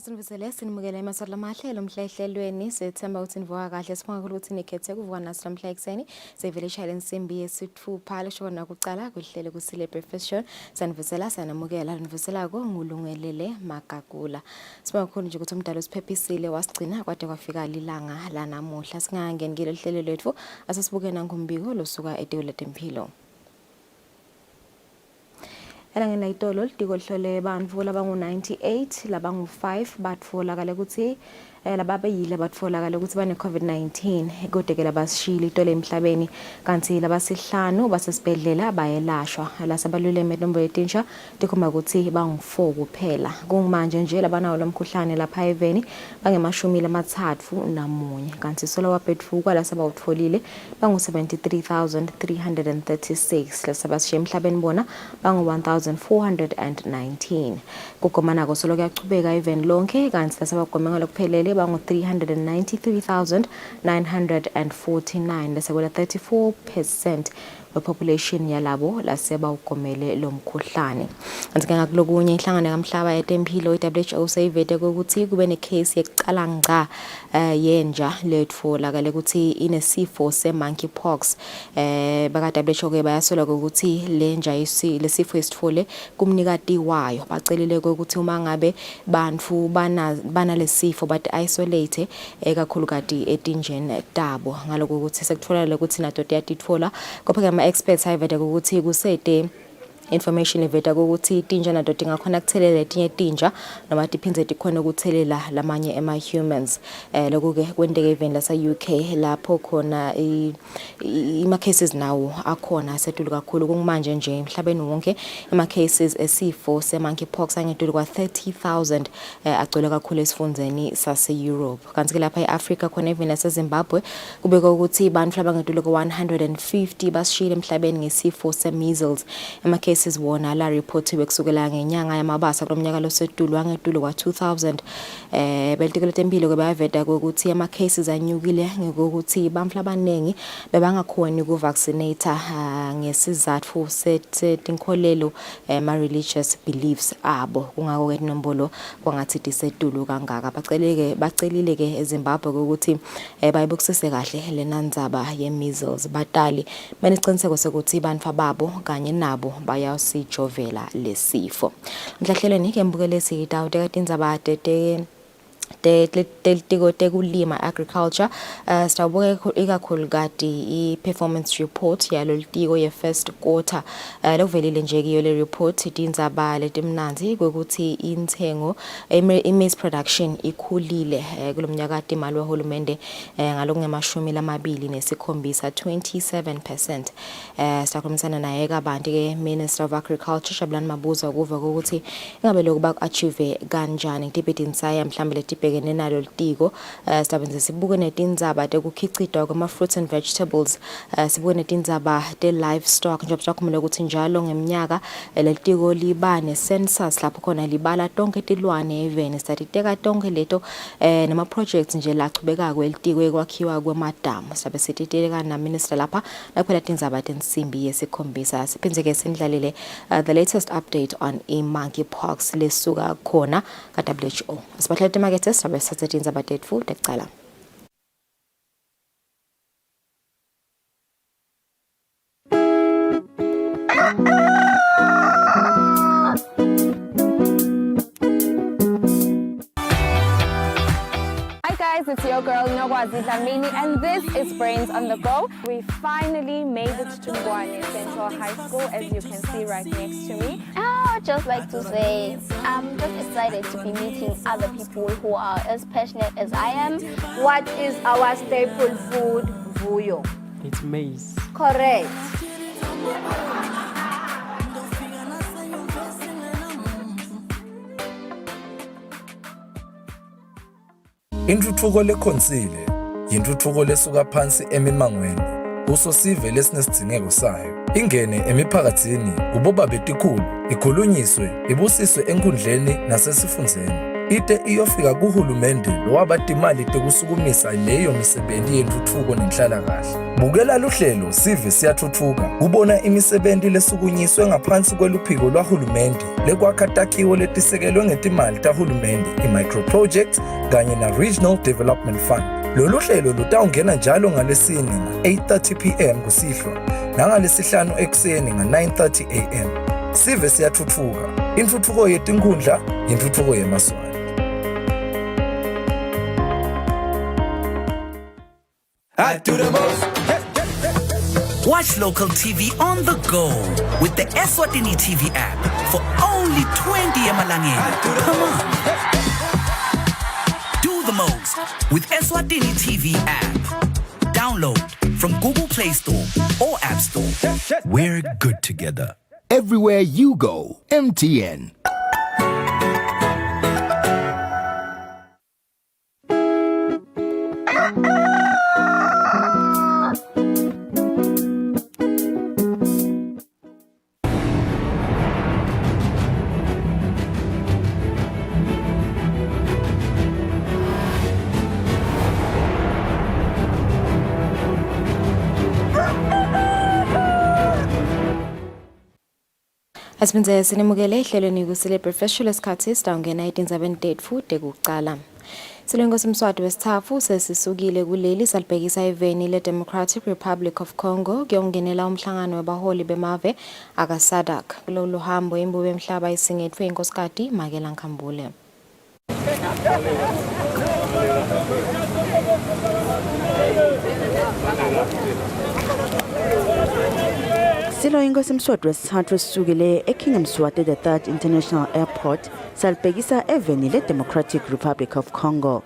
Sinivusele sinimukela emaswala amahlelo mhlehlelweni sethemba ukuthi nivuka kahle sibonga kakhulu ukuthi nikhethe ukuvuka naso namhla ekseni sevele ishayile insimbi yesithupha lesho nakucala kuhlele Kusile breakfast show sanivusela sanamukela nivusela ko ngulungelele magagula sibonga kakhulu nje ukuthi umdalo siphephisile wasigcina kwade kwafika lilanga la namuhla singangeni kile lihlelo lethu asesibuke nangombiko losuka eDewle Tempilo. Elangeni itolo litiko lihlole bantfu labangu-98 labangu-5 batfolakala ukuthi lababeyile batfolakala ukuthi bane COVID-19 kodwa labasishila itolo emhlabeni kanti labasihlanu basesibhedlela bayelashwa lasabaluleme nombo yetinsha tikhomba ukuthi bangu-4 kuphela kungimanje nje labanawo lomkhuhlane lapha eveni bange-31 kanti solo wabhedvuka lasabawutfolile bangu-73,336 lasabasishiya emhlabeni bona bangu-1,419 kugomana solo kuyachubeka eveni lonke kanti lasabagome ngalokuphelele bangu-393,949 lasekwela 34% population yalabo laseba ugomele lomkhuhlane kanti ngakulokunye inhlangano kamhlaba eTempilo iWHO sayivete ukuthi kube necase yekucala ngqa yenja letfolakala ukuthi inesifo semonkeypox baka WHO ke bayasola ukuthi lenja lesifo esithole kumnikati wayo bacelile ukuthi uma ngabe bantfu bana lesifo but isolate kakhulukati etinjeni tabo ngaloko ukuthi sekutfolakala ukuthi nato tiyatitfola kodwa experts ayivete ukuthi kusete information eveta ukuthi tinja nato tingakhona kuthelela etinye tinja noma tiphindze tikhona ukuthelela lamanye humans lokho ke kwendeke event lasa UK lapho khona ima cases nawo akhona asetulu kakhulu kumanje nje emhlabeni wonke ama cases esifo semonkeypox angedulu kwa 30,000 agcwele kakhulu esifundzeni sase Europe kanti ke lapha eAfrica khona event lasa Zimbabwe kubeka ukuthi abantu abangedulu kwa 150 basishile emhlabeni ngesifo semeasles ama cases wona la reportiwe kusukela ngenyanga yamabasa kulomnyaka losedulu angedulu kwa 2000 belitiko Tempilo ke bayaveta ukuthi ama cases anyukile ngokuthi bamfla abanengi bebangakhoni ukuvaccinate ngesizathu setinkolelo ma religious beliefs abo kungako ke inombolo kwangathi disedulu kangaka bacelile ke eZimbabwe ukuthi bayibukisise kahle lenandzaba ye measles batali banesiqiniseko sokuthi bantfu babo kanye nabo bayasijovela lesifo mhlahlelweni ke mbukele sitawu tekatindzaba telitiko tekulima agriculture sitawubuka ikakhulukati i-performance report yalo litiko ye-first quarter lokuvelile nje kiyo le report tindzaba letimnanzi ukuthi inthengo i-maize production ikhulile kulomnyaka imali wahulumende ngalokungemashumi 27%. Sitakhulumisana naye kabanti ke Minister of Agriculture Shabulani Mabuza ukuva ukuthi ingabe lokhu baku-achieve kanjani ngitibhedini saya mhlambe tibhekene nalo litiko sidabenze sibuke netindzaba tekukhicitwa kwama-fruits and vegetables sibuke netindzaba te-livestock njengoba siyakhumula ukuthi njalo ngemnyaka letiko liba ne-census lapho khona libala tonke tilwane eveni statiteka tonke leto nama-projects nje lachubeka kwelitiko ekwakhiwa kwemadamu sabe sititeleka na minister lapha nakuphela tindzaba tensimbi yesikhombisa siphindze-ke sindlalile the latest update on i-monkeypox lesuka khona ka-WHO sibahlele timakethe sabe satsetinddzaba tetfu tekucala. It's your girl Nogwazi Dlamini and this is Brains on the Go. We finally made it to Ngwane Central High School, as you can see right next to me. I'd just like to say I'm just excited to be meeting other people who are as passionate as I am. What is our staple food, Vuyo? It's maize. Correct. Intuthuko lekhonsile yintuthuko lesuka phansi emimangweni usosive lesinesidingeko sayo ingene emiphakathini kuboba betikhulu ikhulunyiswe ibusiswe enkundleni nasesifundzeni ite iyofika kuhulumende lowabadimali tekusukumisa leyo misebenzi yentuthuko nenhlalakahle. Bukela luhlelo sive siyathuthuka ubona imisebenzi lesukunyiswe ngaphansi kweluphiko lwahulumende lekwakha takhiwo letisekelwe ngetimali tahulumende, i-microprojects kanye na-Regional Development Fund. Lolu hlelo lutawungena njalo ngalesine nga-8:30 p.m. kusihlwa nangalesihlanu ekuseni nga-9:30 a.m. Sive siyathuthuka, intuthuko yetinkhundla, intuthuko yemaswati. I do the most. Watch local TV on the go with the Eswatini TV app for only 20 emalangeni. Come on. Do the most with Eswatini TV app. Download from Google Play Store or App Store. We're good together. Everywhere you go, MTN. Asibenze sinimukele ihlelweni Kusile Professional Isikhathi sitawungena 1978 futhi kuqala. Silengo simswati wesithafu sesisukile kuleli salibhekisa eveni le-Democratic Republic of Congo kuyongenela umhlangano wabaholi bemave aka-SADC. Kulolu hambo imbube emhlaba isingethwe inkosikazi Makela Nkhambule. Silo inkosi Mswati wesithathu esisukile eKing Mswati III International Airport salibhekisa eveni le-Democratic Republic of Congo.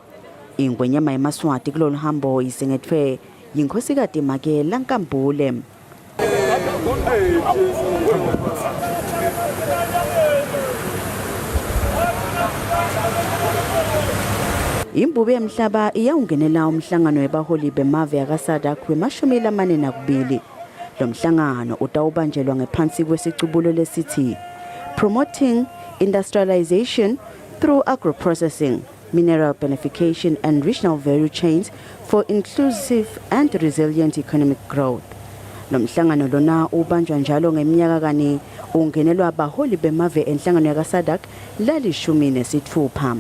Ingwenyama yemaswati kulolu hambo isengethwe yinkosikazi Makela Nkhambule. Imbube emhlaba iyawungenela umhlangano webaholi bemave aka-SADC we-42. Lo mhlangano utawubanjelwa ngephansi kwesicubulo lesithi Promoting Industrialization through Agro-Processing, Mineral Beneficiation and Regional Value Chains for Inclusive and Resilient Economic Growth. Lo mhlangano lona ubanjwa njalo ngeminyaka kani ungenelwa abaholi bemave enhlangano yaka-SADC lali-16.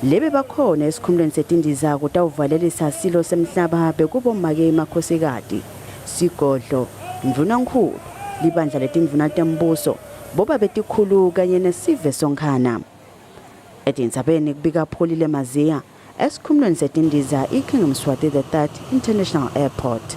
Lebe bakhona esikhumulweni setindiza kutawuvalelisa silo semhlaba bekubomake emakhosikazi Sigodlo, Mvunankulu, libandla letindvuna tembuso, boba betikhulu kanye nesive sonkhana. Etindzabeni kubika pholile maziya esikhumulweni setindiza iKing Mswati III International Airport.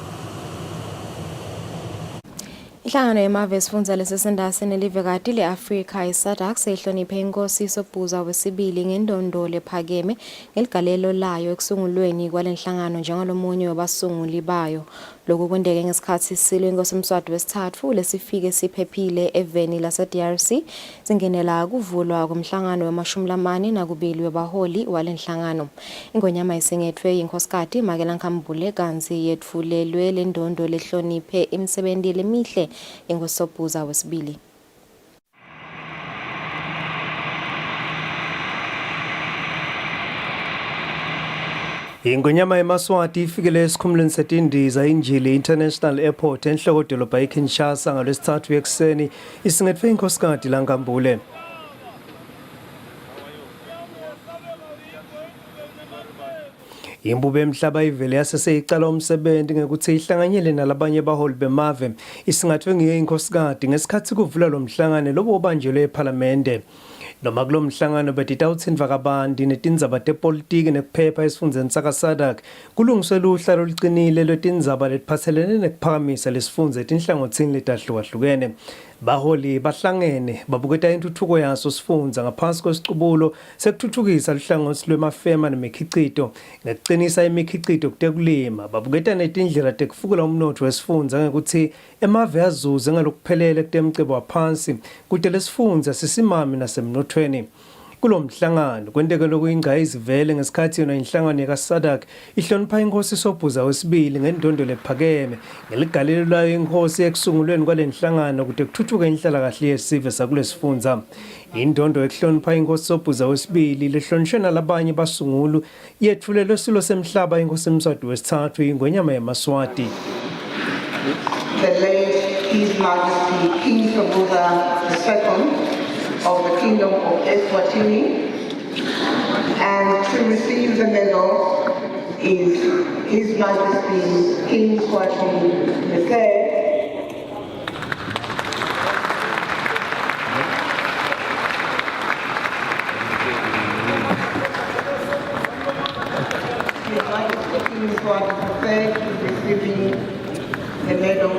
Inhlangano yemave esifundza lesisendasini nelivekati le-Afrika i-SADC seyihloniphe inkosi Sobhuza wesibili ngendondo lephakeme ngeligalelo layo ekusungulweni kwalenhlangano njengalomunye wabasunguli bayo. Lokhu kwendeke ngesikhathi silwe inkosi Mswati wesithathu lesifike siphephile eveni lase-DRC zingenela kuvulwa komhlangano wama-42 wabaholi walenhlangano. Ingonyama isengethwe yinkosikazi Makela Nkhambule kanzi yetfulelwe lendondo lehloniphe imisebenzi lemihle inkosi Sobhuza wesibili. Ingonyama yemaswati ifikele esikhumulweni setindiza injili International Airport enhloko dolobha eKinshasa ngalwesithathu ekuseni isingethwe inkosikazi Nkhambule. Imbube emhlaba ivele yaseseyicala umsebenzi ngekuthi ihlanganyele nalabanye abaholi bemave isingathwe ngiyo inkosikazi ngesikhathi kuvula lo mhlangano lobo obanjelwe eParliamente. Noma kulo mhlangano betitawutsindva kabanti netindzaba tepolitiki nekuphepha esifundzeni saka-SADC kulungiswe luhla lolucinile lwetindzaba letiphatselene nekuphakamisa lesifundza etinhlangothini letahlukahlukene. Baholi bahlangene babuketa intuthuko yaso sifundza ngaphansi kwesicubulo sekuthuthukisa luhlangothi lwemafema nemikhicito ngekuqinisa imikhicito kutekulima. Babuketa netindlela tekufukula umnotho wesifundza ngekuthi emave azuze ngalokuphelele kutemcebo waphansi kute lesifundza sisimame nasemnothweni. kulo mhlangano kwenteke lokuyingqayizi vele ngesikhathi yona inhlangano yakaSADC ihlonipha inkosi Sobhuza wesibili ngendondo lephakeme ngeligalelo layo inkosi ekusungulweni kwalenhlangano kude kuthuthuke inhlalakahle yesive sakulesifundza. Indondo ekuhlonipha inkosi Sobhuza wesibili lehlonishwe nalabanye basungulu yethulelwe silo semhlaba inkosi Mswati wesithathu ingwenyama yaMaswati. The late His Majesty King Sobhuza II of the Kingdom of Eswatini, and to receive the medal is His Majesty King Eswatini III. His Majesty King Eswatini III is receiving the medal.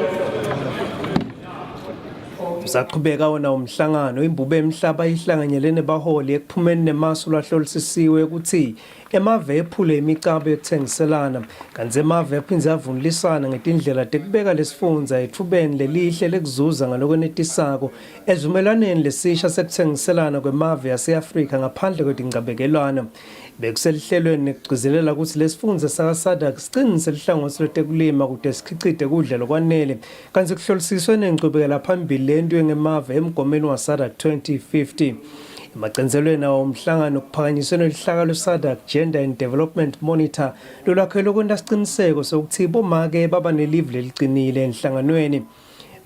Usaqhubeka wona umhlangano imbube emhlaba ihlanganyelene baholi ekuphumeni nemasu lahlolisisiwe ukuthi emave ephule imicabo yokuthengiselana kanti emave aphinze avunulisana ngetindlela tekubeka lesifundza ethubeni lelihle lekuzuza ngalokwenetisako ezivumelwaneni lesisha sekuthengiselana kwemave yase-Afrika ngaphandle kwetingabekelwana. Bekuselihlelweni nekugcizelela ukuthi lesifundza sakaSADC siqinise lihlangothi lwetekulima kude sikhicite kudla lokwanele kanti kuhlolisiswe nenqubekela phambili lento ngemave emgomeni waSADC 2050. Emagcenzelweni awo umhlangano kuphakanyiswe lihlaka lweSADC Gender and Development Monitor lolwakhelwe kwenta siqiniseko sokuthi bomake baba nelive leliqinile enhlanganweni.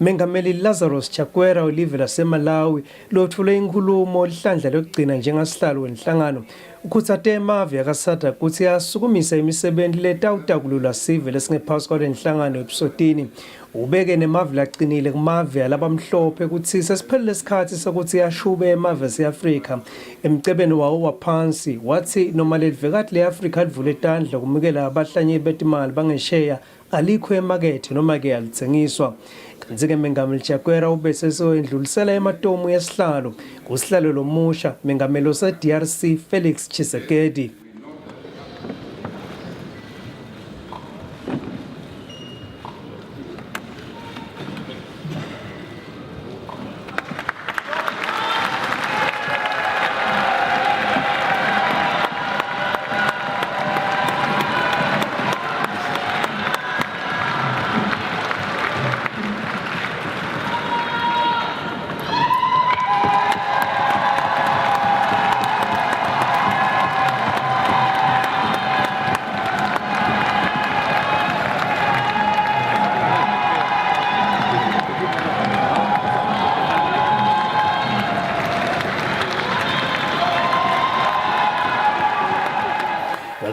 Mengameli Lazarus Chakwera olive laseMalawi lothule inkulumo lihlandla lokugcina njengasihlalo wenhlangano ukhutsate emave yakaSADC ukuthi asukumisa imisebenzi letawutakulula sive lesingephasi kwalenhlangano eBusotini. Ubeke nemave laqinile kumave alabamhlophe ukuthi sesiphelele isikhathi sokuthi yashube emave ase-Afrika emcebeni wawo waphansi wathi noma lelivekati le-Afrika livule etandla kumukela abahlanye betimali bangesheya alikho emakethe noma ke alithengiswa. Kanti-ke Mengameli Chakwera ubese soyendlulisela ematomu yesihlalo kusihlalo lomusha Mengameli ose-DRC Felix Tshisekedi.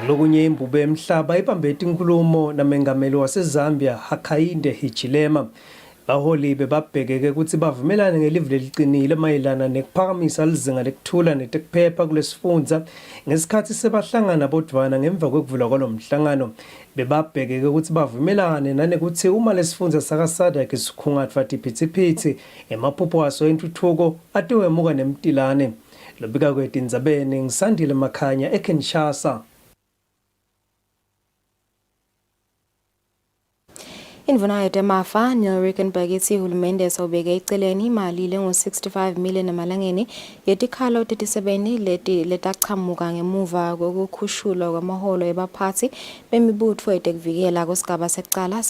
Lokunye imbube emhlaba ibambete inkulumo namengameli waseZambia Hakainde Hichilema. Baholi bebabhekeke ukuthi bavumelane ngelive leliqinile mayelana nekuphakamisa lizinga lekuthula netekuphepha kulesifundza ngesikhathi sebahlangana bodwana ngemva kwekuvula kwalomhlangano. Bebabhekeke ukuthi bavumelane nanekuthi uma lesifundza sakaSADC sikhungathwa tiphithiphithi emaphupho aso entuthuko atiwemuka nemtilane. Lobika kwetindzabeni ngisandile Makhanya eKinshasa. Indvuna yetemafa Neil Rickenberg ithi uhulumende sawubeka eceleni imali lengo-65 million emalangeni yetikhalo 37 letachamuka ngemuva kokukhushulwa kwamaholo ebaphathi bemibutho etekuvikela kusigaba sekucala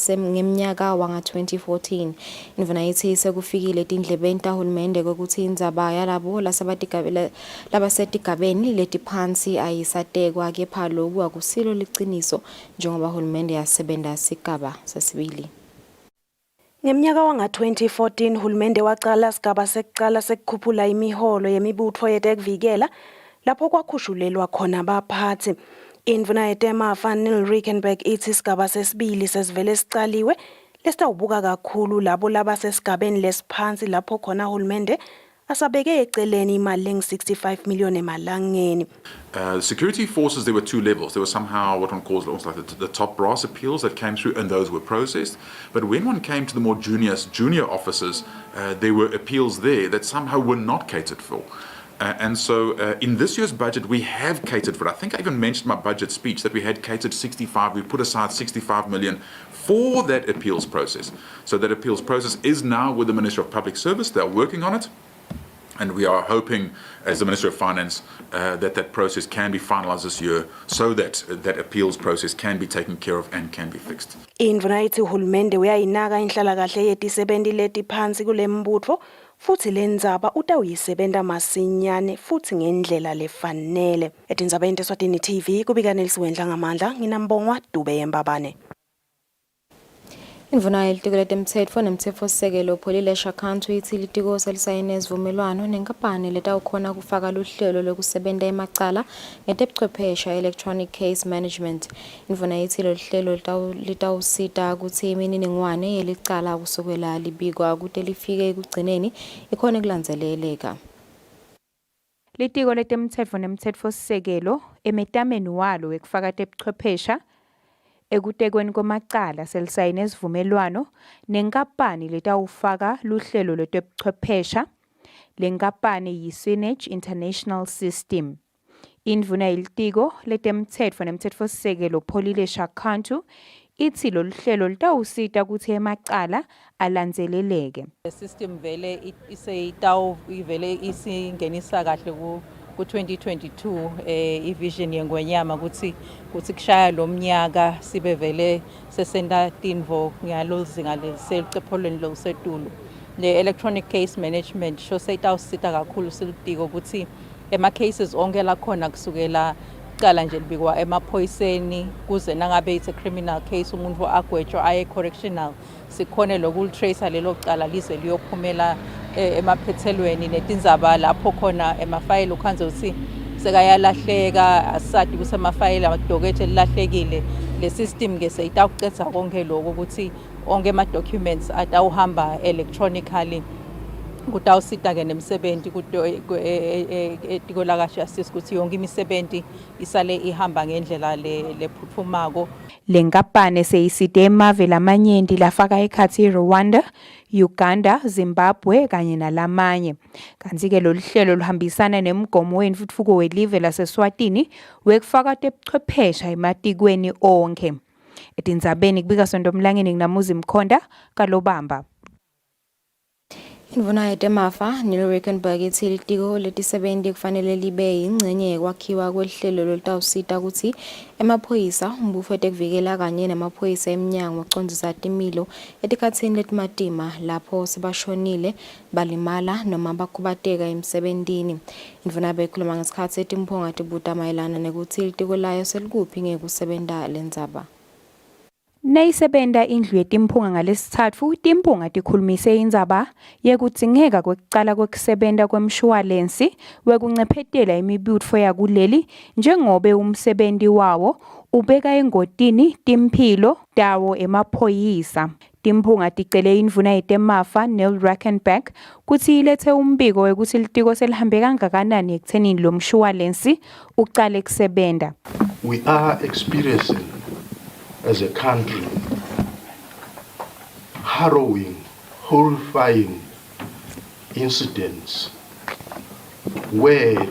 ngeminyaka wanga-2014. Indvuna ithi sekufikile tindlebeni tahulumende kokuthi indzaba yalabo labasetigabeni letiphansi ayisatekwa kepha loku akusilo liciniso njengoba uhulumende yasebenta sigaba sesibili. Ngeminyaka wanga-2014 uhulumende waqala isigaba sekuqala sekukhuphula imiholo yemibutho yetekuvikela lapho kwakhushulelwa khona abaphathi. Indvuna yetemafa Neil Rickenberg ithi isigaba sesibili sesivele sicaliwe lesitawubuka kakhulu labo labasesigabeni lesiphansi lapho khona uhulumende asabeke eceleni imali lengu-65 million emalangeni. The security forces, there were two levels. There was somehow what one calls almost like the top brass appeals that came through, and those were processed. But when one came to the more junior officers, there were appeals there that somehow were not catered for. And so in this year's budget, we have catered for it. I think I even mentioned in my budget speech that we had catered 65, we put aside 65 million for that appeals process. So that appeals process is now with the Ministry of Public Service. They're working on it. And we are hoping, as the Minister of Finance, that process can be finalised this year so that that appeals process can be taken care of and can be fixed. Indvuna ithi uhulumende uyayinaka inhlalakahle yetisebenti letiphansi kule mbutfo futhi lendzaba utawuyisebenta masinyane futhi ngendlela lefanele. Etindzabeni teSwatini TV kubika Nelisiwendla ngamandla nginambongwa Dube Yembabane. Indvuna yelitiko letemtsetfo nemtsetfosisekelo upholile eShakantsu ithi litiko selisayine isivumelwano nenkampani letawukhona kufaka luhlelo lokusebenta emacala ngetebuchwephesha electronic case management. Indvuna ithi lolu hlelo litawusita kutsi imininingwane yelicala kusukela libikwa kute lifike ekugcineni ikhone kulandzeleleka. Litiko letemtsetfo nemtsetfosisekelo emetameni walo wekufaka tebuchwephesha ekutekweni kwamacala selisayine isivumelwano nenkampani letawufaka luhlelo lwetebuchwephesha. Lenkampani yi-Synergy International System. Indvuna yelitiko letemtsetfo nemtsetfosisekelo upholile eShakantsu ithi lolu hlelo litawusita ukuthi emacala alandzeleleke. System vele ivele isingenisa kahle ku 2022 ivision yengwenyama ukuthi kushaya lo mnyaka sibe vele sesenta tintfo ngalozinga lesecepholweni lokusetulu. Le electronic case management sho seyitawusita kakhulu silitiko ukuthi ema cases onke la khona kusukela cala nje libikwa emaphoyiseni kuze nangabe it's a criminal case umuntu agwetshwa aye correctional sikhone lokulitrace lelo cala lize liyophumela emaphethelweni netindzaba lapho khona emafayili ukhanze uthi sekayalahleka asadi kusemafayili amadokethe lilahlekile le system ke seyitawucetha konke lokho ukuthi onke ama documents atawuhamba electronically kutawusita ke nemsebenti etiko lakashasisi ukuthi yonke imisebenti isale ihamba ngendlela lephuphumako. Lenkampani seyisite emave lamanyenti lafaka ekhatsi Rwanda, Uganda, Zimbabwe kanye nalamanye. Kanti ke lolu hlelo luhambisana nemgomo wentfutfuko welive laseSwatini wekufaka tebuchwephesha ematikweni onke. Etindzabeni kubika Sondomlangeni nginamuzi Mkhonda kalobamba. Indvuna yetemafa Nilo-Rickenburg ithi litiko letisebenti kufanele libe yingcenye yekwakhiwa kwehlelo lolutawusita kutsi emaphoyisa umbutfo wetekuvikela kanye nemaphoyisa emnyango ucondzisa timilo etikhatsini letimatima lapho sebashonile balimala noma bakhubateka emsebentini. Indvuna bekhuluma ngesikhatsi etimphunga tibuta mayelana nekuthi litiko layo selikuphi ngekusebenta lendzaba. Nayisebenta indlu yetimphunga ngalesithatfu timphunga tikhulumise indzaba yekudzingeka kwekucala kwekusebenta kwemshwalensi wekuncephetela imibutfo yakuleli njengobe umsebenti wawo ubeka engotini timphilo tawo emaphoyisa. Timphunga ticele indvuna yetemafa Nilo-Rickenburg kutsi ilethe umbiko wekuthi litiko selihambe kangakanani ekuthenini lo mshwalensi ucale kusebenta. We are experiencing as a country harrowing, horrifying incidents where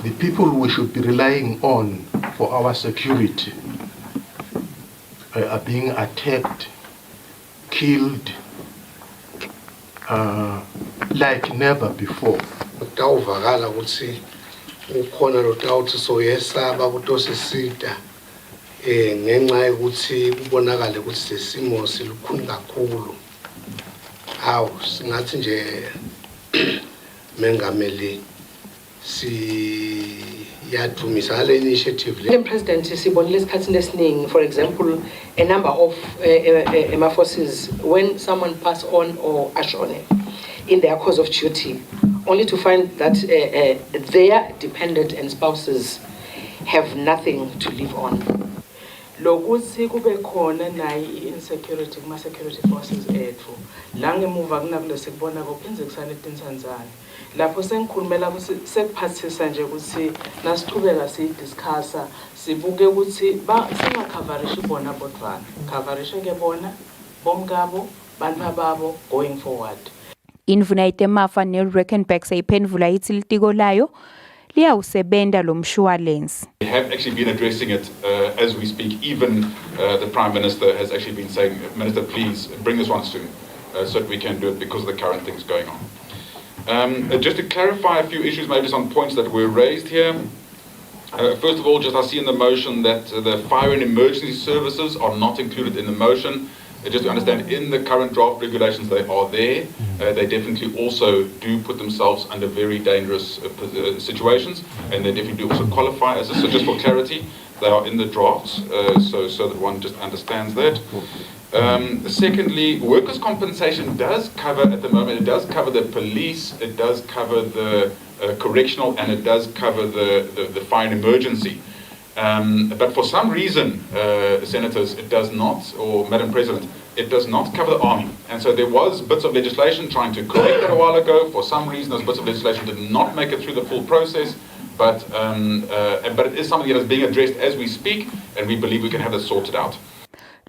the people we should be relying on for our security are being attacked, killed, like never before. Utawuvakala ukuthi ukhona lotawuthi soyesaba kutosisida ngenxa yokuthi kubonakala ukuthi lesimo silukhuni kakhulu. Hawu singathi nje mengameli siyadumisa ngale initiative le president sibonile isikhathi lesiningi, for example a number of ema forces when someone pass on or ashone in their course of duty only to find that their dependent and spouses have nothing to live on. Lokuthi kube khona nayi insecurity kuma security forces ethu la ngemuva kunakule sikubona kophindzekusana eTinzanzana lapho sengikhulumela ukuthi sekuphathisa nje ukuthi nasiqhubeka sidiscussa sibuke ukuthi singacoverisha bona bodwana coverisha ke bona bomkabo bantu babo going forward. Indvuna yetemafa Nilo-Rickenburg seyiphendvula ithi litiko layo liyawusebenta lo mshwalensi. We have actually been addressing it as we speak. Even the Prime Minister has actually been saying, Minister, please bring this one soon so that we can do it because of the current things going on. Just to clarify a few issues, maybe some points that were raised here. First of all, just I see in the motion that the fire and emergency services are not included in the motion. Just to understand, in the current draft regulations, they are there. They definitely also do put themselves under very dangerous situations, and they definitely do also qualify as this. So just for clarity, they are in the drafts, so that one just understands that. Secondly, workers' compensation does cover, at the moment, it does cover the police, it does cover the correctional, and it does cover the fire and emergency. But for some reason, senators, it does not, or Madam President, it does not cover the army. And so there was bits of legislation trying to correct that a while ago. For some reason, those bits of legislation did not make it through the full process. But it is something that is being addressed as we speak, and we believe we can have this sorted out.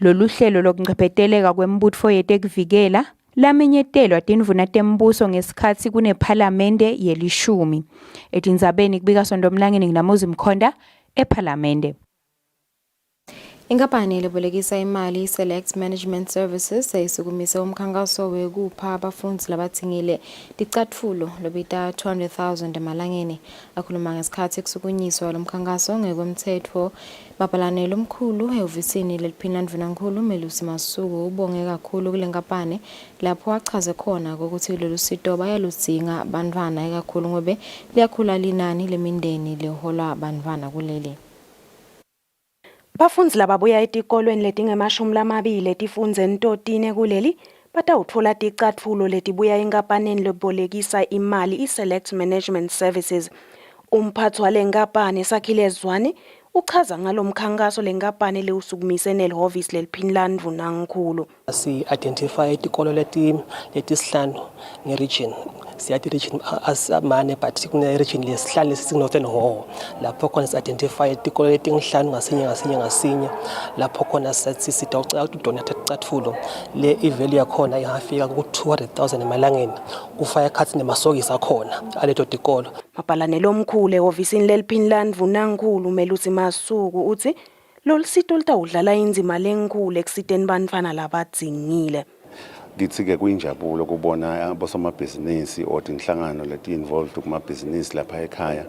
Lolu hlelo lokunqebeteleka kwembutfo yetekuvikela lamenyetelwa tindvuna tembuso ngesikhatsi kunephalamende yelishumi. Etindzabeni kubika Sondomlangeni nginamuzi Mkhonda ephalamende. Inkampani lebolekisa imali Select Management Services sayisukumise umkhankaso wekupha abafundzi labatsingile ticatfulo lobita 200,000 emalangeni. Akhuluma ngesikhathi kusukunyiswa lomkhankaso ngekwemtsetfo mabhalane lomkhulu ehhovisini leliphina ndvunankhulu Melusi Masuku ubonge kakhulu kule nkampani lapho achaze khona ukuthi lolu sito bayaludzinga bantfwana ekakhulu ngobe liyakhula linani lemindeni leholwa bantfwana kuleli. Bafundzi lababuya etikolweni letingemashumi etifundze ntotine kuleli batawutfola ticatfulo letibuya enkampanini lebolekisa imali Select Management Services. Umphathi wale nkampani Sakhile Eswatini uchaza ngalomkhankaso lenkampani lewusukumise nelihhovisi leliphini landvunankhulu. Si-identify itikolo letisihlanu nge-region. Siyathi region asamane but kune-region lesihlanu lesisingu-Northern Hall. Lapho khona si-identify itikolo letinhlanu ngasinye. Lapho khona sithi ucela udonate ticatfulo. Le ivalue yakhona ingafika ku-200,000 emalangeni. Kufaka ekhatsi nemasokisi akhona aleto tikolo. Mabhalane lomkhulu ehhovisini leliphini landvunankhulu Melusi Masuku uthi lolu sito litawudlala indzima lenkulu ekusiteni bantfwana labadzingile. Kithi-ke kuyinjabulo kubona abosomabhizinisi or inhlangano leti-involved kumabhizinisi lapha ekhaya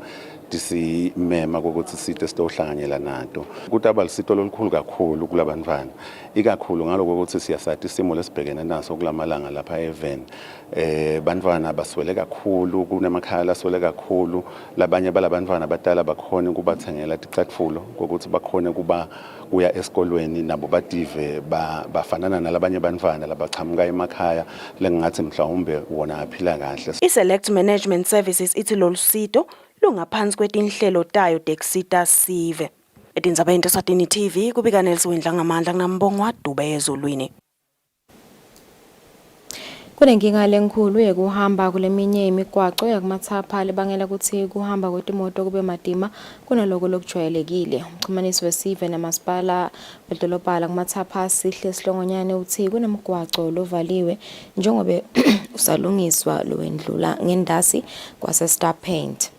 tisimema ukuthi sito sitohlanganyela nato ukuthi abalisito lolukhulu kakhulu kulabantwana ikakhulu ngaloko ukuthi siyasathi isimo lesibhekene naso kulamalanga lapha even bantwana baswele kakhulu kunemakhaya laswele kakhulu labanye balabantwana badala bakhona ukubathengela ticatfulo ukuthi bakhona kuya esikolweni nabo bative bafanana nalabanye bantwana labachamuka emakhaya lengathi mhlawumbe wona aphila kahle. I-Select Management Services ithi lolu sito lungaphansi kwetinhlelo tayo tekusita sive. Etindzabeni Eswatini TV kubika Nelson ngamandla kunambongo waDube ezulwini. Kunenkinga lenkulu yekuhamba kuleminye imigwaqo yakumathapha libangela ukuthi kuhamba kwetimoto kube madima kunaloko lokujwayelekile. Umxhumanisi wesive namasipala wedolobha kumathapha Sihle Sihlongonyane uthi kunemigwaqo lovaliwe njengoba usalungiswa lowendlula ngendasi kwase Star Paint.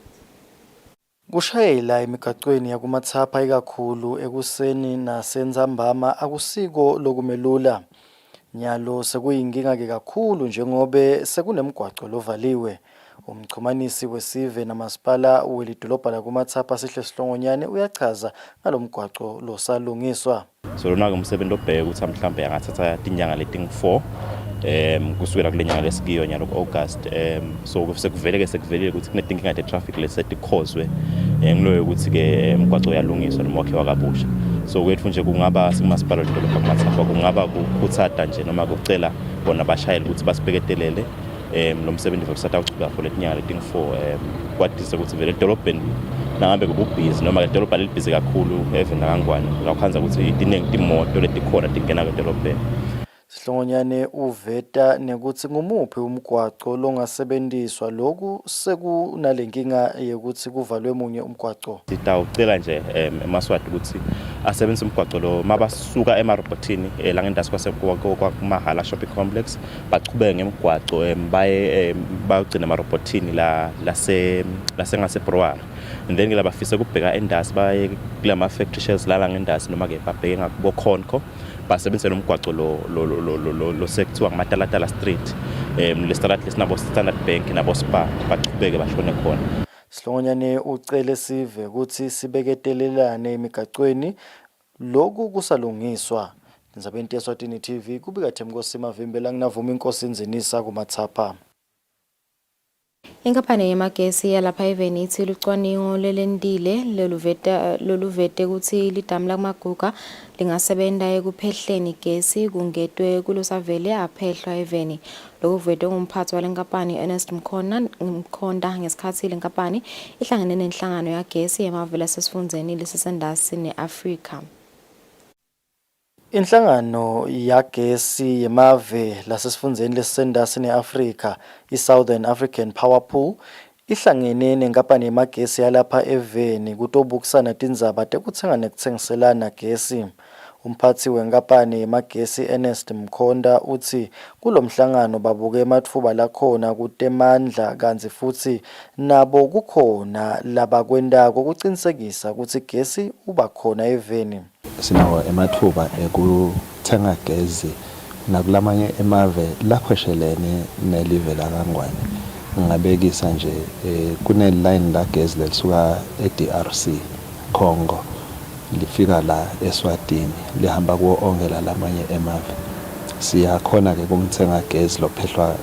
Kushayela emigaqweni yakumathapha ikakhulu ekuseni nasendzambama akusiko lokumelula. Nyalo sekuyinkinga ke kakhulu njengobe sekunemigwaqo lovaliwe. Umxhumanisi wesive namasipala welidolobha lakumathapha Sihle Sihlongonyane uyachaza ngalomgwaqo losalungiswa. So lona ke umsebenzi obheka ukuthi mhlambe angathatha inyanga leting4 kusukela kule nyanga lesikiyo nyalo August so sekuveleke ukuthi kunedinkinga de traffic leseti causwe ngiloyo ukuthi ke umgwaqo uyalungiswa noma wakhe wakabusha. So kwethu nje kungaba simasipala wedolobha kumathapha kungaba kukuthada nje noma kucela bona abashayeli ukuthi basibheketelele lo msebenzi wokusatha uchuba for letinyanga leting4 kwadise ukuthi vele edolobheni nangabe kububhizi noma edolobha lelibhizi kakhulu even nakangwane lakhanza ukuthi idiningi imoto letikhona tingena edolobheni. Sihlongonyane uveta nekuthi ngumuphi umgwaqo longasebenziswa lokhu sekunalenkinga yokuthi kuvalwe munye umgwaqo. Sitawucela nje emaswati ukuthi asebenzisa umgwaqo lo mabasuka emarobotini la ngendasi kwamahala shopping complex bachubeke ngemgwaqo baye bayogcina emarobotini lase ngaseBrower, and then ke labafisa ukubheka endasi baye kulama factory shells la ngendasi noma ke babheke ngakubo Khonko basebenzisa umgwaqo lo sekuthiwa ngamaTalatala Street le-strat lesinabo Standard Bank nabo Spar bachubeke bashone khona. Sihlongonyane ucele sive ukuthi sibeketelelane emigaqweni lokhu kusalungiswa. Ndzabeni Eswatini TV kubika Themkosi Mavimbela nginavuma inkosi inzinisa kumathapha. Inkampani yamagesi yalapha eveni ithi lucwaningo lelendile loluvete ukuthi lidamu lakumaguga lingasebenza ekuphehleni gesi kungetwe kulusavele aphehlwa eveni. Lokuvete ngumphathi walenkampani Ernest Mkhonda ngesikhathi lenkampani ihlangene nenhlangano yagesi yamavela sesifundeni lesisendasi neAfrika. Inhlangano yagesi yemave lasesifundeni lesendasi neAfrika, iSouthern African Power Pool, ihlangene nenkampani yamagesi yalapha eveni kutobukisana tindzaba tekutsenga nekutsengiselana gesi. Umphathi wenkampani yamagesi Ernest Mkhonda uthi kulomhlangano babuke ematfuba lakhona kutemandla kanzi futhi nabo kukhona labakwendako kucinisekisa ukuthi gesi uba khona eveni. Sinawo emathuba ekuthenga gesi nakulamanye emave lakhweshelene nelive laKangwane. Ngabekisa nje kuneline la gesi lisuka eDRC Congo lifika la Eswatini lihamba kuwo onke lamanye emave. Siyakhona ke kumthenga gesi lophehlwa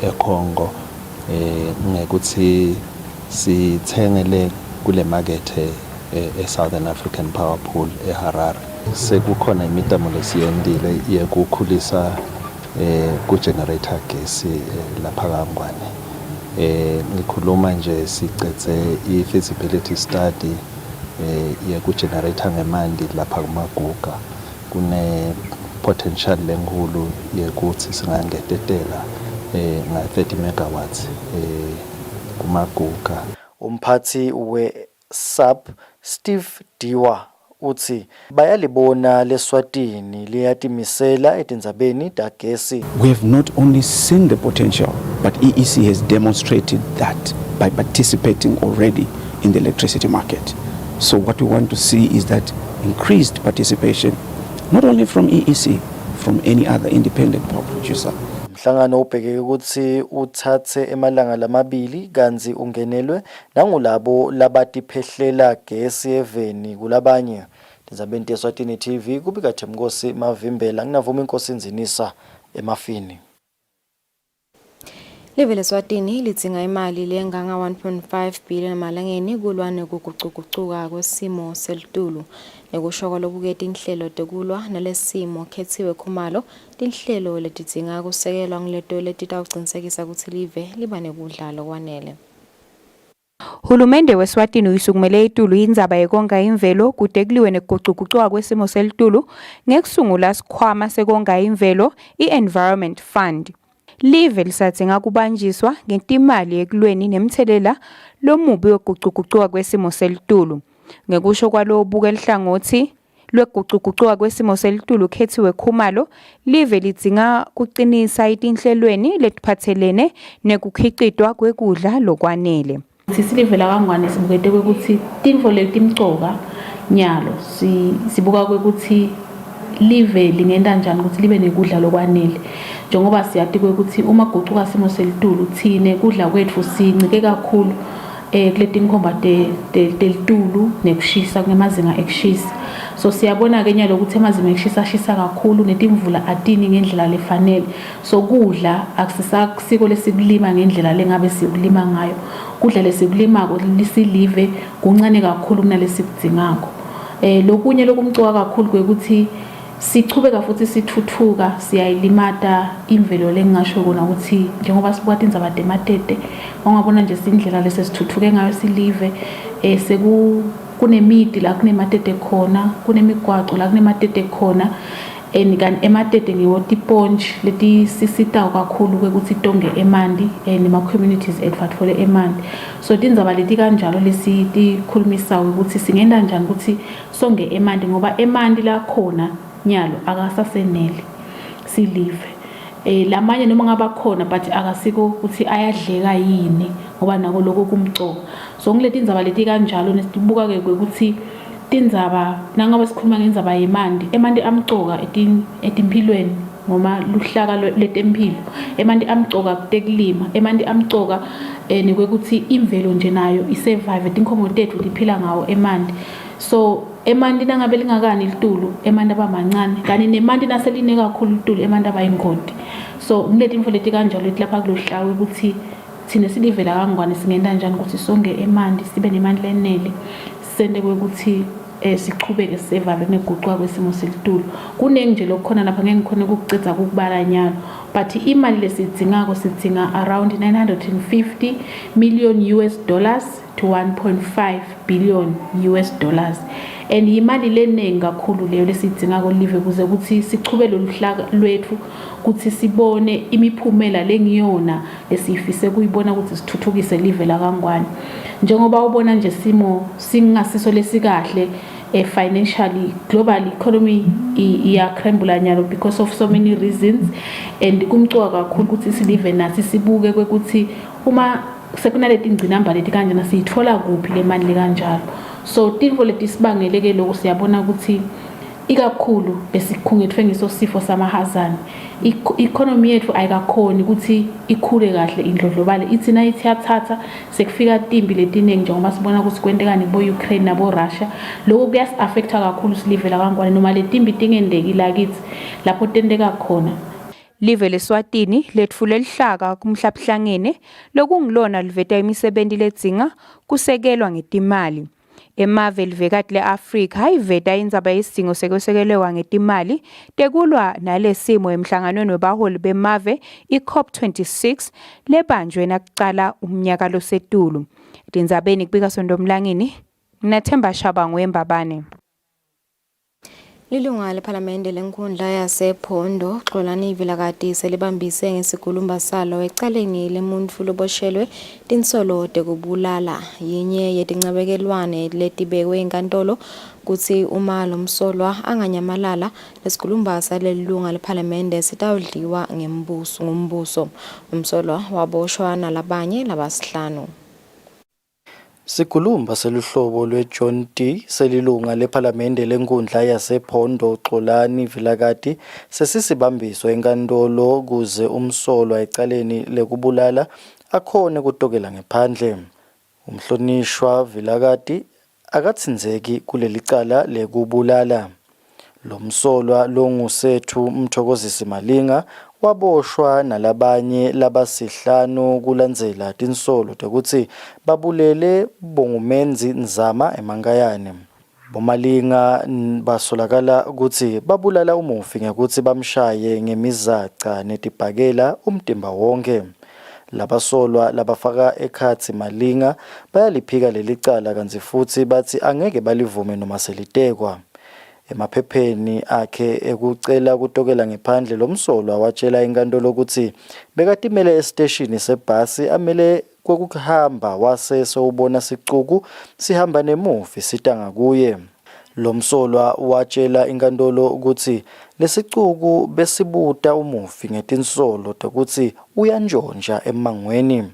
eCongo ngekuthi sithengele kule market Southern African Power Pool eHarare. Sekukhona imitamo lesiyendile yekukhulisa ku-generator gesi lapha Kangwane. Ngikhuluma nje sicetse i-feasibility study yeku-generator ngemandi lapha kumaguga. Kune potential lenkulu yekuthi singangetetela nga-30 megawatts kumaguga. Umphathi we-SAP Steve Diwa uthi bayalibona leSwatini liyatimisela etindzabeni tagesi. We have not only seen the potential, but EEC has demonstrated that by participating already in the electricity market. So what we want to see is that increased participation, not only from EEC, from any other independent power producer. Mhlangano ubheke ukuthi uthathe emalanga lamabili kanzi ungenelwe nangulabo labatiphehlela gesi eveni kulabanye. Ndzabeni Eswatini TV kubika Themkosi Mavimbela nginavuma inkosi inzinisa emafini. Live leSwatini lidzinga imali lenganga 1.5 billion emalangeni kulwa nekugucugucuka kwesimo selitulu. Nekusho kwalobuketa inhlelo tekulwa nalesimo khethiwe khumalo tinhlelo letidzinga kusekelwa ngileto letitawucinisekisa ukuthi live liba nekudla lokwanele. Hulumende weSwatini uyisukumele itulu indzaba yekonga imvelo kutekliwe nekugucugucuka kwesimo selitulu ngekusungula sikhwama sekonga imvelo i-Environment Fund. Live lisadzinga kubanjiswa ngentimali ekulweni nemthelela lomubi wegucugucuka kwesimo selitulu. Ngekusho kwalobuke elihlangothi lwegucugucuka kwesimo selitulu khethiwe khumalo, live lidzinga kuqinisa itinhlelweni letiphatselene nekukhicitwa kwekudla lokwanele. Sisilive la Kangwane sibukete ukuthi tintfo letimcoka nyalo sibuka ukuthi live lingenda njani ukuthi libe nekudla lokwanele. Njengoba siyati ukuthi uma kugucuka simo selitulu thine kudla kwethu sincike kakhulu kuletinkhomba telitulu nekushisa kunemazinga ekushisa. So siyabona ke nyalo ukuthi emazinga ekushisa shisa kakhulu netimvula atini ngendlela lefanele. So kudla akusisako lesikulima ngendlela lengabe sikulima ngayo. Kudla lesikulimako lisilive kuncane kakhulu kunalesikudzingako. Lokunye lokumcoka kakhulu kwekuthi sichubeka futhi sithuthuka siyayilimata imvelo lengasho kona ukuthi njengoba sibuka indzaba tematete ongabona nje sindlela lesesithuthuke ngayo silive kunemiti la kunematete khona kunemigwaqo la kunematete khona kan ematete ngiwo tiponji leti sisita kakhulu ukuthi tonge emanti nema communities ethu atfole emanti. So tindzaba leti kanjalo lesitikhulumisa ukuthi singenda njani ukuthi songe emanti ngoba emanti la khona nyalo akasasenele silive. Lamanye noma ngaba khona but akasiko ukuthi ayadleka yini ngoba nako lokho kumcoka. So ngileti indzaba leti kanjalo nesibuka ke ukuthi tindzaba nangabe sikhuluma ngendzaba yemanti, emanti amcoka etimpilweni ngoma luhlaka letempilo, emanti amcoka kutekulima, emanti amcoka nekwekuthi imvelo nje nayo isurvive, tinkhomo tethu tiphila ngawo emanti. So emanti nangabe lingakani litulu emanti abamancane kani nemanti naseline kakhulu litulu emanti abayingoti. So ngileti info leti kanjalo leti lapha kulohlaka ukuthi thina silivela kangwane singenda njani ukuthi sonke emanti sibe nemanti lenele sende kwekuthi siqhubeke survive neguquka kwesimo selitulu. Kuningi nje lokukhona lapha ngeke ngikhona ukucedza ukubala nyalo, but imali lesidzingako sidzinga around 950 million US dollars to 1.5 billion US dollars. And imali lenengi kakhulu leyo lesidzingako live kuze ukuthi sichube loluhlaka lwethu ukuthi sibone imiphumela lengiyona esifise kuyibona ukuthi sithuthukise live la kangwane. Njengoba ubona nje simo singasiso lesikahle financially, global economy iyacrembula nyalo because of so many reasons, and kumcoka kakhulu ukuthi silive nathi sibuke kwekuthi uma sekunaleti ngcinamba leti kanjena siyithola kuphi le mali kanjalo. So tinfo leti sibangeleke lokho siyabona ukuthi ikakhulu besikhungethwe ngisosifo samahazana, economy yethu ayikakhoni ukuthi ikhule kahle indlondlobale. Ithina ithi yathatha sekufika timbi letiningi njengoba sibona ukuthi kwentekani bo Ukraine nabo Russia. Lokho kuyas affecta kakhulu silive la kangwane noma letimbi tingendeki la kithi lapho tenteka khona. Live leSwatini letfule lihlaka kumhlabuhlangene lokungilona liveta imisebenti ledzinga kusekelwa ngetimali. Emave livekati le-Afrika hayiveta indzaba yesidzingo sekwesekelwa ngetimali tekulwa nalesimo emhlanganweni webaholi bemave i-COP26 lebanjwe nakucala umnyaka losetulu. Tindzabeni kubika Sondomlangini, Nathemba Shabangu eMbabane. Lilunga lePhalamende lenkundla yasePhondo Xolani Vilakati selibambise ngesikhulumba salo ecaleni lemuntu loboshelwe tinsolo tekubulala. Yinye yetincabekelwane letibekwe enkantolo kuthi uma lomsolwa anganyamalala lesikhulumba salelunga lePhalamende sitawudliwa ngumbuso. Umsolwa waboshwa nalabanye labasihlanu. Sikhulumba seluhlobo lweJohn D selilunga lePhalamende lenkundla yasePhondo Xolani Vilakati sesisibambiso enkantolo kuze umsolwa ecaleni lekubulala akhone kutokela ngephandle. Umhlonishwa Vilakati akatsinzeki kuleli cala lekubulala. Lo msolwa longusethu Mthokozisi Malinga waboshwa nalabanye labasihlanu kulandzela tinsolo tekuthi babulele bongumenzi Nzama eMankayane. Bomalinga basolakala ukuthi babulala umufi ngekuthi bamshaye ngemizaca netibhakela umtimba wonke. Labasolwa labafaka ekhatsi Malinga bayaliphika leli cala kanti futhi bathi angeke balivume noma selitekwa. Emaphepheni akhe ekucela kutokela ngephandle lomsolwa watshela inkantolo ukuthi bekatimele esiteshini sebhasi amele kokuhamba wase sowubona sicuku sihamba nemufi sitanga kuye. Lomsolwa watshela inkantolo ukuthi lesicuku besibuta umufi ngetinsolo tekuthi uyanjonja emangweni.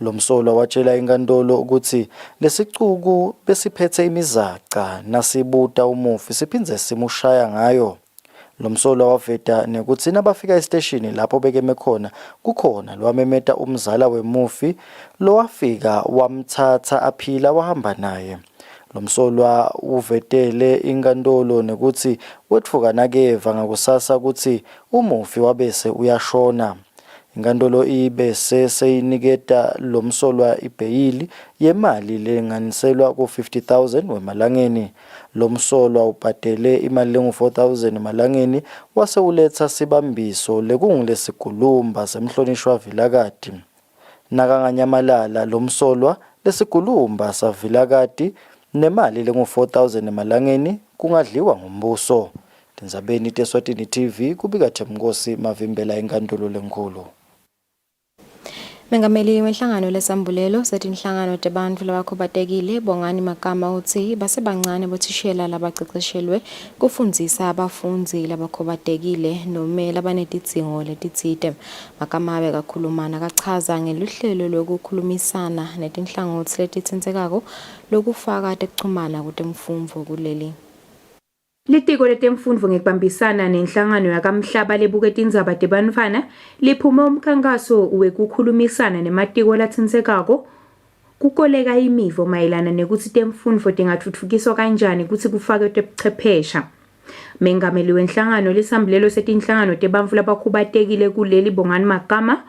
Lomsolwa watshela inkantolo ukuthi lesicuku besiphethe imizaca nasibuta umufi siphindze simushaya ngayo. Lomsolwa waveta nekuthi nabafika esiteshini lapho bekeme khona kukhona lwamemeta umzala wemufi lowafika wamthatha aphila wahamba naye. Lomsolwa uvetele inkantolo nekuthi wetfuka nakeva ngakusasa ukuthi umufi wabese uyashona. Inkantolo ibese seyiniketa lomsolwa ibheyili yemali lenganiselwa ku-50,000 wemalangeni. Lomsolwa ubhadele imali lengu-4,000 emalangeni wase uletha sibambiso lekungulesikhulumba semhlonishwa Vilakati. Nakanganyamalala lomsolwa lesikhulumba saVilakati nemali lengu-4,000 emalangeni kungadliwa ngumbuso. Tindzabeni teSwatini TV kubika Themnkosi Mavimbela enkantolo lenkulu. Mengameli wenhlangano lesambulelo setinhlangano tebantfu labakhubatekile Bongani Magama uthi basebancane bothishela labaqeqeshelwe kufundzisa abafundzi labakhubatekile noma labanetidzingo letitsite. Magama abe kakhulumana kachaza ngeluhlelo lokukhulumisana netinhlangothi letitsintsekako lokufaka tekuchumana kutemfundvo kuleli. Litiko letemfundvo ngekubambisana nenhlangano yakamhlaba lebuke tindzaba tebantfwana liphume umkhankaso wekukhulumisana nematiko latsintsekako kukoleka imivo mayelana nekutsi temfundvo tingatfutfukiswa kanjani kutsi kufakwe tebuchwephesha. Mengameli wenhlangano lesambulelo setinhlangano tebantfu labakhubatekile kuleli Bongani Magama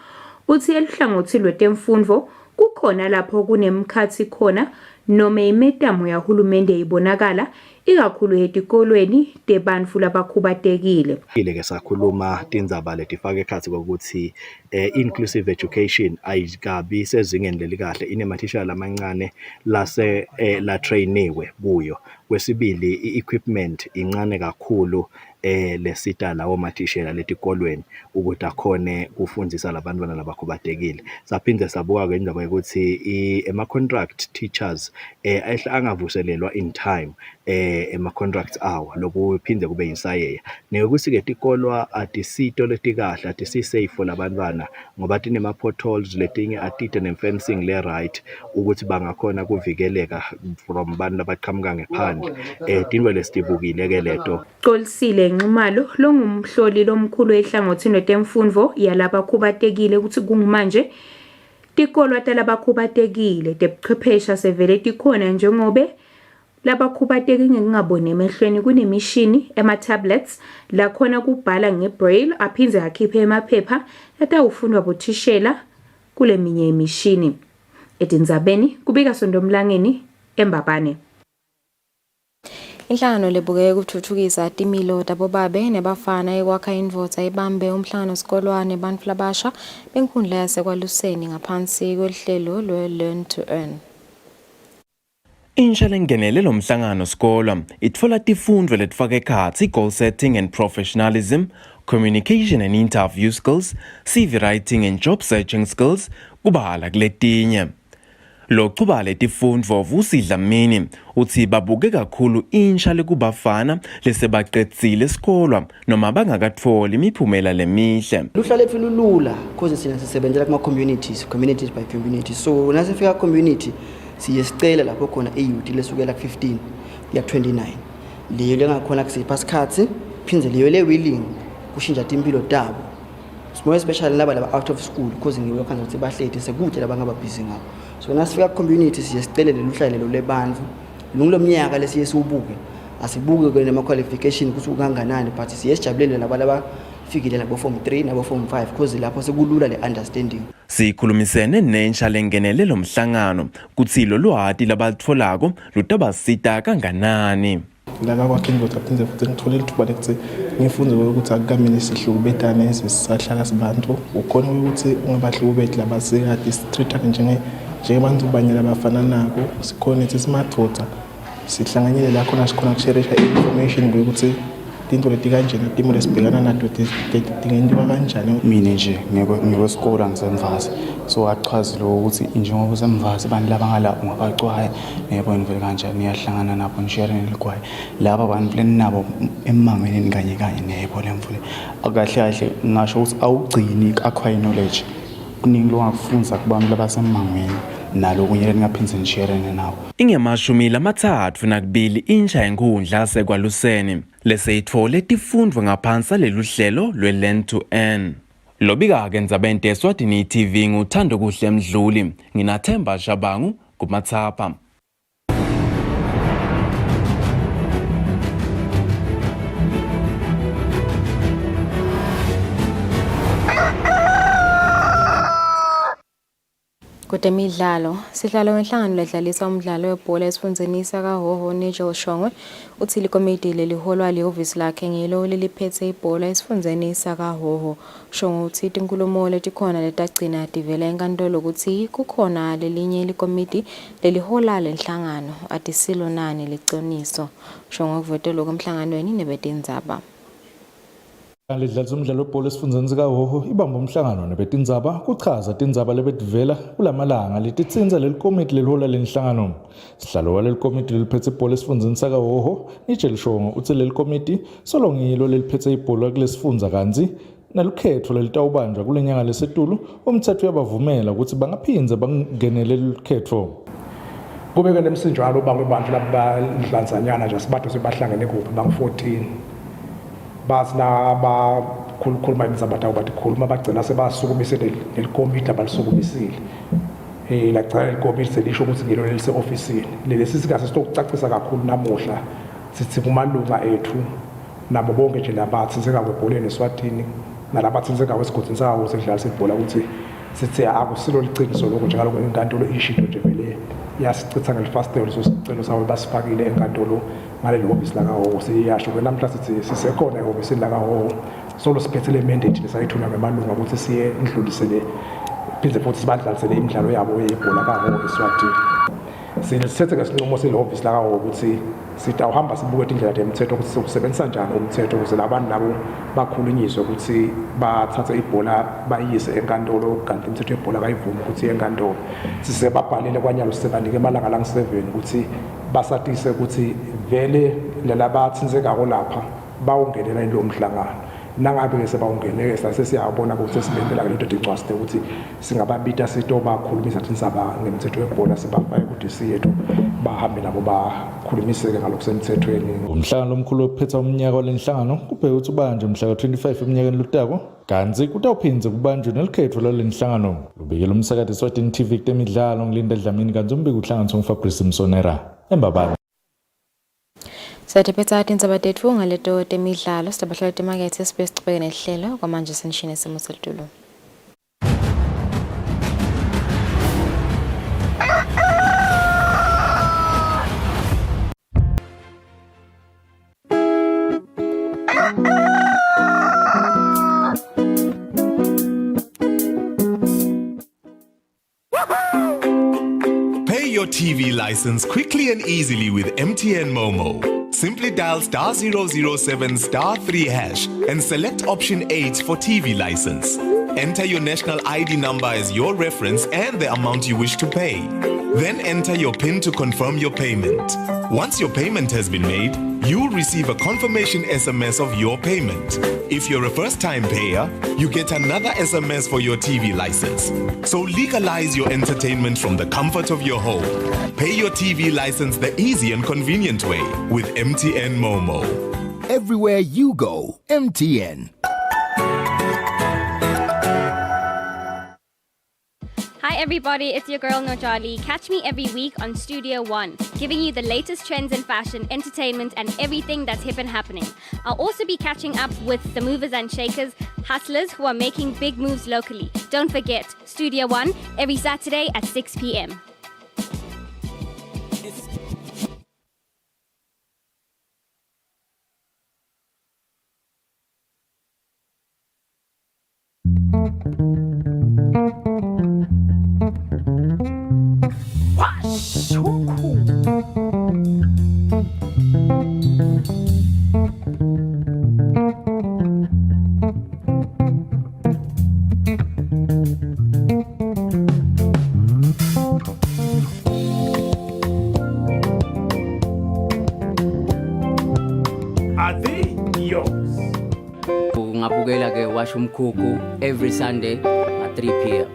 uthi eluhlangothini lwetemfundvo kukhona lapho kunemkhatsi khona noma imetamo yahulumende ibonakala ikakhulu etikolweni tebantfu labakhubatekile. Ke sakhuluma tindzaba letifaka ekhatsi kokuthi inclusive education ayikabi sezingeni lelikahle inemathisha lamancane la trainiwe kuyo. Kwesibili i-equipment incane kakhulu lesita lawo mathishela letikolweni ukuthi akhone kufundisa labantwana labakhubatekile. Saphinde sabuka ke indaba ukuthi ema-contract teachers angavuselelwa in time ema-contracts awo lokhu phinde kube insayeya. Nekuthi ke tikolwa atisito letikahle atisi-safe for labantwana ngoba tinema-potholes letinye atite ne-fencing le-right ukuthi bangakhona kuvikeleka from bantu labaqhamuka ngephandle. Tintwe lesitibukile ke leto. Kusile Nxumalo longumhloli lomkhulu ehlangothini lwetemfundvo yalabakhubatekile ukuthi kungumanje tikolwa talabakhubatekile tebuchwephesha sevele tikhona njengobe labakhubatekile ngingaboni emehlweni kunemishini ema-tablets lakhona kubhala ngebraille aphindze akhiphe emaphepha latawufundwa bothishela kuleminye imishini. Etindzabeni kubika Sondomlangeni eMbabane. Inhlangano lebuke ukuthuthukisa timilo tabobabe nebafana ekwakha indvodza ibambe umhlangano sikolwane bantfu labasha benkhundla yasekwaluseni ngaphansi kwehlelo lwe-Learn to Earn. Insha lengenele lo mhlangano sikolwa itfola tifundvo letfaka ekhatsi goal setting and professionalism, communication and interview skills, CV writing and job searching skills kubala kuletinye. Lo chubale tifundvo Vusidla Mini uthi babuke kakhulu insha lekubafana lesebaqedzile esikolwa noma bangakatfoli imiphumela lemihle. Luhla lethu lulula cause sina sisebenzela kuma communities by community. So nasifika community siyesicela lapho khona eYouth lesukela ku15 ya 29. Leyo lengakhona kusipha isikhathi phindze leyo le willing kushintsha impilo tabo. More especially laba out of school because ngiwe kanza ukuthi bahleti sekude labangaba busy ngabo. So nasifika community siyesicela leluhlelo lebantfu lungilomnyaka lesiye siubuke asibuke ke nema qualification ukuthi ukanganani but siyesijabulele laba fikile labo form 3 nabo form 5 because lapho sekulula le understanding. Sikhulumisene nensha lengenele lo mhlangano kuthi lo lwati labaltfolako lutabasita kanganani. Laka kwakhe indvodza phindze futhi ngithole lithuba lekuthi ngifunde ukuthi akukamini sihlukubetane sisahlala sibantu ukhona ukuthi ungabahlukubeti labasekade streetane njengabantu banye labafana nabo sikhona ukuthi simadvodza sihlanganyele la khona sikhona kusheresha information ngokuthi tinto leti kanjena timo lesibhekana nato tingenziwa kanjani. Mina nje ngikwesikole ngisemvasi so achazi lo ukuthi njengoba usemvasi abantu labangala ungabacwaye nebona vele kanjani niyahlangana nabo nishare neligwayi laba abantu lenabo emangweni kanye nebo lemvule akahle kahle ngisho ukuthi awugcini akwayi knowledge kuningi longakufunza kubantu labasemangweni nalo kunye lingaphindze nishare nawo. Ingemashumi lamathathu nakubili insha yenkhundla sekwaluseni leseyitfole tifundvo ngaphansi leluhlelo lwe-Learn to Earn. Lobika ke Endzabeni teSwatini TV nguthando kuhle Mdluli nginathemba Shabangu kumathapha. Kutemidlalo sihlalo wenhlangano ledlalisa umdlalo webhola esifundzeni sakaHhohho Nigel Shongwe uthi likomiti leliholwa lihhovisi lakhe ngilo leliphethe ibhola esifundzeni sakaHhohho. Shongwe uthi tinkulumo letikhona letagcina tivela enkantolo ukuthi kukhona lelinye likomiti lelihola lenhlangano atisilo nani liciniso. Shongwe kuvotela komhlanganweni nebetindzaba. Lidlalisa umdlalo webhola esifundeni sikaHoho ibamba umhlangano nebetindzaba kuchaza tindzaba lebetivela kulamalanga letitsinza leli komiti lelihola lenhlangano. Sihlalo waleli komiti leliphethe ibhola esifundeni sakaHoho Nijelishongo utse leli komiti solongilo leliphethe ibhola kulesifundza kanzi nelukhetho lelitawubanjwa kule nyanga lesetulu umthetho uyabavumela ukuthi bangaphindze bangenele lukhetho. Kubeke nemsinjalo bangwe bantu labadlanzanyana nje sibathu sebahlangene kuphi bang14 basina bakhulukhuluma imizabatayo bathi khuluma bagcina sebasukumisele lelikomiti abalisukumisile lagcina lelikomiti selisho ukuthi ngilo lelise ofisini lelesi sikase sitokucacisa kakhulu namuhla sithi kumalunga ethu nabo bonke nje labathinzeka kwebholeni Eswatini nalabathinzeka kwesigodi sawo sedlala sebhola ukuthi sithi akusilo liciniso lokho njalo inkantolo ishinto nje vele yasicitha ngelifastelo sosicelo sawo basifakile enkantolo ngalelo office la kaHoho siyasho ke namhla sithi sisekhona ehofisini la kaHoho solo siphethele mandate lesayithuna ngemalunga ukuthi siye indlulisele phindze futhi sibadlalisele imidlalo yabo yebhola kaHoho Eswatini. Sithethe ngesinqumo selo office la kaHoho ukuthi sitawuhamba sibuke indlela yemthetho ukuthi sokusebenzisa njani umthetho ukuze labantu nabo bakhulunyiswe ukuthi bathathe ibhola bayise enkantolo kanti imithetho yebhola kayivumi ukuthi enkantolo. Sisebabhalile kwanyalo sisebanike emalanga lang7 ukuthi basatise ukuthi vele lelabathinzekako lapha bawungenela lo mhlangano. Nangabe ke sebawungenele sasesiyabona ukuthi sibembela ke lento incwasti ukuthi singababita sito bakhulumisa tindzaba ngemithetho yebhola sibafake ku-DC yethu bahambe nabo bakhulumiseke ngalokho semthethweni. Umhlangano omkhulu ophetha umnyaka walenhlangano kubheka ukuthi ubanje mhla ka-25 eminyakeni lutako kanzi kutawuphindze kubanjwe nelikhetho lalenhlangano. Lubikela umsakati Eswatini TV kutemidlalo ngilinda Dlamini kanzi umbiko uhlanganiswa nguFabrice Msonera eMbabane. Satiphetha tindzaba tetfu ngaleto temidlalo sitabahlala temakethe sibesichubeke nehlelo kwamanje sinishine simo selitulo. Pay your TV license quickly and easily with MTN Momo. Simply dial *007 *3 hash and select option 8 for TV license. Enter your national ID number as your reference and the amount you wish to pay. Then enter your PIN to confirm your payment. Once your payment has been made, you'll receive a confirmation SMS of your payment. If you're a first-time payer, you get another SMS for your TV license. So legalize your entertainment from the comfort of your home. Pay your TV license the easy and convenient way with MTN Momo. Everywhere you go, MTN. Hi everybody, it's your girl Nojali. Catch me every week on Studio One, giving you the latest trends in fashion, entertainment, and everything that's hip and happening. I'll also be catching up with the movers and shakers, hustlers who are making big moves locally. Don't forget, Studio One, every Saturday at 6 p.m. Are they yours? Ngabukela ke washa umkhukhu every Sunday at 3 p.m.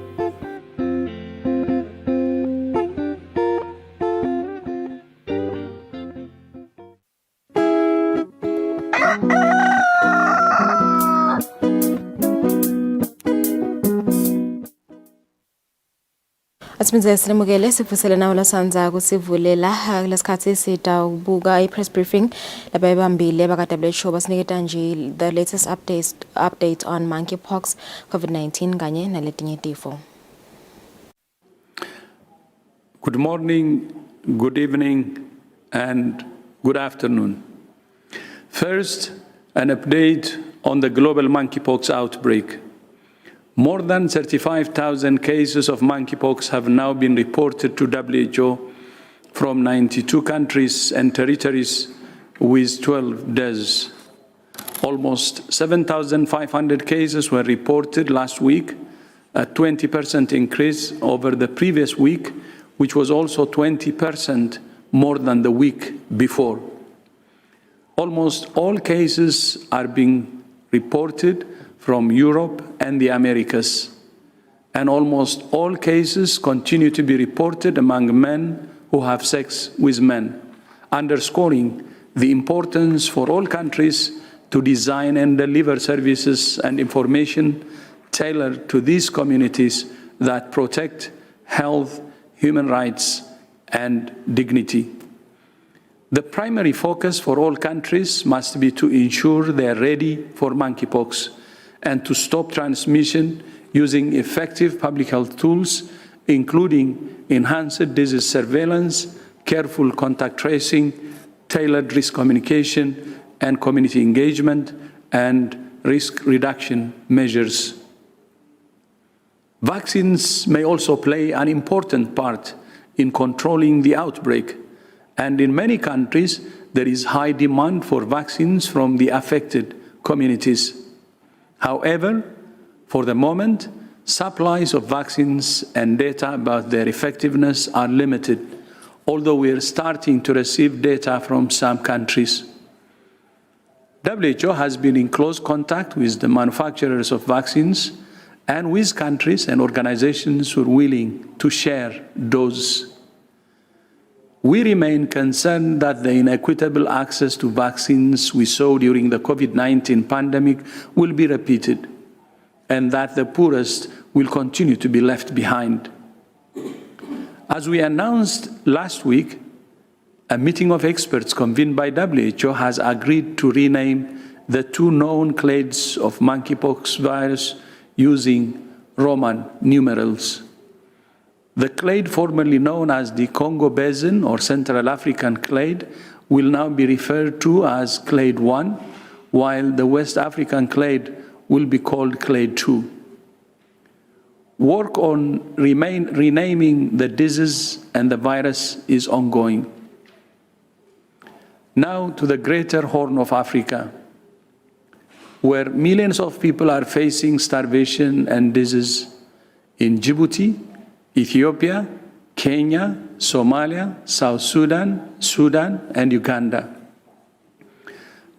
Asimizele silemukele sifusele nawo lasanza kusivulela lesikhathi sita ubuka i-press briefing lapha ebambile baka-WHO basiniketa nje the latest update on monkeypox, COVID-19 kanye naletinye tifo. Good morning, good evening, and good afternoon. First, an update on the global monkeypox outbreak. More than 35,000 cases of monkeypox have now been reported to WHO from 92 countries and territories with 12 deaths. Almost 7,500 cases were reported last week, a 20% increase over the previous week, which was also 20% more than the week before. Almost all cases are being reported from Europe and the Americas, and almost all cases continue to be reported among men who have sex with men, underscoring the importance for all countries to design and deliver services and information tailored to these communities that protect health, human rights, and dignity. The primary focus for all countries must be to ensure they are ready for monkeypox and to stop transmission using effective public health tools, including enhanced disease surveillance, careful contact tracing, tailored risk communication, and community engagement, and risk reduction measures. Vaccines may also play an important part in controlling the outbreak, and in many countries, there is high demand for vaccines from the affected communities. However, for the moment, supplies of vaccines and data about their effectiveness are limited, although we are starting to receive data from some countries. WHO has been in close contact with the manufacturers of vaccines and with countries and organizations who are willing to share doses. We remain concerned that the inequitable access to vaccines we saw during the COVID-19 pandemic will be repeated, and that the poorest will continue to be left behind. As we announced last week, a meeting of experts convened by WHO has agreed to rename the 2 known clades of monkeypox virus using Roman numerals. The clade formerly known as the Congo Basin or Central African clade will now be referred to as clade 1, while the West African clade will be called clade 2. Work on renaming the disease and the virus is ongoing. Now to the greater Horn of Africa, where millions of people are facing starvation and disease in Djibouti, Ethiopia, Kenya, Somalia, South Sudan, Sudan, and Uganda.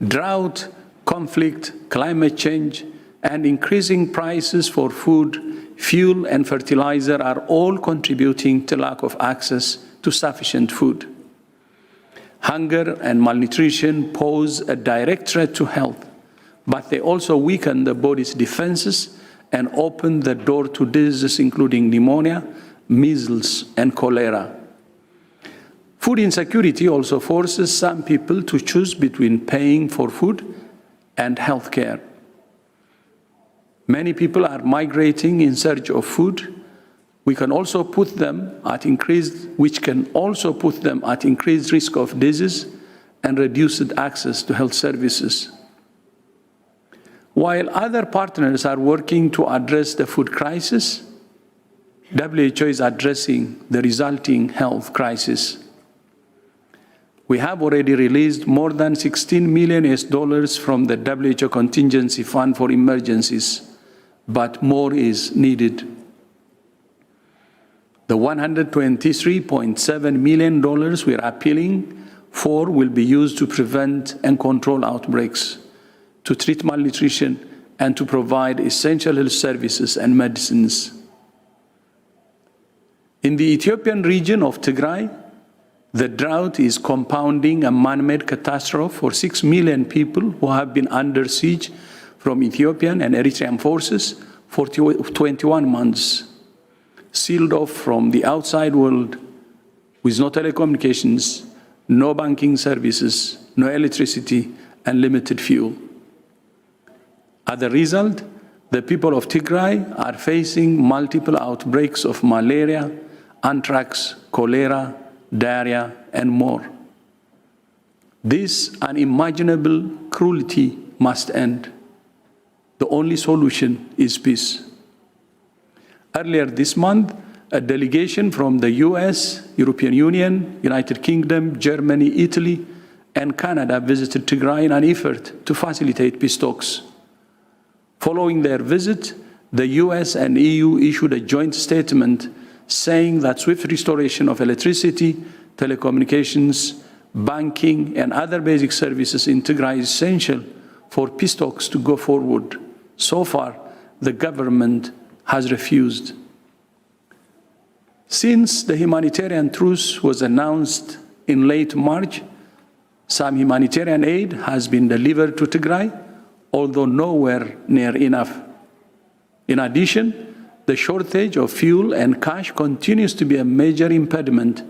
Drought, conflict, climate change, and increasing prices for food, fuel, and fertilizer are all contributing to lack of access to sufficient food. Hunger and malnutrition pose a direct threat to health, but they also weaken the body's defenses and open the door to diseases including pneumonia, measles, and cholera. Food insecurity also forces some people to choose between paying for food and health care. Many people are migrating in search of food, which can also put them at increased risk of disease and reduced access to health services. While other partners are working to address the food crisis, WHO is addressing the resulting health crisis. We have already released more than $16 million from the WHO Contingency Fund for emergencies, but more is needed. The $123.7 million we are appealing for will be used to prevent and control outbreaks, to treat malnutrition, and to provide essential health services and medicines. In the Ethiopian region of Tigray, the drought is compounding a man-made catastrophe for 6 million people who have been under siege from Ethiopian and Eritrean forces for 21 months, sealed off from the outside world with no telecommunications, no banking services, no electricity, and limited fuel. As a result, the people of Tigray are facing multiple outbreaks of malaria, anthrax, cholera, diarrhea, and more. This unimaginable cruelty must end. The only solution is peace. Earlier this month, a delegation from the US, European Union, United Kingdom, Germany, Italy, and Canada visited Tigray in an effort to facilitate peace talks. Following their visit, the US and EU issued a joint statement saying that swift restoration of electricity, telecommunications, banking, and other basic services in Tigray is essential for peace talks to go forward. So far, the government has refused. Since the humanitarian truce was announced in late March, some humanitarian aid has been delivered to Tigray, although nowhere near enough. In addition, the shortage of fuel and cash continues to be a major impediment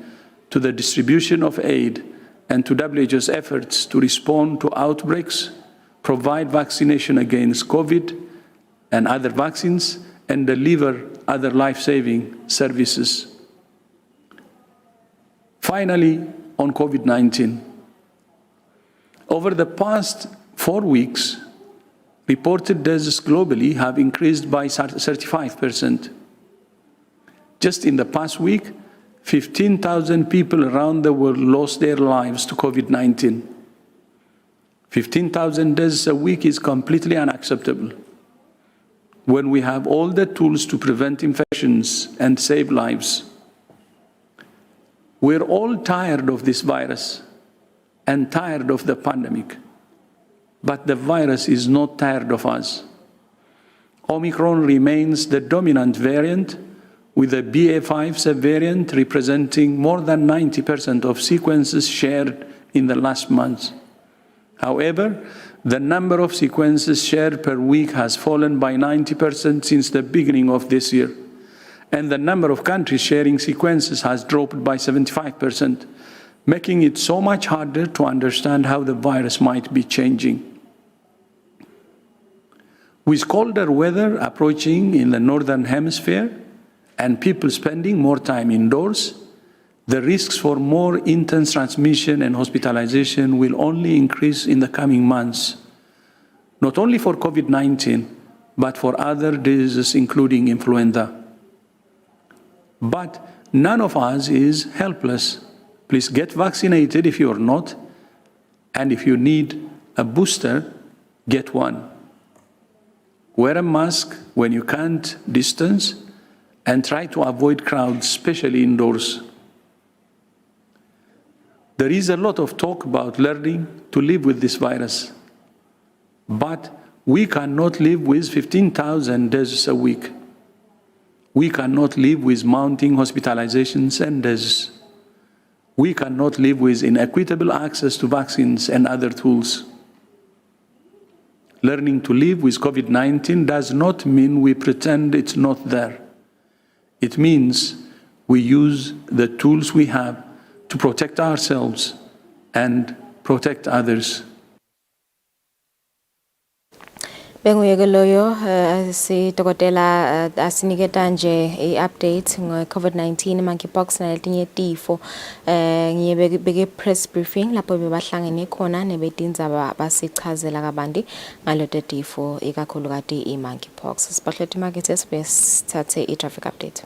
to the distribution of aid and to WHO's efforts to respond to outbreaks, provide vaccination against COVID and other vaccines, and deliver other life-saving services. Finally, on COVID-19. Over the past 4 weeks, reported deaths globally have increased by 35%. Just in the past week, 15,000 people around the world lost their lives to COVID-19. 15,000 deaths a week is completely unacceptable when we have all the tools to prevent infections and save lives. We're all tired of this virus and tired of the pandemic, but the virus is not tired of us. Omicron remains the dominant variant, with the BA.5 subvariant representing more than 90% of sequences shared in the last month. However, the number of sequences shared per week has fallen by 90% since the beginning of this year, and the number of countries sharing sequences has dropped by 75%, making it so much harder to understand how the virus might be changing. With colder weather approaching in the Northern Hemisphere and people spending more time indoors, the risks for more intense transmission and hospitalization will only increase in the coming months, not only for COVID-19, but for other diseases, including influenza. But none of us is helpless. Please get vaccinated if you're not, and if you need a booster, get one. Wear a mask when you can't distance, and try to avoid crowds, especially indoors. There is a lot of talk about learning to live with this virus, but we cannot live with 15,000 deaths a week. We cannot live with mounting hospitalizations and deaths. We cannot live with inequitable access to vaccines and other tools. Learning to live with COVID-19 does not mean we pretend it's not there. It means we use the tools we have to protect ourselves and protect others. Benguyeke loyo si dokotela asiniketa nje i-update nge-COVID-19 monkeypox naletinye tifo ngiyebeke press briefing lapho bebahlangene khona nebetindzaba basichazela kabanti ngalote tifo ikakhulukati i-monkeypox. Sibahlethi market sithathe i-traffic update.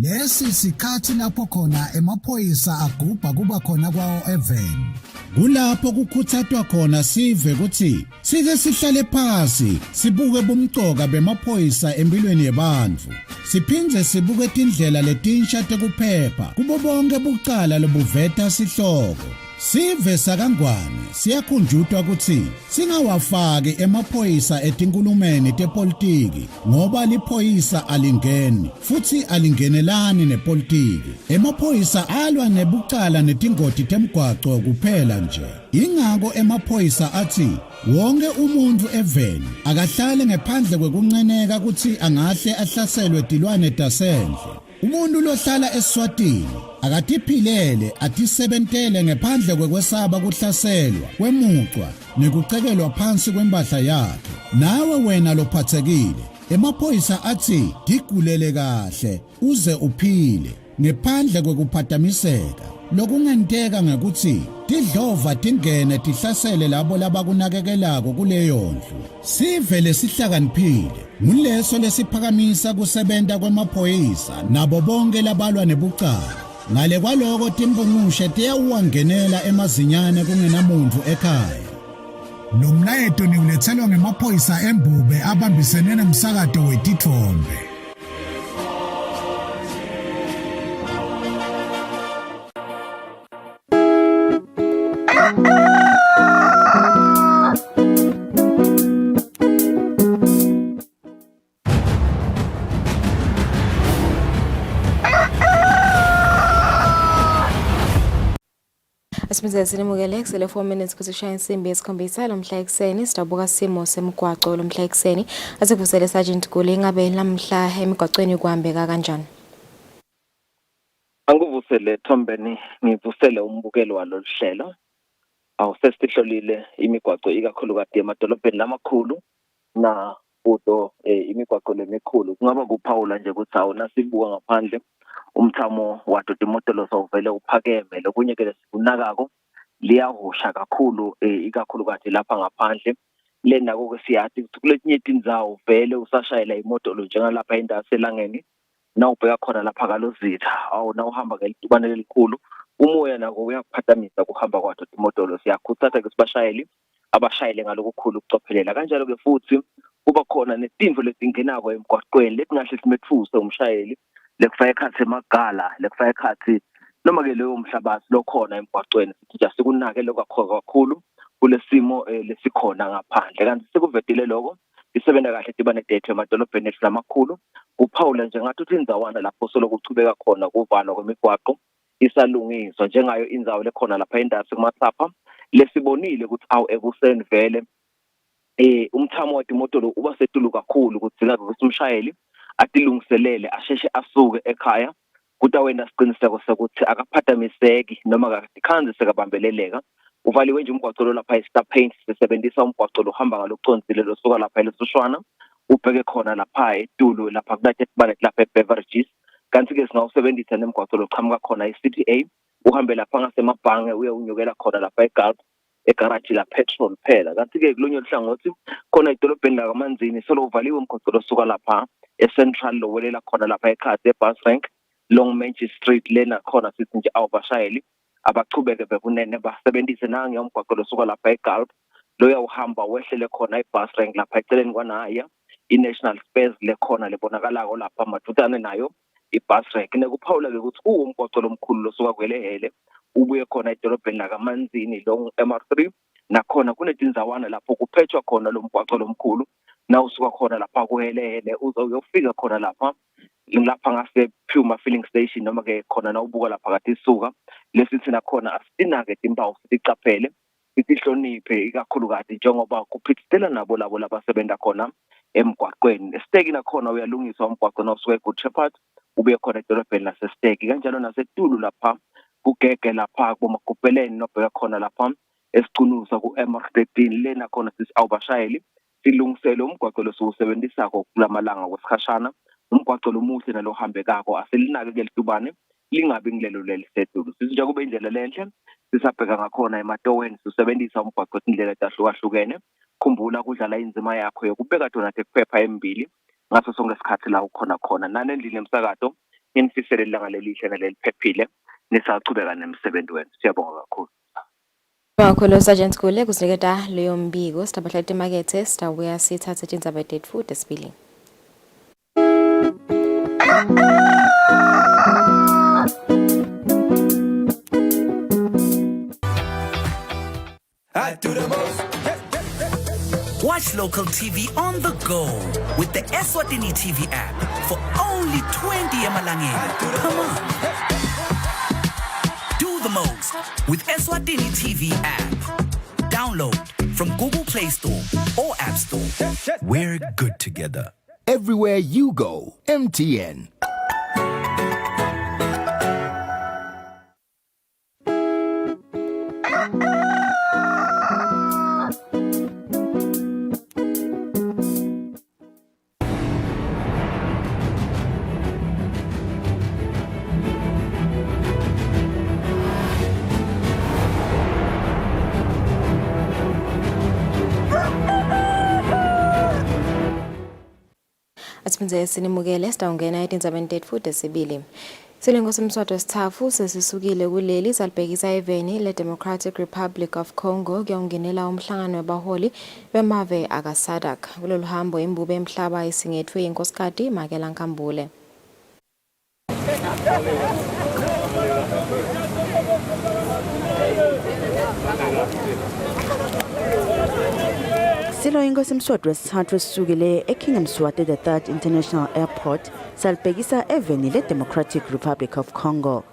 Lesi sikhathi lapho khona emaphoyisa agubha kuba khona kwawo even. Kulapho kukhuthathwa khona sive ukuthi sike sihlale phansi sibuke bumcoka bemaphoyisa empilweni yabantu. Siphindze sibuke indlela letinsha tekuphepha kubo bonke bucala lobuveta sihloko. Sive sakangwane siyakhunjutwa ukuthi singawafaki emaphoyisa etinkulumeni tepolitiki ngoba liphoyisa alingeni futhi alingenelani nepolitiki. Emaphoyisa alwa nebucala netingoti temgwaco kuphela nje. Ingako emaphoyisa athi wonke umuntu eveni akahlale ngaphandle kwekunceneka ukuthi angahle ahlaselwe tilwane tasendle. Umuntu lohlala Eswatini akatiphilele atisebentele ngaphandle kwekwesaba kuhlaselwa kwemucwa nekucekelwa phansi kwembahla yakhe. Nawe wena lophathekile emaphoyisa athi digulele kahle uze uphile ngaphandle kwekuphatamiseka. lokungenteka ngekuthi tidlova tingene tihlasele labo labakunakekelako kuleyo ndlu. Sive lesihlakaniphile nguleso lesiphakamisa kusebenta kwemaphoyisa nabo bonke labalwa nebucala. Ngale kwaloko timbungushe tiyawuwangenela emazinyane kungenamuntu ekhaya. Lo mlayeto niulethelwa ngemaphoyisa eMbube abambisene nomsakato wetithombe. Asimizele sinimukele kusele 4 minutes kusishaya insimbi yesikhombisa lomhla ekseni sidabuka simo semgwaqo lomhla ekseni asivusele Sergeant Gule ngabe namhla emigwaqweni kuhambeka kanjani. Anguvusele Thombeni ngivusele umbukelo walolu hlelo. Awusesihlolile imigwaqo ikakhulukazi emadolobheni lamakhulu na uto imigwaqo lemikhulu kungaba kuphawula nje ukuthi awuna sibuka ngaphandle umthamo wathi imodelo sovele uphakeme lokunye ke sikunakako liyahusha kakhulu ikakhulukazi lapha ngaphandle lena ke siyathi ukuthi kuletinye indzawo vele usashayela imodelo njengalapha endaselangeni nawubheka khona lapha kalozitha awuna uhamba ngelitubane lelikhulu umoya nako uyakuphathamisa kuhamba kwathu imodelo siyakhuthaza ke sibashayeli abashayele ngalokukhulu ukucophelela kanjalo ke futhi kuba khona netimvo letingenako emgwaqweni letingahle simethuse umshayeli lekufaka ekhathi emagala lekufaka ekhathi noma ke leyo umhlabathi lokhona emgwaqweni sithi sikunake kakhulu kulesimo lesikhona ngaphandle kanti sekuvedile lokho isebenza kahle dibane dethu emadolobheni ethu lamakhulu kuphawula nje ngathi uthi indzawana lapho solokuchubeka khona kuvalwa kwemigwaqo isalungiswa njengayo indzawo lekhona lapha endasi kumathapha lesibonile ukuthi awu ekuseni vele umthamo watimotolo uba setulu kakhulu ukuthi ngabe umshayeli atilungiselele asheshe asuke ekhaya kutawenda siqiniseko sokuthi akaphazamiseki noma akakhanze sekabambeleleka uvaliwe nje umgwaqo lo lapha eStar Paint sisebenzisa umgwaqo lo uhamba ngalokucondzile losuka lapha eLesishwana ubheke khona lapha eTulu lapha kunathe kubane lapha eBeverages kanti ke singawusebenzisa nemgwaqo lo qhamuka khona eCTA uhambe lapha ngasemabhange uye unyukela khona lapha eGulf egarage la petrol phela kanti ke kulonye uhlangothi khona idolobheni la kaManzini solo uvaliwe umgwaqo losuka lapha eCentral lo welela khona lapha ekhadi eBus Rank Long Manchester Street lena khona sithi nje awubashayeli abachubeke bekunene basebenzise nange umgwaqo losuka lapha eGulf lo uyahamba wehlele khona eBus Rank lapha eceleni kwanaya iNational Space lekhona lebonakalako lapha madutane nayo iBus Rank nekuphawula ke ukuthi umgwaqo lomkhulu losuka kwelehele ubuye khona edolobheni la kaManzini lo MR3 nakhona kunetinzawana lapho kuphethwa khona lo mgwaqo lomkhulu na usuka khona lapha kuhelele uzofika khona lapha ngase Puma filling station noma ke khona na ubuka lapha kathi isuka lesithi nakhona asinake timpawu sicaphele sihloniphe ikakhulukazi njengoba kuphithizela nabo labo labasebenza khona emgwaqweni esiteki nakhona uyalungiswa umgwaqo nosuke eGood Shepherd ube khona edolobheni lasesiteki kanjalo naseTulu lapha kugege lapha kumakupeleni nobheka khona lapha esicunuza kuMR13 lena khona sisi awubashayeli silungisele umgwaqo losusebenzisako kulamalanga kwesikhashana umgwaqo lomuhle nalohambekako asilinake ke litubane lingabi ngilelo lelisetulu sithi nje kube indlela lenhle sisabheka ngakhona ematoweni sisebenzisa umgwaqo indlela ezahlukahlukene khumbula kudlala inzima yakho yokubeka thona tekuphepha embili ngaso sonke isikhathi la ukhona khona nanendlini emsakato inifisele ilanga lelihle neliphephile nisachubeka nemsebenzi wenu siyabonga kakhulu. Wakholo Sergeant Gule kusiniketa leyo mbiko sidabahla emakethe sidabuya sithathe indzaba dead food esibili. Watch local TV on the go with the Eswatini TV app for only 20 emalangeni. Come on. Do the most with Eswatini TV app. Download from Google Play Store or App Store. We're good together. Everywhere you go, MTN. Siphinze sinimukele sitawungena etindzabeni tetfu futhi sibili. Silengo semswado sithafu sesisukile kuleli salibhekisa eveni le-Democratic Republic of Congo kuyawungenela umhlangano wabaholi bemave akaSADC. Kulolu hambo imbube emhlaba isingethwe yinkosikazi Makela Nkambule. Silo inkosi mswado wesithathu esisukile eKing Mswati III International Airport salibhekisa eveni le-Democratic Republic of Congo.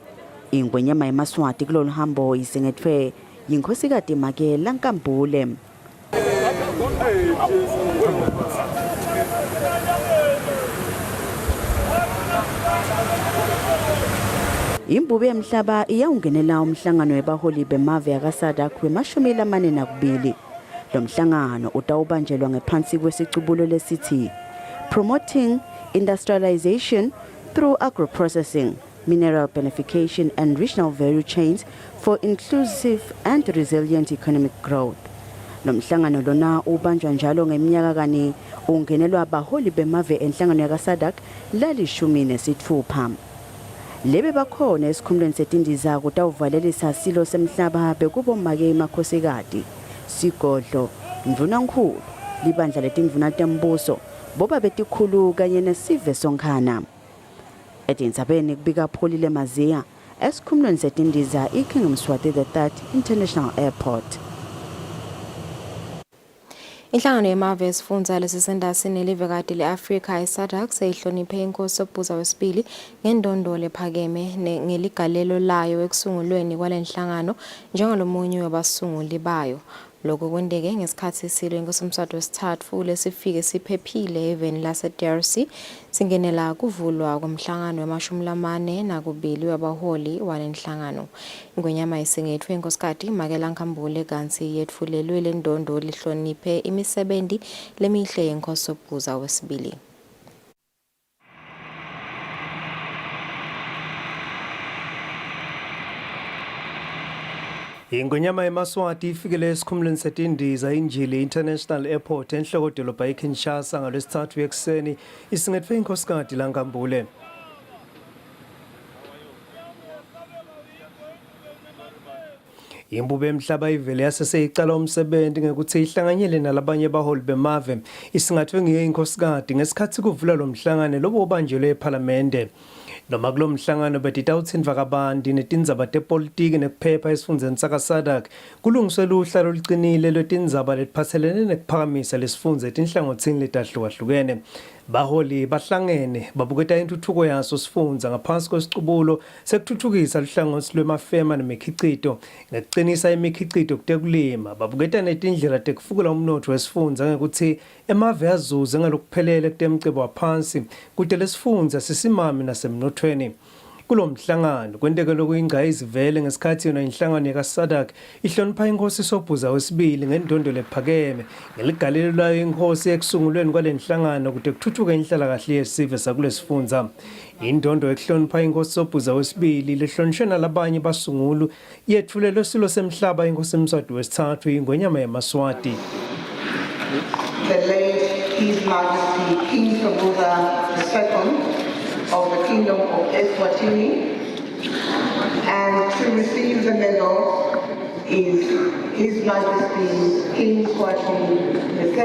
Ingwenyama yemaswati kulolu hambo isingethwe yinkosikazi Makela Nkambule. Imbube emhlaba iyawungenela umhlangano webaholi bemave akaSADC we-42. Lo mhlangano utawubanjelwa ngephansi kwesicubulo lesithi Promoting Industrialization through Agro-processing, Mineral Beneficiation and Regional Value Chains for Inclusive and Resilient Economic Growth. Lo mhlangano lona ubanjwa njalo ngeminyaka kani ungenelwa abaholi bemave enhlangano yakaSADC lali-16. Lebe bakhona esikhumulweni setindiza kutawuvalelisa silo semhlaba bekubomake emakhosikazi. Sigodlo, Mvunankulu, libandla letingvuna tembuso, boba betikhulu kanye nesive sonkhana. Etindzabeni kubika Pholile Maziya, esikhumulweni setindiza iKing Mswati III International Airport. Inhlangano yemave esifundza lesisendasini livekati le-Afrika iSADC seyihloniphe inkosi Sobhuza wesibili ngendondolo ephakeme ngeligalelo layo ekusungulweni kwalenhlangano njengalomunye wabasunguli bayo. Lokho kwendeke ngesikhathi silo inkosi mswado wesithathu lesifike siphephile eveni lase-DRC singenela kuvulwa komhlangano wama-42 wabaholi walenhlangano. Ingwenyama isingethwe inkosikazi Makela Nkambule kanti yetfulelwe le ndondo lihloniphe imisebenzi lemihle yenkosi Sobhuza wesibili. Ingwenyama yemaswati ifikele esikhumulweni setindiza injili International Airport enhloko dolobha eKinshasa ngalwesithathu ekuseni isingethwe inkosikazi Nkambule. Imbube emhlaba ivele yaseseyicala umsebenzi ngekuthi ihlanganyele nalabanye abaholi bemave isingathwe ngiye inkosikazi ngesikhathi kuvula lo mhlangano lobo obanjelwe eParliamente. Noma kulo mhlangano betitawutsindva kabanti netindzaba tepolitiki nekuphepha esifundeni sakaSADC kulungiswe uhlelo olucinile lwetindzaba letiphatselene nekuphakamisa lesifundza etinhlangothini letahlukahlukene. Baholi bahlangene babuketa intuthuko yaso sifundza ngaphansi kwesicubulo sekuthuthukisa luhlangothi lwemafema nemikhicito ngekucinisa imikhicito kutekulima. Babuketa netindlela tekufukula umnotho wesifundza ngekuthi emave azuze ngalokuphelele kutemcebo waphansi kute lesifundza sisimame nasemnothweni. Kulo mhlangano kwendeke lokuyingqayizi vele ngesikhathi yona inhlangano yakaSADC ihlonipha inkosi Sobhuza wesibili ngendondolo ephakeme ngeligalelo layo inkosi ekusungulweni kwalenhlangano kude kuthuthuke inhlalakahle yesive sakulesifundza. Indondo ehlonipha inkosi Sobhuza wesibili lehlonishwe nalabanye basungulu yethulelwe silo semhlaba inkosi Mswati wesithathu ingwenyama yemaswati. The late His Majesty King Sobhuza II of the Kingdom of Eswatini, and to receive the medal is His Majesty King Eswatini III.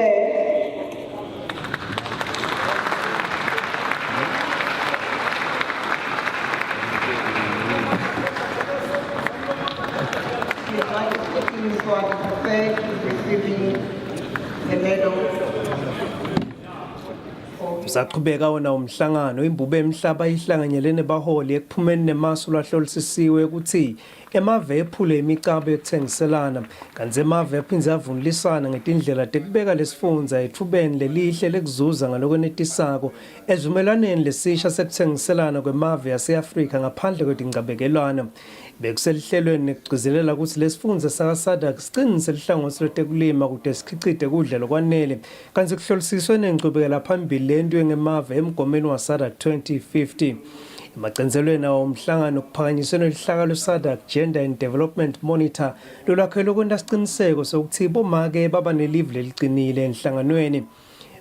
His Majesty King Eswatini III is receiving the medal. Usaqhubeka wona umhlangano imbube emhlaba ihlanganyelene baholi ekuphumeni nemasu lahlolisisiwe ukuthi emave ephule imicabo yokuthengiselana kanti emave aphindze avunulisana ngetindlela tekubeka lesifundza ethubeni lelihle lekuzuza ngalokwenetisako ezivumelaneni lesisha sekuthengiselana kwemave yase-Afrika ngaphandle kwetincabekelwana. Bekuselihlelweni nekugcizelela ukuthi lesifundza sakaSADC sicinise lihlangothi lwetekulima kude sikhicite kudla lokwanele kanti kuhlolisiswe nencubekela phambili lento ngemave emgomeni waSADC 2050. Emagcenzelweni awo umhlangano kuphakanyiswe lihlaka lweSADC Gender and Development Monitor lolwakhelwe ukwenta siciniseko sokuthi bomake baba nelive lelicinile enhlanganweni.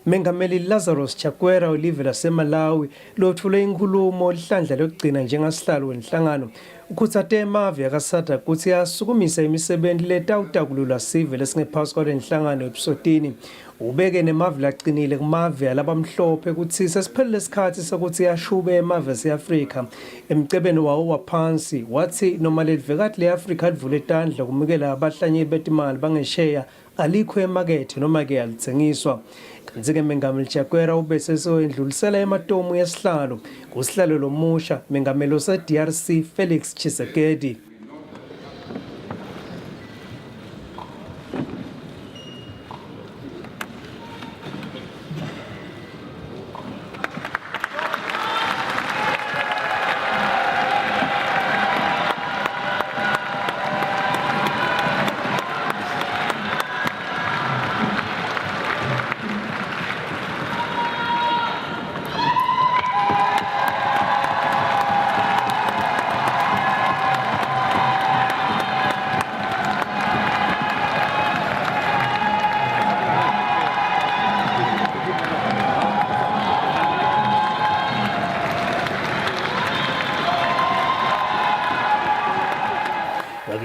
Mengameli Lazarus Chakwera olive laseMalawi lothule inkulumo lihlandla lokugcina njengasihlalo wenhlangano ukhuthate emave akasada ukuthi asukumise imisebenzi letawutakulula sive lesingephansi kwalenhlangano eBusotini ubeke nemave laqinile kumave alabamhlophe ukuthi sesiphelele isikhathi sokuthi yashube emave aseAfrika emcebeni wawo waphansi wathi noma lelivekati leAfrika livule etandla kumikela abahlanye betimali bangesheya alikho emakethe noma ke alithengiswa kanti-ke Mengameli Chakwera ubese soyendlulisela ematomu yesihlalo kusihlalo lomusha Mengameli ose-DRC Felix Tshisekedi.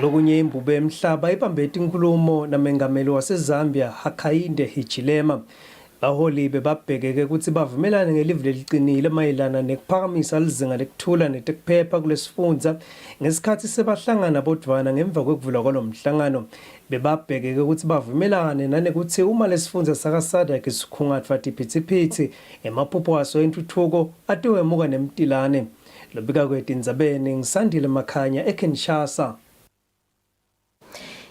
Lokunye imbube emhlaba ibambete inkulumo namengameli waseZambia Hakainde Hichilema baholi bebabhekeke ukuthi bavumelane ngelive leliqinile mayelana nekuphakamisa lizinga lekuthula netekuphepha kulesifundza ngesikhathi sebahlangana bodwana ngemva kwekuvulwa kwalomhlangano bebabhekeke ukuthi bavumelane nanekuthi uma lesifundza sakasada ke sikhungathwa tiphithiphithi emaphupho aso entuthuko atowemuka nemtilane lobika kwetindzabeni ngisandile Makhanya eKinshasa.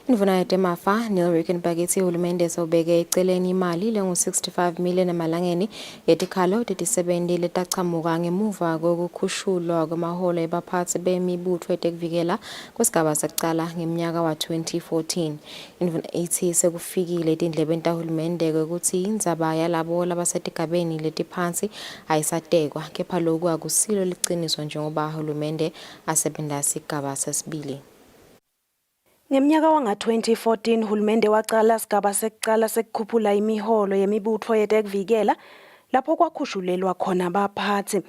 Indvuna yetemafa Neil Rickenberg ithi uhulumende sobeke eceleni imali lengu-65 million emalangeni yetikhalo tetisebenzi letachamuka ngemuva kokukhushulwa kwamaholo ebaphathi bemibutho etekuvikela kwesigaba sekucala ngeminyaka wa-2014. Indvuna ithi sekufikile etindlebeni tahulumende ukuthi indzaba yalabo labasetigabeni letiphansi ayisatekwa kepha lokhu akusilo liciniso njengoba uhulumende asebenta sigaba sesibili. Ngeminyaka wanga-2014 hulumende waqala sigaba sekuqala sekukhuphula imiholo yemibutho yetekuvikela lapho kwakhushulelwa khona abaphathi.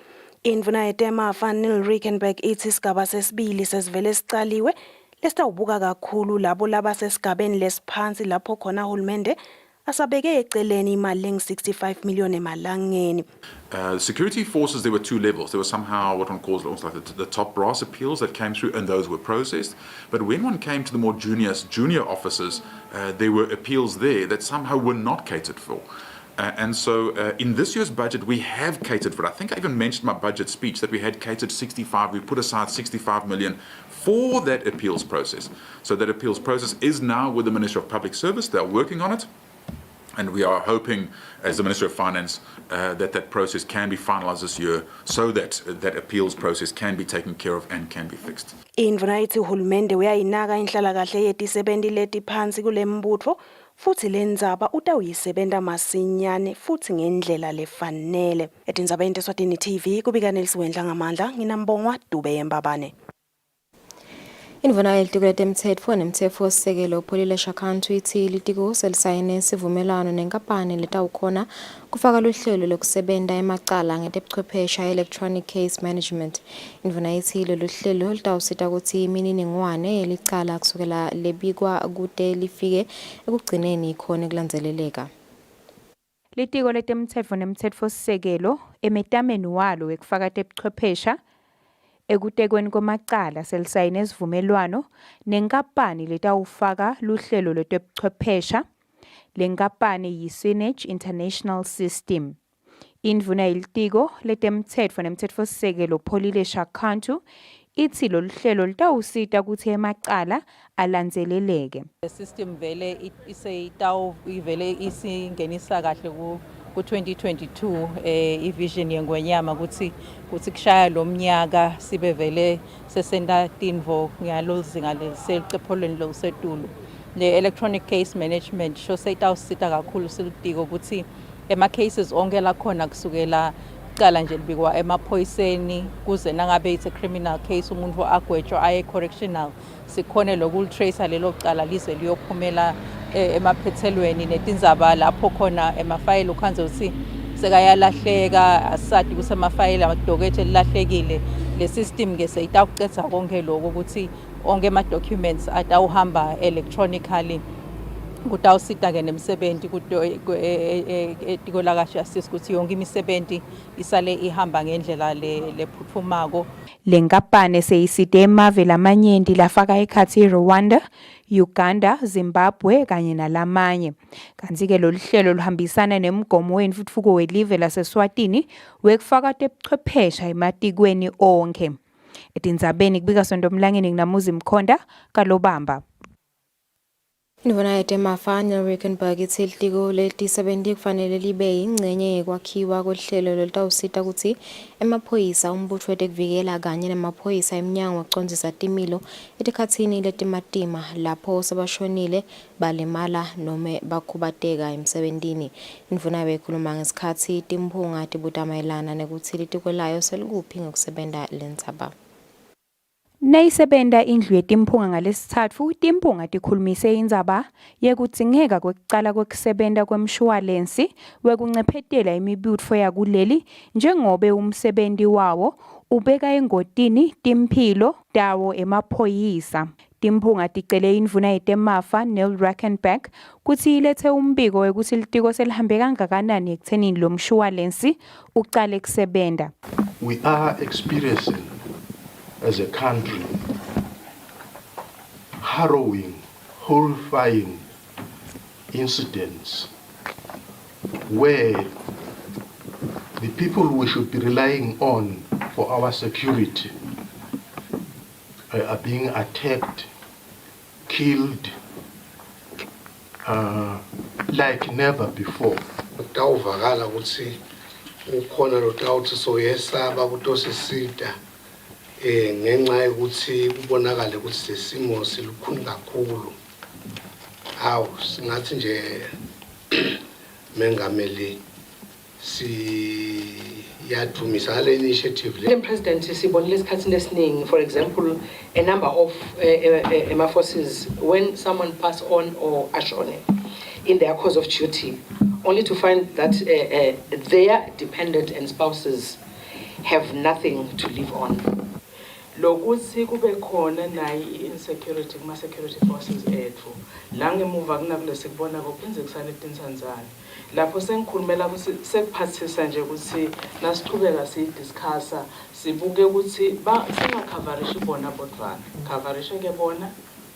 Indvuna yetemafa Neil Rickenberg ithi isigaba sesibili sesivele sicaliwe lesitawubuka kakhulu labo labasesigabeni lesiphansi lapho khona hulumende asabeke eceleni imali lengu-65 million emalangeni. Security forces, there were two levels. There was somehow what one calls almost like the top brass appeals that came through, and those were processed. But when one came to the more junior officers, there were appeals there that somehow were not catered for. And so in this year's budget, we have catered for it. I think I even mentioned in my budget speech that we had catered 65, we put aside 65 million for that appeals process. So that appeals process is now with the Ministry of Public Service. They are working on it. And we are hoping, as the Minister of Finance, that process can be finalised this year so that that appeals process can be taken care of and can be fixed. Indvuna ithi uhulumende uyayinaka inhlalakahle yetisebenzi letiphansi kule mbutho futhi lendzaba utawuyisebenta masinyane futhi ngendlela lefanele. Etindzabeni teSwatini TV kubika Nelisiwendla ngamandla nginambongwa Dube Yembabane. Indvuna yelitiko letemtsetfo nemtsetfosisekelo uPholile Shakantsu ithi litiko selisayine isivumelwano nenkampani letawukhona kufaka luhlelo lokusebenta emacala ngetebuchwephesha electronic case management. Indvuna ithi lolu hlelo litawusita ukuthi imininingwane yelicala kusukela lebikwa kude lifike ekugcineni ikhone kulandzeleleka. Litiko letemtsetfo nemtsetfosisekelo emetameni walo wekufaka tebuchwephesha ekutekweni kwamacala selisayine isivumelwano nenkampani letawufaka luhlelo lwetebuchwephesha lenkampani yiSwinage International System. Indvuna yelitiko letemtsetfo nemtsetfosisekelo uPholile Shakantsu ithi lolu hlelo litawusita ukuthi emacala alandzeleleke. System vele ivele isingenisa kahle ku-2022 ivision yengwenyama ukuthi kushaya lo mnyaka sibe vele sesenta tinvo ngalo zinga lesecepholweni lokusetulu. Le electronic case management shose itawusita kakhulu silitiko ukuthi ema cases onke la khona kusukela cala nje libikwa emaphoyiseni kuze nangabe it's a criminal case umuntu agwetshwa aye correctional sikhone lokultracer lelo cala lize liyophumela emaphethelweni netindzaba lapho khona emafayili ukhanze uthi sekayalahleka asati kusemafayili amadokethe lahlekile le system ke seyitawucetha konke lokho ukuthi onke ama documents atawuhamba electronically kutawusita ke nemsebenti etiko la justice ukuthi yonke imisebenti isale ihamba ngendlela lephuphumako. Le nkampani seyiside emave lamanyenti lafaka ekhatsi Rwanda, Uganda, Zimbabwe kanye nalamanye. Kanti ke lolu hlelo luhambisana nemgomo wentuthuko welive laseSwatini wekufaka tebuchwephesha ematikweni onke. Etindzabeni kubika Sondomlangeni nginamuzi Mkhonda kalobamba. Indvuna yetemafa Rickenburg ithi litiko letisebenti kufanele libe yingcenye yekwakhiwa kohlelo lolutawusita kutsi emaphoyisa umbutfo wetekuvikela kanye nemaphoyisa emnyango wakucondzisa timilo etikhatsini letimatima lapho sebashonile balimala nome bakhubateka emsebentini. Indvuna bekhuluma ngesikhatsi timphunga tibuta mayelana nekutsi litiko layo selikuphi ngekusebenta lendzaba. Nayisebenta indlu yetimphunga ngalesithathu timphunga tikhulumise indzaba yekudzingeka kwekucala kwekusebenta kwemshwalensi wekuncephetela imibutfo yakuleli njengobe umsebenti wawo ubeka engotini timphilo tawo emaphoyisa. Timphunga ticele indvuna yetemafa Rickenburg kutsi ilethe umbiko wekuthi litiko selihambe kangakanani ekuthenini lo mshwalensi ucale kusebenta. We are experiencing as a country harrowing, horrifying incidents where the people we should be relying on for our security are being attacked, killed, like never before. Utawuvakala ukuthi ukhona lotawuthi soyesaba kutosisida ngenxa yokuthi kubonakala ukuthi lesimo silukhuni kakhulu. Hawu singathi nje mengameli siyadumisa ngale initiative le president sibonile esikhathini esiningi, for example a number of forces when someone pass on or ashone in their course of duty only to find that their dependent and spouses have nothing to live on. Lokuthi kube khona nayi insecurity kuma security forces ethu la ngemuva kunakule sikubona kokuphindze kusale tinsanzane lapho sengikhulumela ukuthi sekuphathisa nje ukuthi nasichubeka sidiscussa sibuke ukuthi singacoverisha bona bodwana coverisha ke bona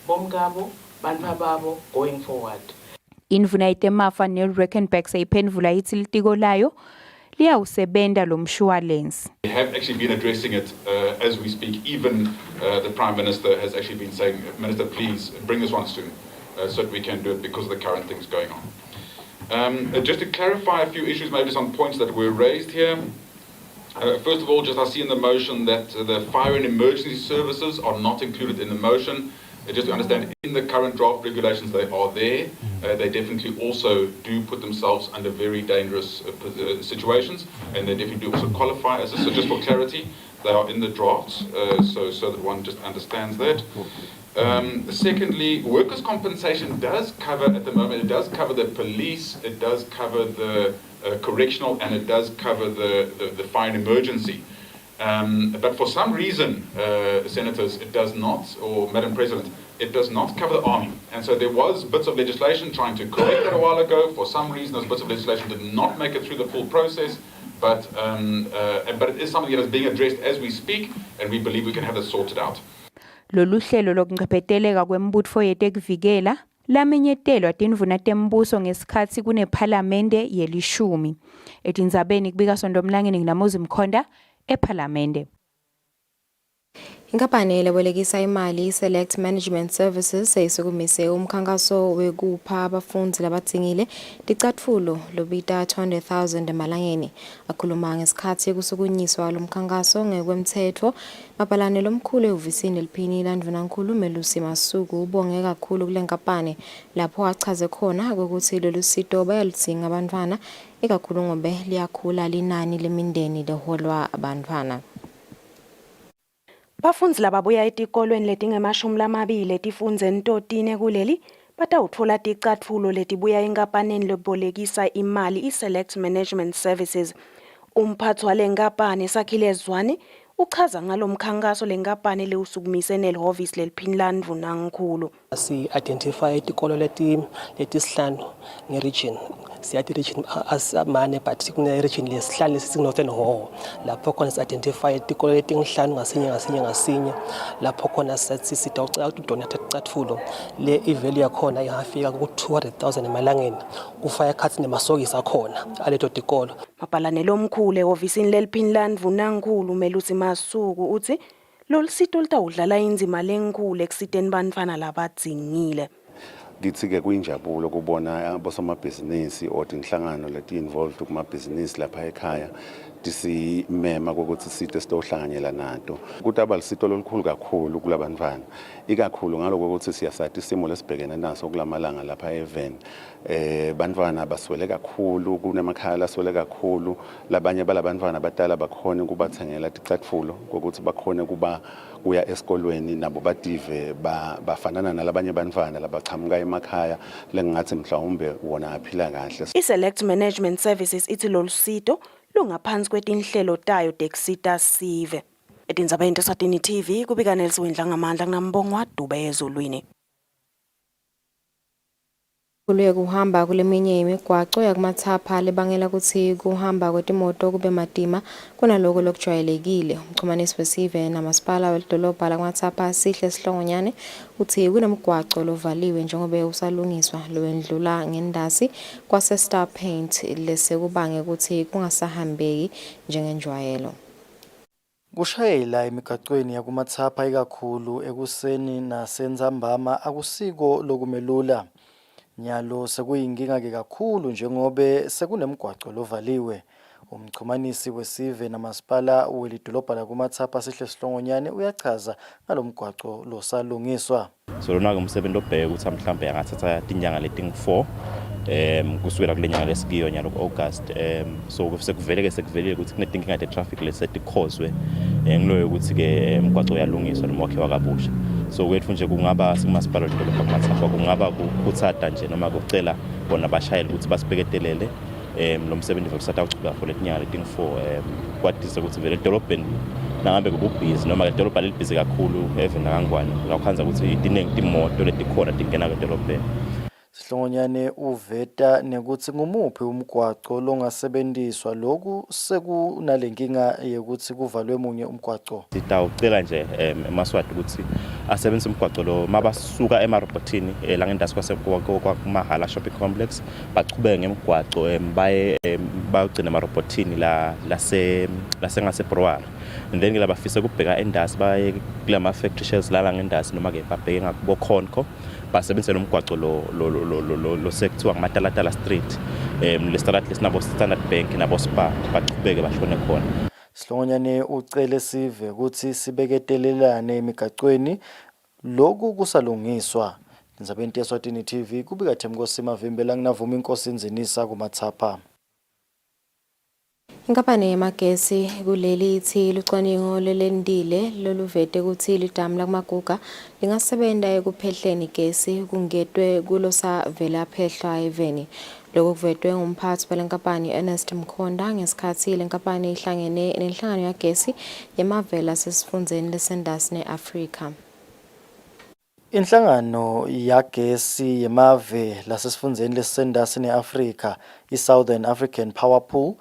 bomkabo bantu ababo going forward. Indvuna yetemafa Rickenburg seyiphendvula ithi litiko layo liyawusebenta lo mshwalensi. We have actually been addressing it as we speak. Even the Prime Minister has actually been saying, Minister, please bring this one soon so that we can do it because of the current things going on. Just to clarify a few issues, maybe some points that were raised here. First of all, just I see in the motion that the fire and emergency services are not included in the motion. Just to understand, in the current draft regulations, they are there. They definitely also do put themselves under very dangerous situations, and they definitely do also qualify as a, so just for clarity, they are in the drafts, so that one just understands that. Secondly, workers' compensation does cover, at the moment, it does cover the police, it does cover the correctional, and it does cover the fire and emergency. But for some reason, senators, it does not, or Madam President, it does not cover the army. And so there was bits of legislation trying to correct that a while ago. For some reason, those bits of legislation did not make it through the full process. But it is something that is being addressed as we speak, and we believe we can have this sorted out. Lolu hlelo lokuncepheteleka kwembutfo yetekuvikela lamenyetelwa tindvuna tembuso ngesikhatsi kunephalamende yelishumi. Etindzabeni kubika Sondomlangeni nginamuzi Mkhonda ephalamende. Inkampani lebolekisa imali Select Management Services seyisukumise umkhankaso wekupha abafundi labadzingile ticatfulo lobita 200,000 emalangeni. Akhuluma ngesikhathi kusukunyiswa lomkhankaso ngekwemthetho mabhalane lomkhulu ehovisini eliphini landvunankulu Melusi Masuku ubonge kakhulu kule nkampani lapho achaze khona ukuthi lolu sito bayaludzinga abantwana ikakhulu ngobe liyakhula linani lemindeni leholwa abantwana. Bafundzi lababuya etikolweni letingemashumi lamabili etifundzeni totine kuleli batawutfola ticatfulo letibuya enkampanini lebolekisa imali iSelect Management Services. Umphathi walenkampani Sakhile Eswatini uchaza ngalomkhankaso lenkampani lewusukumise nelihhovisi leliphini Ndvunankhulu. Si-identify tikolo letisihlanu nge-region. Siyathi region asamane but kune-region lesihlanu lesisinguNorthern Hall. Lapho khona si-identify tikolo letinhlanu ngasinye. Lapho khona sitawucela udonate ticatfulo. Le ivalue yakhona ihafika ku-200,000 emalangeni. Kufaka ekhathi nemasokisi akhona aleto tikolo. Mabhalane lomkhulu ehhovisini leliphini Ndvunankhulu uMelusi Masuku uthi lolusito lutawudlala indzima lenkulu ekusiteni bantfwana labadzingile. Kithi-ke kuyinjabulo ukubona abosomabhizinisi or inhlangano leti-involved kumabhizinisi lapha ekhaya tisimema kokuthi site sitohlanganyela nato. Kutaba lusito lolukhulu kakhulu kulabantwana. Ikakhulu ngaloko ukuthi siyasathi isimo lesibhekene naso kulamalanga lapha eVeni. Bantwana baswele kakhulu kunemakhaya laswele kakhulu. Labanye balabantwana badala bakhona ukubathengela ticatfulo kokuthi bakhona kuya esikolweni nabo bative bafanana nalabanye bantwana labachamuka emakhaya lengathi mhlawumbe wona aphila kahle. iSelect Management Services ithi lolusito lungaphansi kwetinhlelo tayo tekusita sive. Etindzabeni teSwatini TV kubika Nelson ngamandla kunambongo waDube ezulwini. Kuluye kuhamba kuleminye imigwaco yakumathapha lebangela ukuthi kuhamba kwetimoto kube madima kunaloko lokujwayelekile. Umxhumanisi wesive namasipala wedolobha lakumathapha Sihle Sihlongonyane uthi kunemigwaco lovaliwe njengoba usalungiswa lowendlula ngendasi kwase Star Paint lesekubange ukuthi kungasahambeki njengenjwayelo. Kushayela emigaqweni yakumathapha ikakhulu ekuseni nasenzambama akusiko lokumelula. Nyalo sekuyinkinga ke kakhulu njengobe sekunemigwaco lovaliwe. Umxhumanisi wesive namasipala welidolobha lakumathapha Sihle Sihlongonyane uyachaza ngalomgwaco losalungiswa. So lona ke umsebenzi obheka ukuthi mhlambe angathatha inyanga leting4 kusukela kule nyanga lesikiyo nyalo August. So sekuveleke ukuthi kunetinkinga de traffic lesetikhozwe ngiloyo ukuthi ke umgwaco uyalungiswa noma wakhe wakabusha. So kwethu nje kungaba simasipala wedolobha lakumathapha kungaba kukuthada nje noma kucela bona abashayeli ukuthi basibheketelele lo msebenzi wokusatha uchuba for letinyanga leting4 kwadisa ukuthi vele edolobheni nangabe kububhizi noma idolobha lelibhizi kakhulu eVeni nakangwane ngakhanza ukuthi iningi timoto letikhona tingena edolobheni. Sihlongonyane uveta nekuthi ngumuphi umgwaco longasebenziswa lokhu sekunalenkinga yokuthi kuvalwe munye umgwaco. Sitawucela nje emaswati ukuthi asebenzise umgwaco lo mabasuka emarobotini la ngendasi kwaSemahala shopping complex bachubeke ngemgwaco baye bagcina emarobotini lase ngaseBrower. And then ngila bafisa ukubheka endasi baye kulama factory shells la ngendasi noma ke babheke ngakubo Khonko basebenzisa umgwaco lo sekuthiwa ngamaTalatala Street le-strat lesinabo Standard Bank nabo Spar bachubeke bashone khona. Sihlongonyane ucele sive ukuthi sibeketelelane emigaqweni lokhu kusalungiswa. Indzabeni yeSwatini TV kubika Themkosi Mavimbela nginavuma inkosi inzinisa kumathapha. Inkampani yamagesi kuleli ithi lucwaningo lelendile loluvete ukuthi lidamu lakumaguga lingasebenza ekuphehleni igesi kungetwe kulosa vela phehlwa eVeni. Lokho kuvetwe ngumphathi welenkampani Ernest Mkhonda ngesikhathi lenkampani ihlangene nenhlangano yagesi yamavela sesifundzeni lesendasi neAfrika. Inhlangano yagesi yemave lasesifundzeni lesendasi neAfrika iSouthern African Power Pool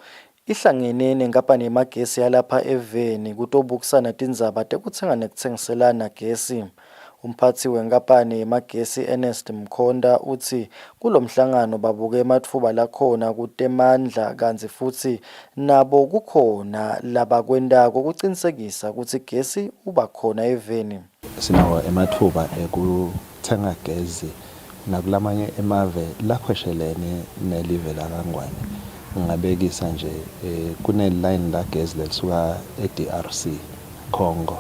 ihlangene nenkampani yamagesi yalapha eVeni kutobukisana tindzaba tekutsenga nekutsengiselana gesi. Umphathi wenkampani yamagesi Ernest Mkhonda uthi kulomhlangano babuke ematfuba lakhona kutemandla kanzi futhi nabo kukhona labakwendako kucinisekisa ukuthi gesi uba khona eVeni. Sinawo ematfuba ekutsenga gesi nakulamanye emave lakhweshelene nelive lakangwane. Ngabekisa nje kune line la gesi lelisuka eDRC Congo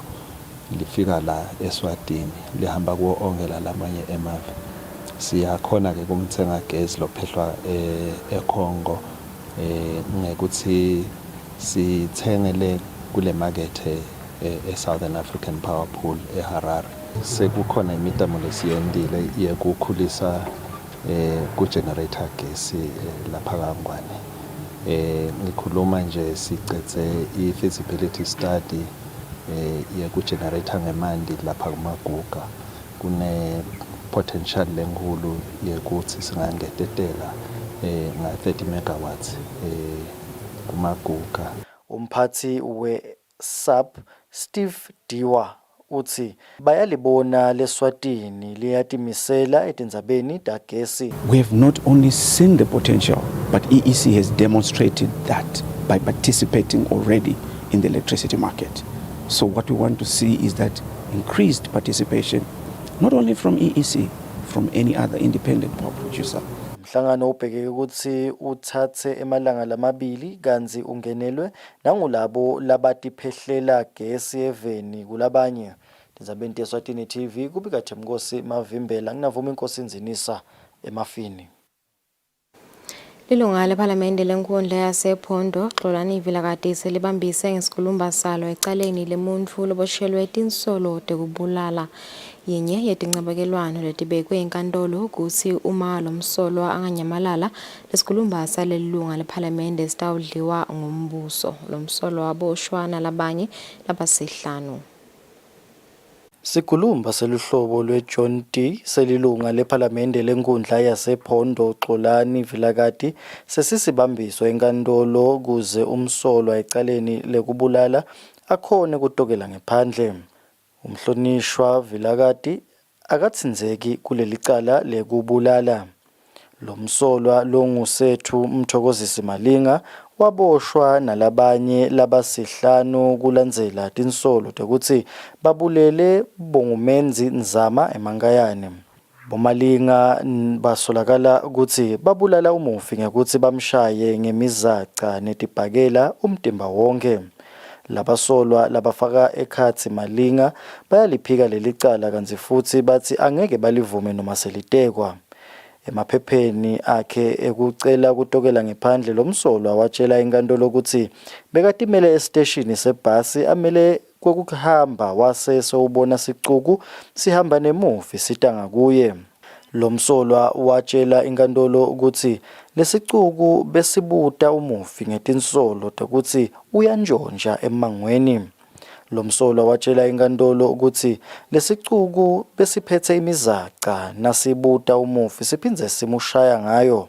lifika la Eswatini lihamba kuwo onke lamanye emave. Siyakhona ke kumthenga gesi lophehlwa eCongo ngekuthi sithengele kule market eSouthern African Power Pool eHarare. sekukhona imitamo lesiyendile yekukhulisa ku-generator gesi lapha kaNgwane. Ngikhuluma nje sicetse i-feasibility study yeku-generator ngemandi lapha kumaguga. Kune potential lenkulu yekuthi singangetetela nga-30 megawatts kumaguga. Umphathi we-SAP Steve Diwa uthi bayalibona leSwatini liyatimisela etindzabeni tagesi. We have not only seen the potential, but EEC has demonstrated that by participating already in the electricity market. So what we want to see is that increased participation, not only from EEC, from any other independent power producer. Mhlangano ubheke ukuthi uthathe emalanga lamabili kanzi ungenelwe nangulabo labatiphehlela gesi eveni kulabanye. Tindzabeni teSwatini TV kubika Themkosi Mavimbela nginavuma inkosi Nzinisa emafini. Lilunga lePhalamende lenkundla yasePhondo Xolani Vilakazi selibambise ngesikhulumba salo ecaleni lemuntfu loboshelwe tinsolo tekubulala. Yenye yetincabekelwano letibekwe enkantolo kutsi uma lomsolwa anganyamalala lesikhulumba salelunga lePhalamende sitawudliwa ngumbuso. Lomsolwa waboshwa nalabanye labasihlanu. Sikhulumba seluhlobo lweJohn D selilunga lePhalamende lenkundla yasePhondo Xolani Vilakazi sesisibambiso enkantolo kuze umsolwa ecaleni lekubulala akhone kutokela ngephandle. Umhlonishwa Vilakazi akatsinzeki kuleli cala lekubulala. Lomsolwa longusethu Mthokozisi Malinga waboshwa nalabanye labasihlanu kulandzela tinsolo tekuthi babulele bongumenzi Nzama eMangayane. Bomalinga basolakala ukuthi babulala umufi ngekuthi bamshaye ngemizaca netibhakela umtimba wonke. Labasolwa labafaka ekhatsi Malinga bayaliphika leli cala kanzi futhi bathi angeke balivume noma selitekwa. Emaphepheni akhe ekucela kutokela ngephandle lomsolwa watshela inkantolo ukuthi bekatimele esiteshini sebhasi amele kokuhamba wase sewubona sicuku sihamba nemufi sitanga kuye. Lomsolwa watshela inkantolo ukuthi lesicuku besibuta umufi ngetinsolo tekuthi uyanjonja emangweni. Lomsolwa watshela inkantolo ukuthi lesicuku besiphethe imizaca nasibuta umufi siphindze simushaya ngayo.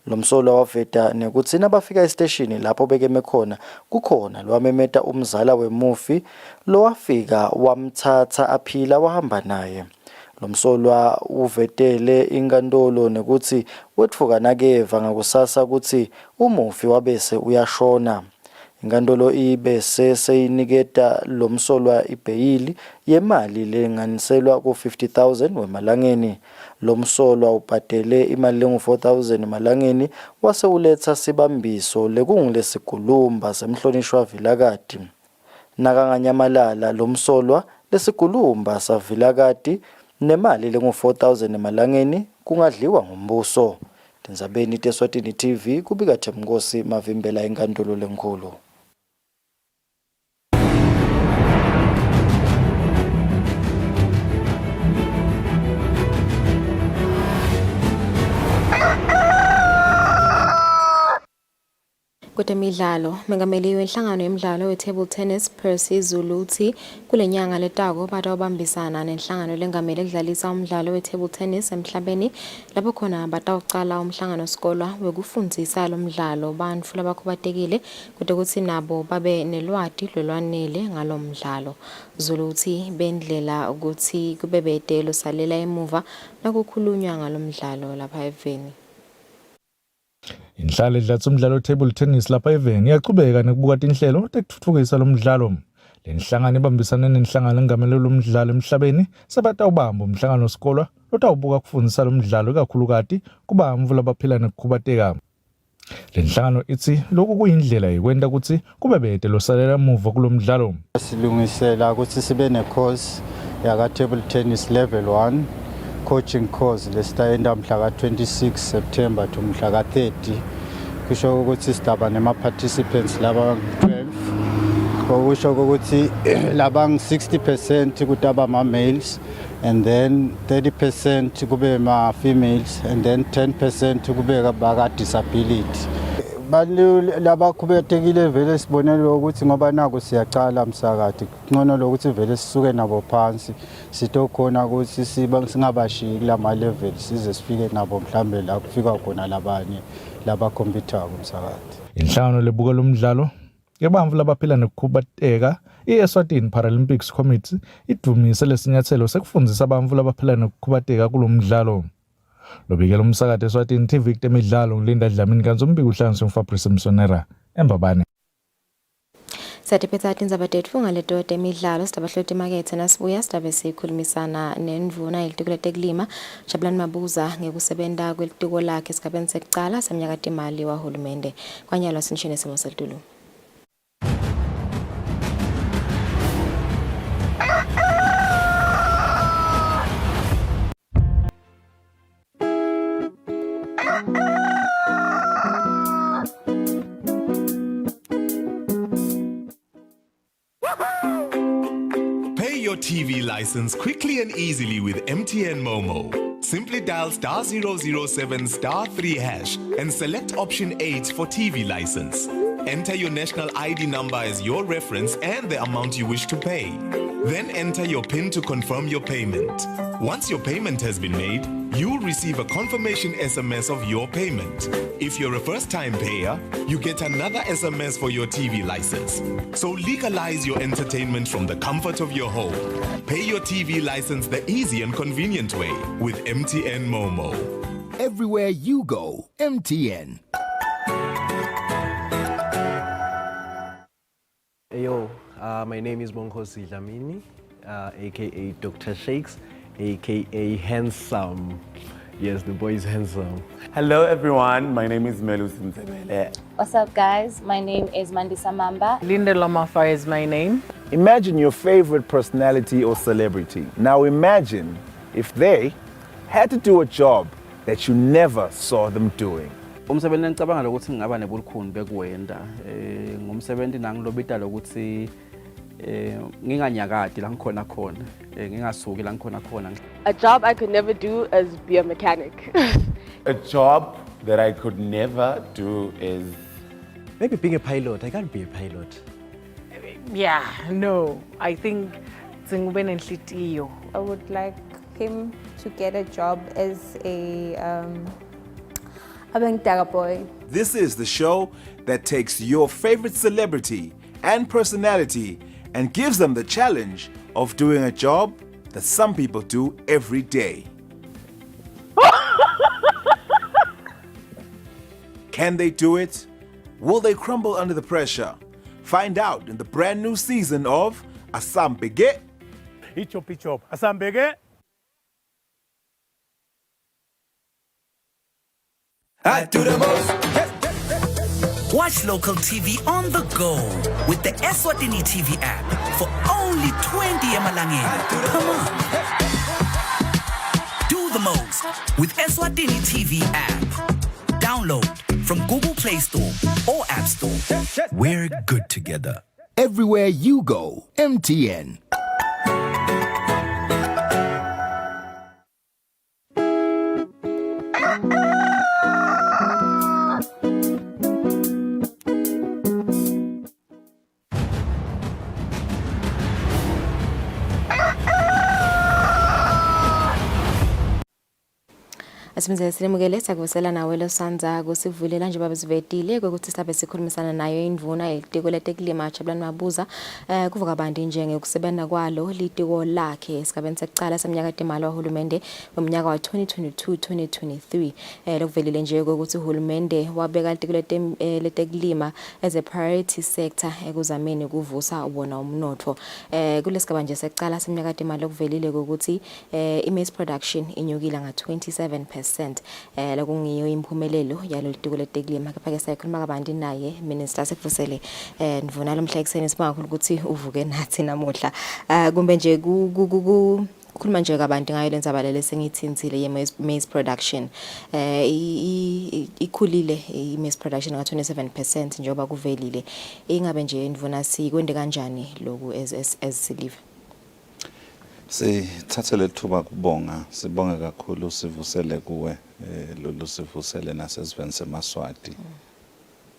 Lomsolwa waveta nekuthi nabafika esiteshini lapho bekeme khona kukhona lwamemeta umzala wemufi lowafika wamthatha aphila wahamba naye. Lomsolwa uvetele inkantolo nekuthi wetfuka nakeva ngakusasa ukuthi umufi wabese uyashona. Inkantolo ibese seyiniketa lomsolwa ibheyili yemali lenganiselwa ku-50,000 wemalangeni. Lomsolwa ubhadele imali lengu-4,000 emalangeni wase uletha sibambiso lekungulesikhulumba semhlonishwa Vilakazi. Nakanganyamalala lomsolwa lesikhulumba saVilakazi nemali lengu-4,000 emalangeni kungadliwa ngumbuso. Tindzabeni teSwatini TV kubika Themkosi Mavimbela enkantolo lenkulu. Kutemidlalo, mengameli wenhlangano yemidlalo we-table tennis Percy Zulu uthi kulenyanga letako batawubambisana nenhlangano lengamele ekudlalisa umdlalo we-table tennis emhlabeni lapho khona batawucala umhlangano sikolwa wekufundzisa lo mdlalo bantfu labakhubatekile kude kutsi nabo babe nelwati lolwanele ngalo mdlalo. Zulu uthi bendlela ukuthi kube bede losalela emuva nakukhulunywa ngalo mdlalo lapha eveni. Inhlalo edlatsa umdlalo we-table tennis lapha eveni iyachubeka nekubuka tinhlelo tekutfutfukisa lo mdlalo. Le nhlangano ibambisana nenhlangano engamele lo mdlalo emhlabeni sebatawubamba umhlangano sikolwa lotawubuka kufundisa lo mdlalo ikakhulukati kubantfu labaphila nekukhubateka. Le nhlangano ithi lokhu kuyindlela yokwenta ukuthi kube bede losalela emuva kulo mdlalo. Silungisela ukuthi sibe ne-course yaka-table tennis level 1 coaching course lesitayenda mhla ka-26 September to mhla ka-30 kusho ukuthi sidaba nema-participants laba 12 okusho ukuthi laba 60% kutaba ama-males and then 30% kube ma females, and then 10% kube baka disability. Laba kubetekile vele sibonele ukuthi ngoba naku siyaqala umsakathi ngcono lokuthi vele sisuke nabo phansi sitokhona ukuthi singabashiyi kulama level size sifike nabo mhlambe la kufika khona labanye laba computer kumsakathi. Inhlangano lebuka lomdlalo yebamvu labaphila nokukhubateka iEswatini Paralympics Committee idumise lesinyathelo sekufundisa abamvu labaphila nokukhubateka kulomdlalo. Lobikela umsakathi Eswatini TV temidlalo uLinda Dlamini kanti umbiko uhlanganiswe nguFabrice Msonera eMbabane. Satiphetha indzaba tetfu ngaleto temidlalo sidabahloti emakethe nasibuya sidabe sikhulumisana nendvuna yelitiko letekulima Jabulani Mabuza ngekusebenta kwelitiko lakhe esigabeni sekucala seminyaka timali wahulumende kwanyalwa sinishene simo selitulu. Your TV license quickly and easily with MTN Momo. Simply dial *007 *3 hash and select option 8 for TV license. Enter your national ID number as your reference and the amount you wish to pay. Then enter your PIN to confirm your payment. Once your payment has been made, you'll receive a confirmation SMS of your payment. If you're a first-time payer, you get another SMS for your TV license. So legalize your entertainment from the comfort of your home. Pay your TV license the easy and convenient way with MTN Momo. Everywhere you go, MTN. Yo, my name is Kusile Dlamini, aka Dr. Shakes, aka Handsome. Yes, the boy is handsome. Hello everyone, my name is Melu Simzebele. What's up guys, my name is Mandisa Mamba. Linda Lamafa is my name. Imagine your favorite personality or celebrity. Now imagine if they had to do a job that you never saw them doing. Umsebenzi engicabanga ukuthi ngingaba nebulukhuni bekuwenda ngumsebenzi nangilobita lokuthi nginganyakadi la ngikhona khona ngingasuki la ngikhona khona. A job I could never do is be a mechanic. A job that I could never do is maybe being a pilot. I can't be a pilot. Yeah, no. I think I would like him to get a job as a boy. This is the show that takes your favorite celebrity and personality and gives them the challenge of doing a job that some people do every day. Can they do it? Will they crumble under the pressure? Find out in the brand new season of Asambege. Ichop, Asambege. I do the most. Watch local TV on the go with the Eswatini TV app for only 20 emalangeni. Come on. Do the most with Eswatini TV app. Download from Google Play Store or App Store. We're good together. Everywhere you go, MTN. Asimizele silemukele sakuvusela nawe losanza kusivulela nje babezivetile ukuthi sibe sikhulumisana nayo indvuna elitiko letekulima Jabulani Mabuza kuvuka bandi njenge ukusebenza kwalo litiko lakhe esigabeni sekucala seminyaka temali wahulumende weminyaka wa 2022-2023 lokuvelile nje ukuthi uhulumende wabeka litiko letekulima as a priority sector ekuzameni kuvusa ubona umnotho kulesigaba nje sekucala seminyaka temali lokuvelile ukuthi i-maize production inyukile nga 27%. Lakungiyo imphumelelo yalo litiko letekulima kepha ke sayikhuluma kabandi naye minister sekuvusele ndivuna lomhla ekseni sibakhulu ukuthi uvuke nathi namuhla kumbe nje kukhuluma nje kabanti ngayo lenzaba lele sengithinzile ye-maize production ikhulile i-maize production nga 27% njengoba kuvelile ingabe nje ndivuna sikwende kanjani lokhu as silive. Sithathe lethuba kubonga, sibonge kakhulu sivusele kuwe lolu sivusele nasesiveni seMaswati.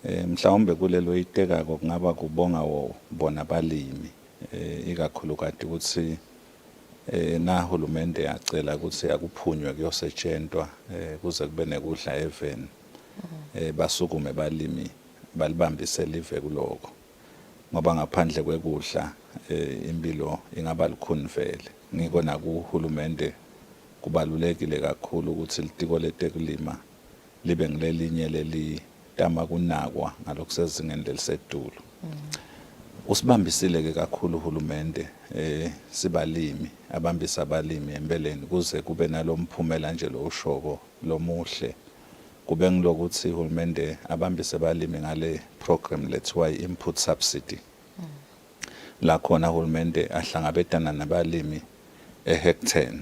Mhlawumbe kulelo itekako kungaba kubonga bona abalimi ikakhulukati ukuthi nahulumende yacela ukuthi akuphunywe kuyosetshentwa kuze kube nekudla eveni. Basukume balimi balibambise live kuloko ngoba ngaphandle kwekudla impilo ingaba lukhuni vele. Ngiko nakuhulumende kubalulekile kakhulu ukuthi litiko letekulima libe ngilelinye leli tama kunakwa ngalokusezingeni lelisedulu. Usibambisile ke kakhulu uhulumende sibalimi abambisa abalimi empeleni kuze kube nalomphumela nje lo ushoko lomuhle. Kube ngilokuthi uhulumende abambise abalimi ngale program lethiwa input subsidy. La khona uhulumende ahlangabetana nabalimi ehectare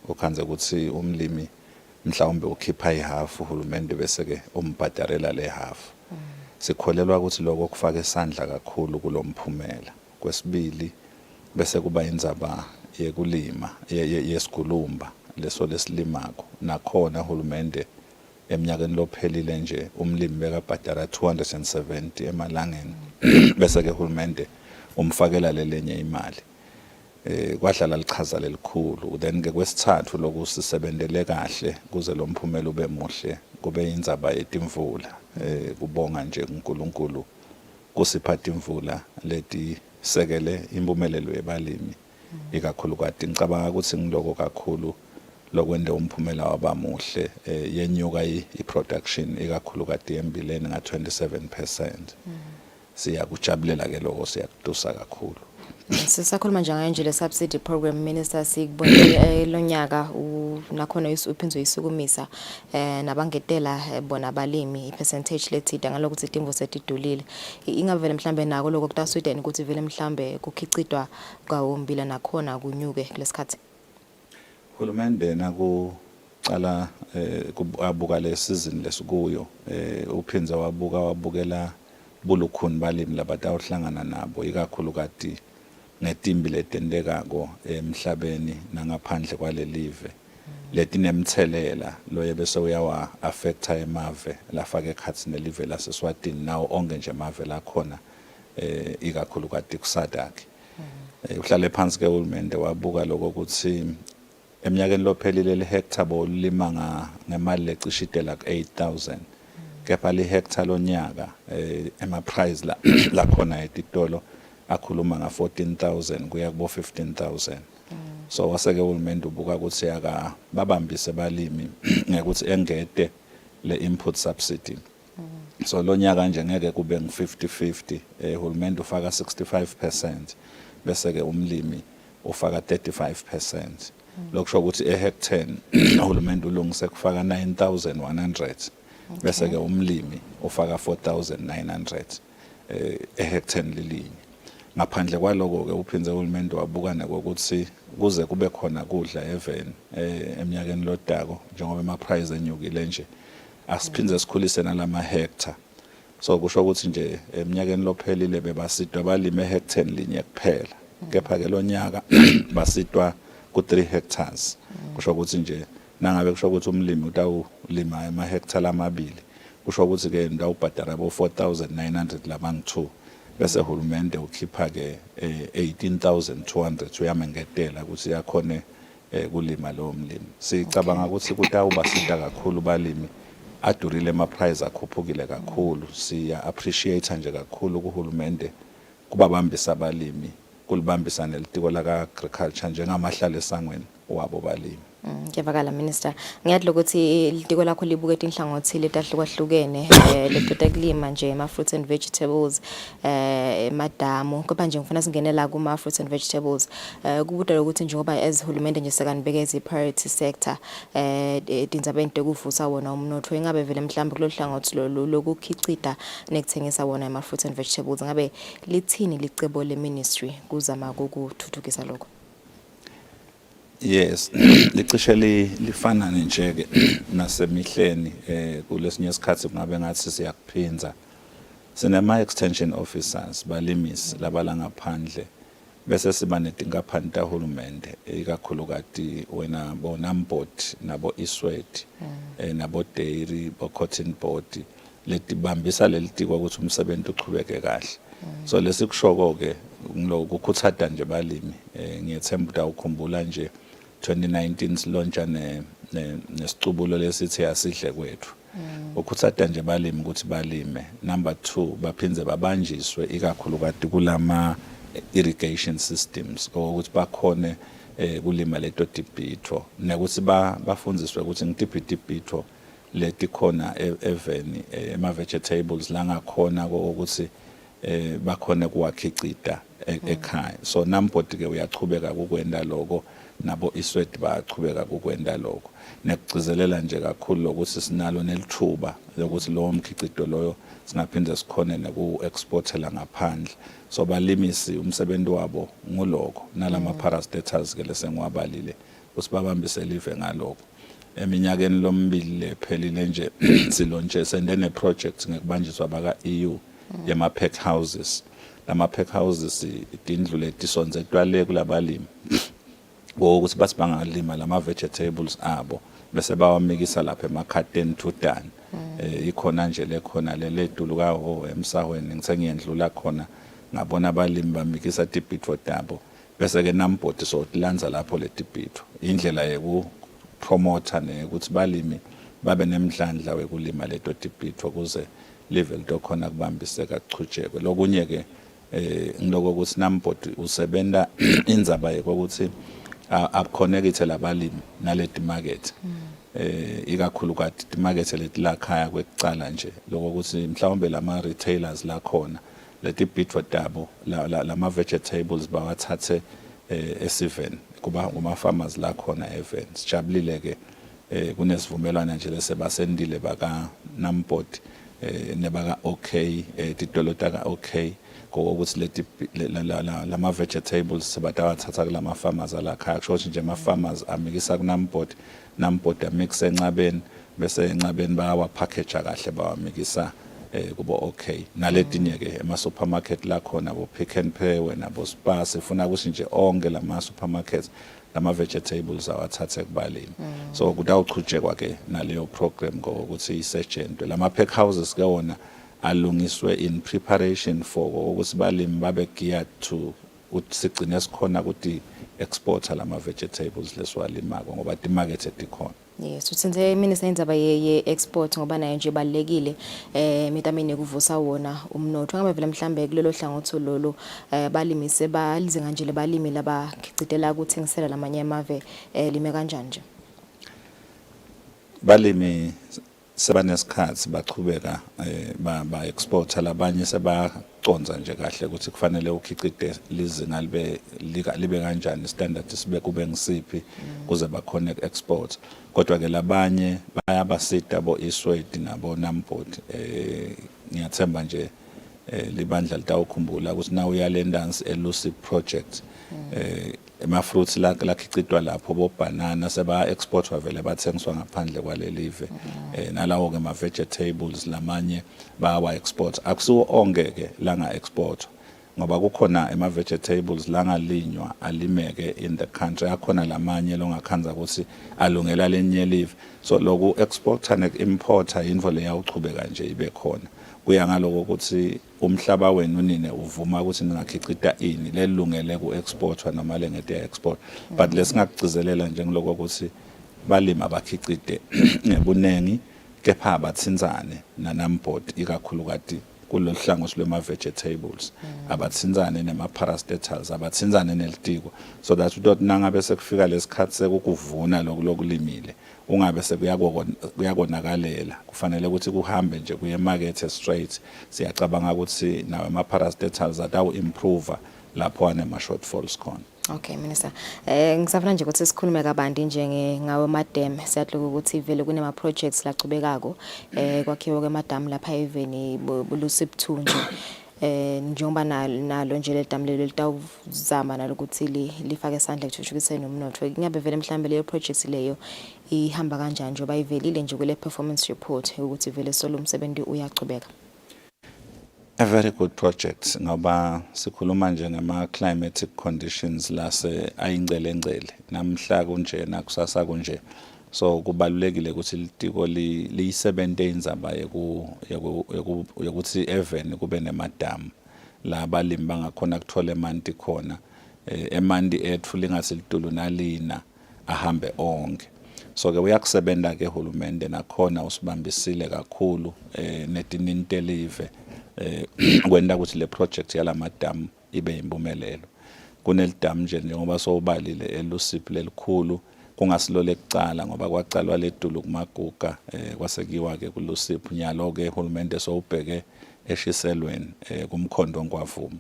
ukhanze ukuthi umlimi mhlawumbe ukhipha ihalf uhulumende bese ke umbhadarela le half. Sikholelwa ukuthi lokho kufaka isandla kakhulu kulomphumela. Kwesibili bese kuba indzaba yekulima yesigulumba leso lesilimako nakhona uhulumende eminyakeni lophelile nje umlimi bekabhadara 270 emalangeni bese ke uhulumende umfakela lelenye imali. Kwadlala lichaza lelikhulu. Then ke kwesithathu lokusisebentele kahle kuze lo mphumela ube muhle kube indzaba yetimvula. Kubonga nje uNkulunkulu kusiphatha imvula leti sekele impumelelo yebalimi ikakhulukati ngicabanga ukuthi ngiloko kakhulu lokwende umphumela wabamuhle yenyuka iproduction ikakhulukati embileni nga 27%. Siyakujabulela ke lokho siyakudusa kakhulu. Sisakhuluma nje le subsidy program minister sikubonile lonyaka nakhona uphindwe isukumisa nabangetela bona abalimi ipercentage lethida ngalokuthi itimvu setidulile. Ingavele mhlambe nako lokho kutasweden ukuthi vele mhlambe kukhicidwa kwawombila nakhona kunyuke kulesikhathi. Uhulumende nakucala abuka le season lesikuyo uphindze wabukela bulukhuni balimi labatawuhlangana nabo ikakhulukati ngetimbi letendekako emhlabeni nangaphandle kwalelive letinemthelela loye bese uyawa affecta emave lafaka ekhatsi nelive laseSwatini nawo onke nje emave lakhona ikakhulukati kusadaki. Uhlale phansi ke uhulumende wabuka lokho ukuthi eminyakeni lophelile lehectare bolima ngemali lecishitela ku-8,000 kepha lehectare lonyaka ema-price lakhona etitolo akhuluma nga-14,000 kuya kubo 15,000. So waseke uhulumende ubuka ukuthi babambise balimi ngekuthi engete le input subsidy. So lonyaka nje ngeke kube ngu-50-50 uhulumende ufaka 65% bese ke umlimi ufaka 35%. Lokusho ukuthi ehectare uhulumende ulungise kufaka 9,100 bese ke umlimi ufaka 4,900 ehectare lilinye. Ngaphandle kwaloko ke uphindze uhulumende wabukana ukuthi kuze kube khona kudla eveni eminyakeni lodako njengoba ama-price enyukile nje asiphindze sikhulise nalama hectare. So kusho ukuthi nje eminyakeni lophelile bebasidwa balime ehectare linye kuphela kepha ke lonyaka basidwa ku3 hectares. Kusho ukuthi nje nangabe kusho ukuthi umlimi utawulima ama-hectare amabili kusho ukuthi ke ndawubhadara bo 4,900 labangu2 bese uhulumende ukhipha ke 18,200 uyamengetela ukuthi yakhone kulima lo mlimi. Sicabanga ukuthi kutawubasida kakhulu balimi adurile ama-price akhuphukile kakhulu. Siya appreciate nje kakhulu kuhulumende kubabambisa abalimi kulibambisa nelitiko laka-agriculture njengamahlalo esangweni wabo balimi. Ngiyavakala minister. Ngiyathi lokuthi litiko lakho libuke inhlangothi letahlukahlukene leqeda kulima nje ama fruits and vegetables madamu kodwa nje ngifuna singenela kuma fruits and vegetables kubuda lokuthi njengoba ezihulumende nje sekanibeke ezi priority sector tindzabeni tekuvusa wona umnotho ingabe vele mhlawumbe kulohlangothi lokukhicida nekuthengisa wona ama fruits and vegetables ngabe lithini licebo le ministry kuzama ukuthuthukisa lokho? Yes, licishe lifana nje ke nasemihleni kulesinye isikhathi kungabe ngathi siyakuphinza. Sinema extension officers balimisi labala ngaphandle bese siba netinkampani tahulumende ikakhulukati wena boNamport nabo Eswatini nabo Dairy bo Cotton Board letibambisa lelitiko ukuthi umsebenzi uchubeke kahle. So lesikushoko ke ngilokukhuthada nje balimi ngiyethemba ukuthi awukhumbula nje 2019 silontsha nesicubulo lesithi asihle kwethu. Ukhuthada nje balimi ukuthi balime. Number 2 baphindze babanjiswe ikakhulukati kulama irrigation systems ukuthi bakhone kulima leto dibhitho nekuthi bafundziswe ukuthi ngitiphi dibhitho leti khona eveni ema vegetables la ngakhona ukuthi bakhone kuwakhicita ekhaya. So Namport ke uyachubeka ukwenda lokho nabo Eswatini bayachubeka ukwenda lokho nekugcizelela nje kakhulu ukuthi sinalo nelithuba lokuthi lowo mkhicito loyo singaphinde sikhone neku-exportela ngaphandle. So balimisi umsebenzi wabo ngulokho nalama parastatals ke lesengiwabalile ukuthi babambise live ngalokho. Eminyakeni lomibili lephelile nje silontshe sende neproject ngekubanjiswa baka EU yama pack houses. Lama pack houses idindlu letisonzetwa le kulabalimi ukuthi bathi bangalima lama vegetables abo bese bawamikisa lapha emakhadeni to done. Ikhona nje lekhona leledulu kaho emsahweni ngitsengiyendlula khona ngabona abalimi bamikisa dibhitho dabo bese ke Namport so tilanza lapho le dibhitho indlela yeku promoter ukuthi balimi babe nemidlandla wekulima leto dibhitho kuze level dokhona kubambiseka kuchujekwe. Lokunye ke ngiloko ukuthi Namport usebenta indzaba yokuthi akuconnecte labalimi naleti market ikakhulukati imarket letilakhaya kwekucala nje lokho ukuthi mhlawumbe lama retailers la khona leti dibhitho dabo lama vegetables bawathathe eSeven kuba uma farmers la khona event sijabulile ke kunesivumelwano nje lesebasendile baka Namport nebaka OK titolota ka OK ukuthi leti lama vegetables sebatawathatha kulama farmers la khaya kusho nje ama farmers amikisa ku Namport amix encabeni bese encabeni bawa package kahle bawamikisa kubo OK naletinye ke ema supermarket la khona bo Pick n Pay wena bo Spar sifuna ukuthi nje onke lama supermarkets lama vegetables awathathe kubalimi. So kudawuchujekwa ke naleyo program ngokuthi isetshenzwe lama pack houses ke wona alungiswe in preparation for ukuthi balimi babe geared to ukuthi sigcine sikhona ukuthi exporta lama vegetables leswalimako ngoba the market etikhona. Yes, utsenze minister indzaba ye export ngoba nayo nje balekile mitamini ukuvusa wona umnotho ngabe vele mhlambe kulelo hlangothi lolo balimise balizinga nje lebalimi laba khicitela ukuthengisela lamanye amave lime kanjani nje. Balimi sebanesikhathi bachubeka ba exporta labanye sebaconza nje kahle ukuthi kufanele ukhicite lizinga libe kanjani standard sibe kube ngisiphi kuze bakhona export. Kodwa ke labanye bayabasita bo Eswatini nabo Namport ngiyathemba nje libandla litawukhumbula ukuthi nawe uyalendansi elusive project ema fruits lakhicitwa lapho bo banana seba exportwa vele bathengiswa ngaphandle kwalelive nalawo ke ma vegetables lamanye bawa export akusiwo onke ke langa export ngoba kukhona ema vegetables langalinywa alimeke in the country akhona lamanye longakhanza ukuthi alungela lenye live so loku exporter ne importer info leyawuchubeka nje ibe khona kuya ngaloko ukuthi umhlaba wenu nine uvuma ukuthi ningakhicita ini lelungele ku exportwa noma lengete export but lesingakugcizelela nje ngiloko ukuthi balimi abakhicite ngebunengi kepha abathinzane na Namport ikakhulukati kulohlangothi lwema vegetables abathinzane nema parastatals abathinzane nelitiko so that uthi nangabe sekufika lesikhathi sekukuvuna lokulimile ungabe sekuyakonakalela kufanele ukuthi kuhambe nje kuye market straight siyacabanga ukuthi nawe ama parastatals atawu improve lapho anema shortfalls khona. Okay minister ngisafuna nje ukuthi sikhulume kabandi nje ngawe madam siyadluka ukuthi vele kunema projects lachubekako kwakhiwa kwemadam lapha eveni bulusip 2 nje njengoba nalo nje le dam lelo litawuzama nalokuthi lifake isandla ekuthuthukiseni umnotho ngabe vele mhlambe leyo project leyo ihamba kanjani njengoba ivelile nje kule performance report ukuthi vele solo umsebenzi uyachubeka. A very good project ngoba sikhuluma nje ngama climatic conditions lase ayingcelengcele namhla kunje nakusasa kunje. So kubalulekile ukuthi litiko liyisebente indzaba yokuthi even kube nemadamu la abalimi bangakhona kuthola emanti khona, emanti ethu lingathi litulu nalina ahambe onke. So ke uyakusebenta ke hulumende nakhona usibambisile kakhulu netinintelive kwenta ukuthi le project yalamadamu ibe impumelelo. Kunelidamu nje njengoba sowubalile eLusiphi lelikhulu kungasilo lekucala ngoba kwaqalwa ledulu kumaguga kwasekiwa ke kuLusiphi nyalo ke uhulumende sowubheke eshiselweni kumkhondo ngwavuma.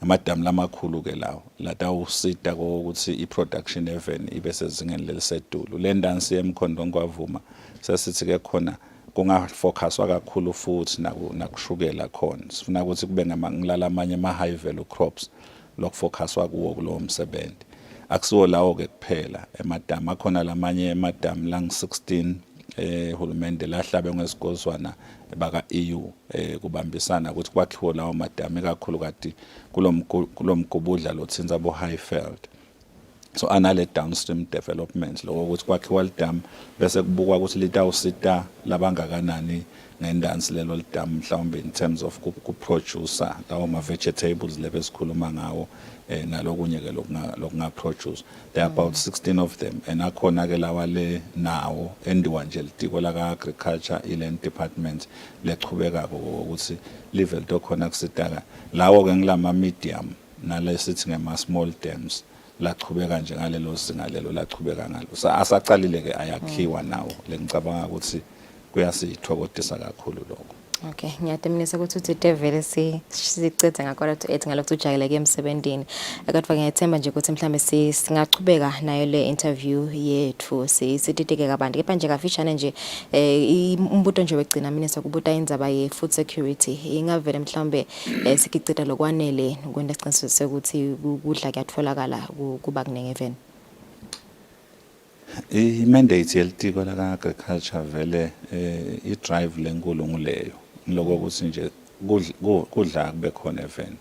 Amadamu lamakhulu ke lawo latawusita ukuthi iproduction even ibe sezingeni lelisedulu. Le ndansi yemkhondo ngwavuma sesithi ke khona kungafocuswa kakhulu futhi nakushukela khona. Sifuna ukuthi kube ngilala amanye ama high value crops lokufocuswa kuwo kulowo msebenzi. Akusiwo lawo ke kuphela emadamu akhona lamanye emadamu lang-16 hulumende lahlabe ngesikozwana baka EU kubambisana ukuthi kwakhiwe lawo madamu ikakhulu kati kulomgubudla lothinta bo Highveld. So anale downstream development lokho ukuthi kwakhiwa lidam bese kubukwa ukuthi litawusita labangakanani ngendansi lelo lidam mhlawumbe in terms of kuproducer lawo ma vegetables lebe sikhuluma ngawo nalokunye ke lokunga produce. There are about 16 of them and akhona ke lawa le nawo endiwa nje litiko la agriculture iland department lechubeka ukuthi level dokhona kusitaka lawo ke ngilama medium nalesithi ngema small dams lachubeka nje ngalelo zinga lelo lachubeka ngalo. Asaqalile ke ayakhiwa nawo lengicabanga ukuthi kuyasithokozisa kakhulu lokho. Okay, ngiyateminisa ukuthi uthi vele sicethe ngakho ethi ngalokho ujakeleke emsebenzini. Kodwa ngiyethemba nje ukuthi mhlambe singachubeka nayo le interview yethu sititike kabanti. Kepha nje kafishane nje umbuto nje wegcina minister kubuta indzaba ye food security. Ingavele mhlambe sikicita lokwanele kwenta isiqiniseko sokuthi ukudla kuyatholakala kuba kunenge even. I-mandate yelitiko la agriculture vele i-drive lenkulu nguleyo ngiloko ukuthi nje kudla kube khona even.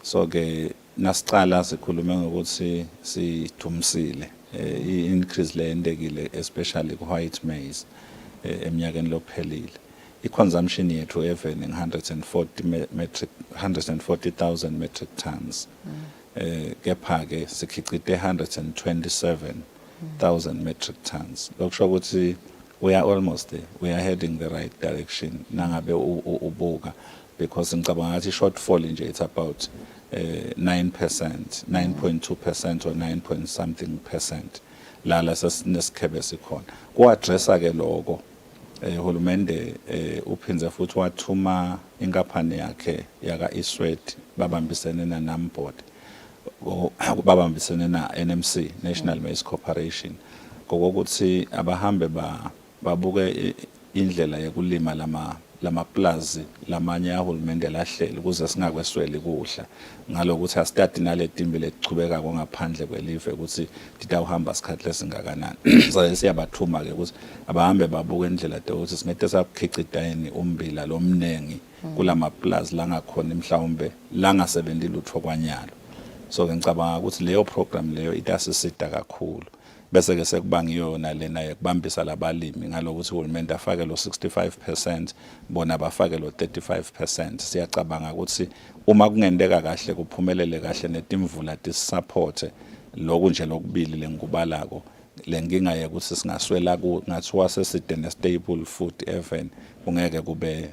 So ke nasiqala sikhulume ngokuthi sidumisile i-increase le endekile especially ku-white maize eminyakeni lophelile. I-consumption yethu even 140,000 metric tons. Kepha ke sikhicite 127,000 metric tons. Lokusho ukuthi we are almost there. We are heading the right direction. Nangabe ubuka because ngicabanga ngathi shortfall nje it's about 9%, 9.2% or 9 point something percent. Lala sasinesikebe sikhona. Ku-addressa ke lokho uhulumende uphinze futhi wathuma inkampani yakhe yaka Eswatini babambisene na Namboard. Babambisene na NMC National Maize Corporation ngokuthi abahambe babuke indlela yokulima lama plaza lamanye ahulumende lahleli ukuze singakwesweli kudla ngalokuthi asitati naletimbi lechubeka ngaphandle kwelive ukuthi titawuhamba isikhathi lesingakanani. So siyabathuma ke ukuthi abahambe babuke indlela ukuthi singete sakukhicita yini umbila lomnengi kulama plaza langakhona mhlawumbe langasebenzi lutho kwanyalo. So ngicabanga ukuthi leyo program leyo itasisita kakhulu. Bese ke sekuba ngiyona lena yekubambisa labalimi ngalokuthi uhulumende afake lo 65% bona bafake lo 35%. Siyacabanga ukuthi uma kungendeka kahle kuphumelele kahle netimvula tisupporte lokhu nje lokubili lengubalako lenkinga yokuthi singaswela ngathiwa seside ne-stable food even kungeke kube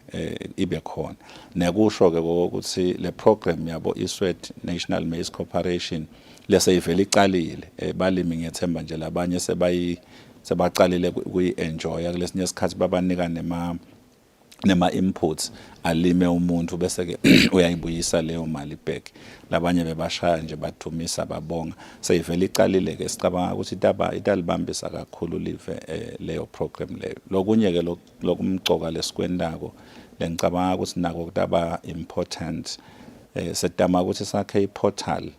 ibe khona. Nekusho ke ukuthi le program yabo Eswatini National Maize Corporation leseyivele iqalile balimi ngiyethemba nje labanye sebaqalile kuyi-enjoya kulesinye isikhathi babanika nema inputs alime umuntu bese ke uyayibuyisa leyo mali back. Labanye bebashaya nje bathumisa babonga seyivele iqalile ke sicabanga ukuthi italibambisa kakhulu live leyo program leyo. Lokunye ke lokumcoka lesikwendako lengicabanga ukuthi nako kutaba important sedama ukuthi sakhe iportal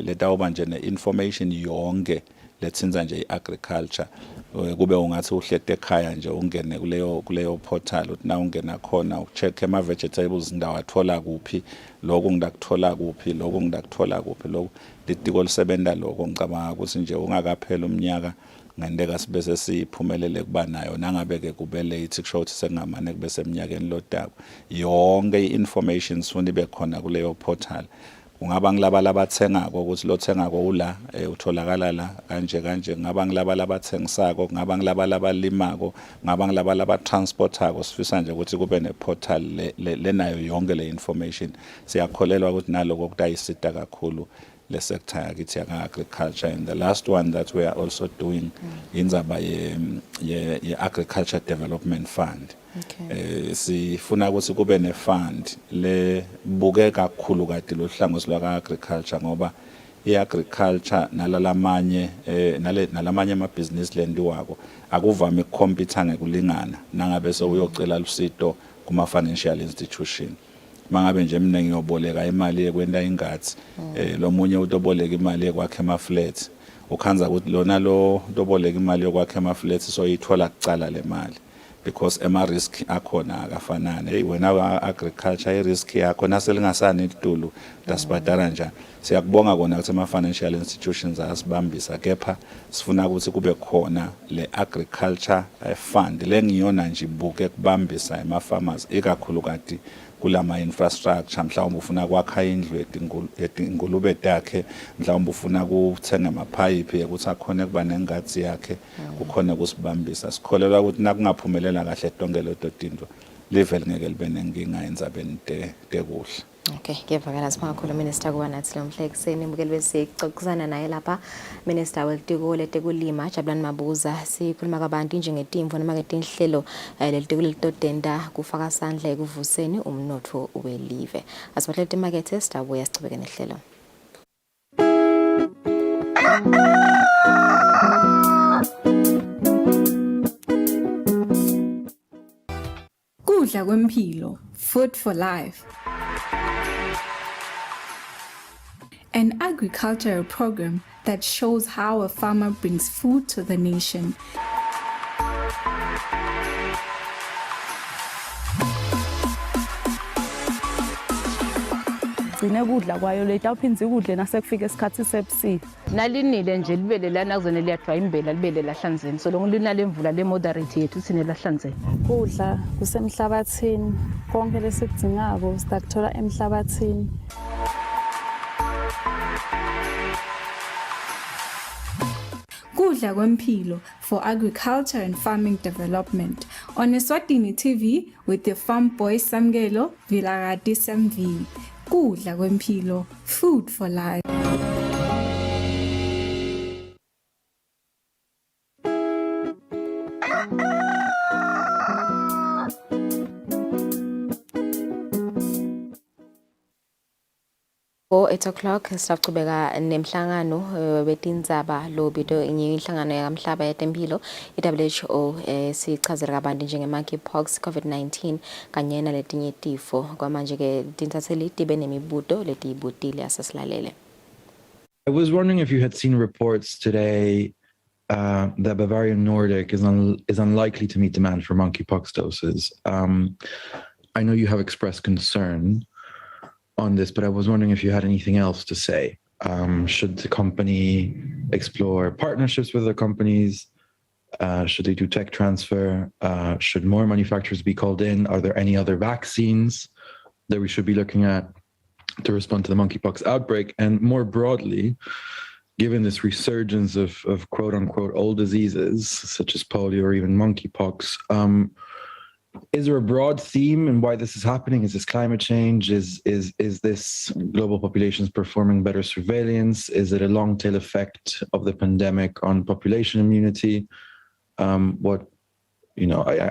letawuba nje ne-information yonke lethinza nje i-agriculture kube ungathi uhlete ekhaya nje ungene kuleyo portal uthi na ungena khona ucheck ama vegetables ndawathola kuphi lokho ngidakuthola kuphi lokho ngidakuthola kuphi lokho litiko lisebenta lokho ngicabanga ukuthi nje ungakaphela umnyaka ngendeka sibese siphumelele kuba nayo nangabe ke kube late kusho ukuthi sengamane kube semnyakeni lodako yonke i-information sifuna ibe khona kuleyo portal kungaba ngilaba labathengako ukuthi lothengako ula utholakala la kanje ngaba ngilaba labathengisako ngaba ngilaba labalimako ngaba ngilaba labatransportako sifisa nje ukuthi kube neportal lenayo yonke le information siyakholelwa ukuthi naloko kutayisita kakhulu le sector yakithi yaka-agriculture. And the last one that we are also doing indzaba ye-agriculture development fund. Sifuna ukuthi kube ne-fund lebuke kakhulu kade lohlangothi lwaka-agriculture ngoba i-agriculture nalamanye amabhizinisi lendiwako akuvame ukukhompitha ngekulingana nangabe sewuyocela lusido kuma-financial institution. Mangabe nje mina ngiyoboleka imali yekwenta ingadi lo munye utoboleka imali yekwakha ama-flats ukhanza ukuthi lona lo utoboleka imali yokwakha ama-flats soyithola kucala le mali because risk akhona akafanani hey wena agriculture risk yakho naselingasani litulu dasibhadala njani siyakubonga kona ukuthi ama-financial institutions ayasibambisa kepha sifuna ukuthi kube khona le agriculture fund lengiyona nje ibuke kubambisa ema-farmers ikakhulu kati kulama infrastructure mhlawumbe ufuna kwakha indlu etingulube takhe mhlawumbe ufuna ukuthenga amapipe ukuthi akhone kuba nengadi yakhe ukhone kusibambisa sikholelwa ukuthi nakungaphumelela kahle tonke leto tinto level ngeke libe nenkinga endzabeni tekuhle. Okay, ngiyavakala siphakakhulu Minister kuba nathi lo mhla ekseni mbukeli bese sixoxisana naye lapha Minister welitiko letekulima Jabulani Mabuza sikhuluma kabanti nje ngetimvo noma ngetinhlelo lelitiko litodenda kufaka sandla ekuvuseni umnotho welive. Asibahlele emakethe sidabuya sichubeke nehlelo. Kudla kwempilo, food for life. An agricultural program that shows how a farmer brings food to the nation. Gcine kudla kwayo leta uphinze kudle nasekufika isikhathi sebusika nalinile nje libele lana kuzone liyadwa imbela libele lahlanzeni so lonke linale mvula le moderate yethu sine lahlanzeni Kudla kusemhlabathini konke lesikudingako sitakuthola emhlabathini. Kudla kwempilo for agriculture and farming development on Eswatini TV with the farm boy Samgelo Villarati Samvi. Kudla kwempilo, food for life. Go 8 o'clock sisaqhubeka nemhlangano wetindzaba lo bito inhlangano yakamhlaba yetempilo iWHO sichazela kabanti njenge monkeypox COVID-19 kanye naletinye tifo kwamanje ke tintatheli tibe nemibuto letiyibutile asasilalele. I was wondering if you had seen reports today that Bavarian Nordic is unlikely to meet demand for monkeypox doses. I know you have expressed concern on this, but I was wondering if you had anything else to say. Should the company explore partnerships with other companies? Should they do tech transfer? Should more manufacturers be called in? Are there any other vaccines that we should be looking at to respond to the monkeypox outbreak? And more broadly, given this resurgence of quote unquote old diseases such as polio or even monkeypox, is there a broad theme in why this is happening? Is this climate change? Is this global populations performing better surveillance? Is it a long tail effect of the pandemic on population immunity? I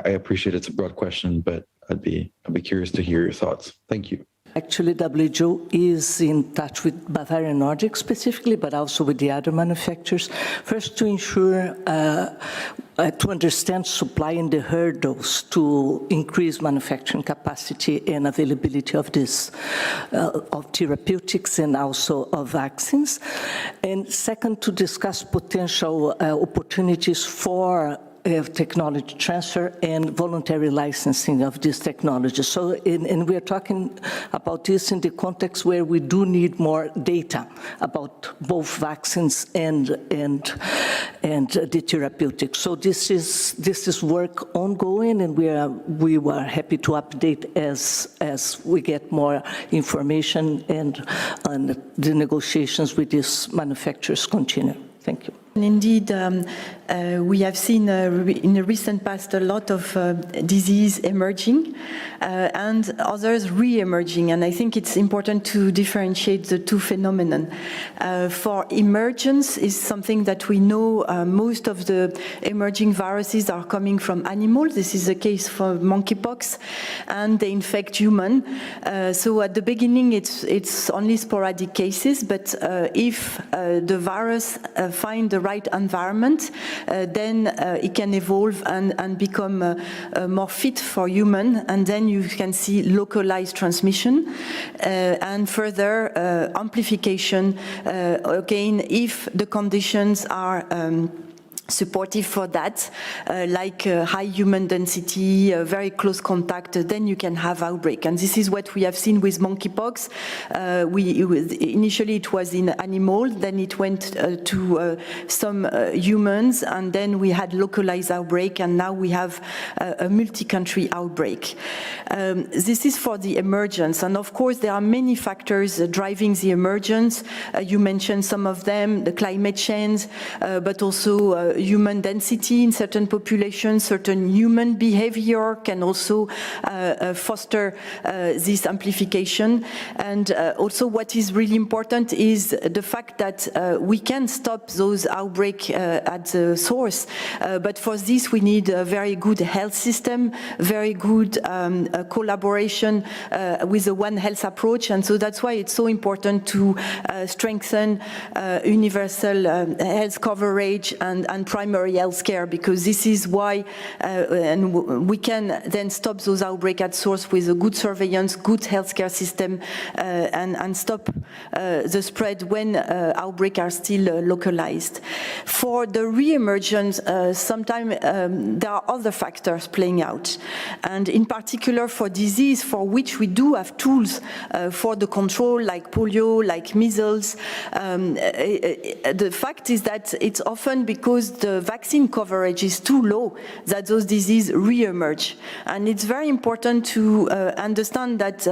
appreciate it's a broad question, but I'd be curious to hear your thoughts. Thank you. Actually, WHO is in touch with Bavarian Nordic specifically, but also with the other manufacturers, first to ensure to understand supply and the hurdles to increase manufacturing capacity and availability of this, of therapeutics and also of vaccines. And second, to discuss potential opportunities for technology transfer and voluntary licensing of this technology. So, and we are talking about this in the context where we do need more data about both vaccines and the therapeutics. So this is work ongoing, and we were happy to update as we get more information and the negotiations with these manufacturers continue. Thank you. Indeed, we have seen in the recent past a lot of disease emerging and others re-emerging, and I think it's important to differentiate the two phenomena. For emergence is something that we know most of the emerging viruses are coming from animals. This is the case for monkeypox, and they infect human. So at the beginning it's only sporadic cases, but if the virus find the right environment, then it can evolve and become more fit for human, and then you can see localized transmission and further amplification, again, if the conditions are supportive for that, like high human density, very close contact, then you can have outbreak. And this is what we have seen with monkeypox. Initially it was in animals, then it went to some humans, and then we had localized outbreak, and now we have a multi-country outbreak. This is for the emergence, and of course there are many factors driving the emergence. You mentioned some of them, the climate change, but also human density in certain populations, certain human behavior can also foster this amplification. And also what is really important is the fact that we can stop those outbreaks at the source, but for this we need a very good health system, very good collaboration with the One Health approach, and so that's why it's so important to strengthen universal health coverage and primary health care, because this is why and we can then stop those outbreaks at source with a good surveillance, good healthcare system, and stop the spread when outbreaks are still localized. For the re-emergence, sometimes there are other factors playing out, and in particular for disease for which we do have tools for the control, like polio, like measles. The fact is that it's often because the vaccine coverage is too low that those diseases re-emerge. And it's very important to understand that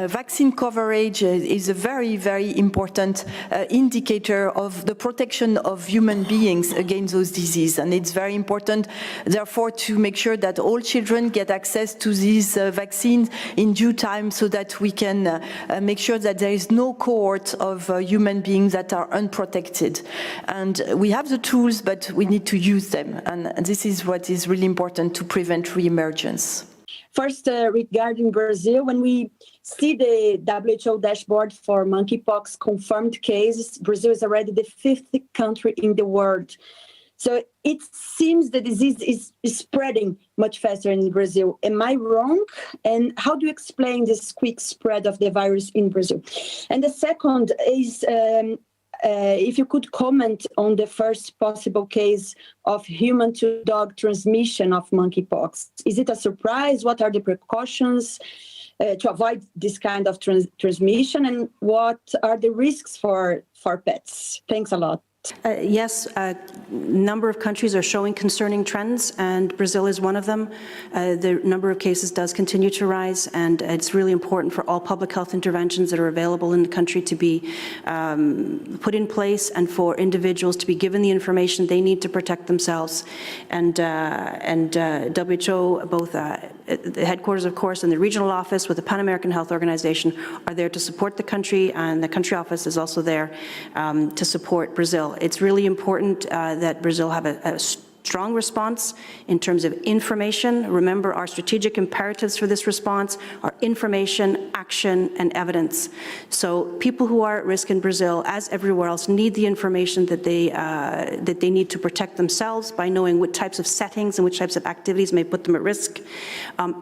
vaccine coverage is a very, very important indicator of the protection of human beings against those diseases. And it's very important, therefore, to make sure that all children get access to these vaccines in due time, so that we can make sure that there is no cohort of human beings that are unprotected. And we have the tools, but we need to use them. And this is what is really important to prevent re-emergence. First, regarding Brazil, when we see the WHO dashboard for monkeypox confirmed cases, Brazil is already the 5th country in the world. So it seems the disease is spreading much faster in Brazil. Am I wrong? And how do you explain this quick spread of the virus in Brazil? And the second is, if you could comment on the first possible case of human-to-dog transmission of monkeypox. Is it a surprise? What are the precautions to avoid this kind of transmission? And what are the risks for pets? Thanks a lot. Yes, a number of countries are showing concerning trends, and Brazil is one of them. The number of cases does continue to rise, and it's really important for all public health interventions that are available in the country to be put in place, and for individuals to be given the information they need to protect themselves. And WHO, both the headquarters, of course, and the regional office with the Pan American Health Organization are there to support the country, and the country office is also there to support Brazil. It's really important that Brazil have a strong response in terms of information. Remember, our strategic imperatives for this response are information, action, and evidence. So people who are at risk in Brazil, as everywhere else, need the information that they need to protect themselves by knowing what types of settings and which types of activities may put them at risk.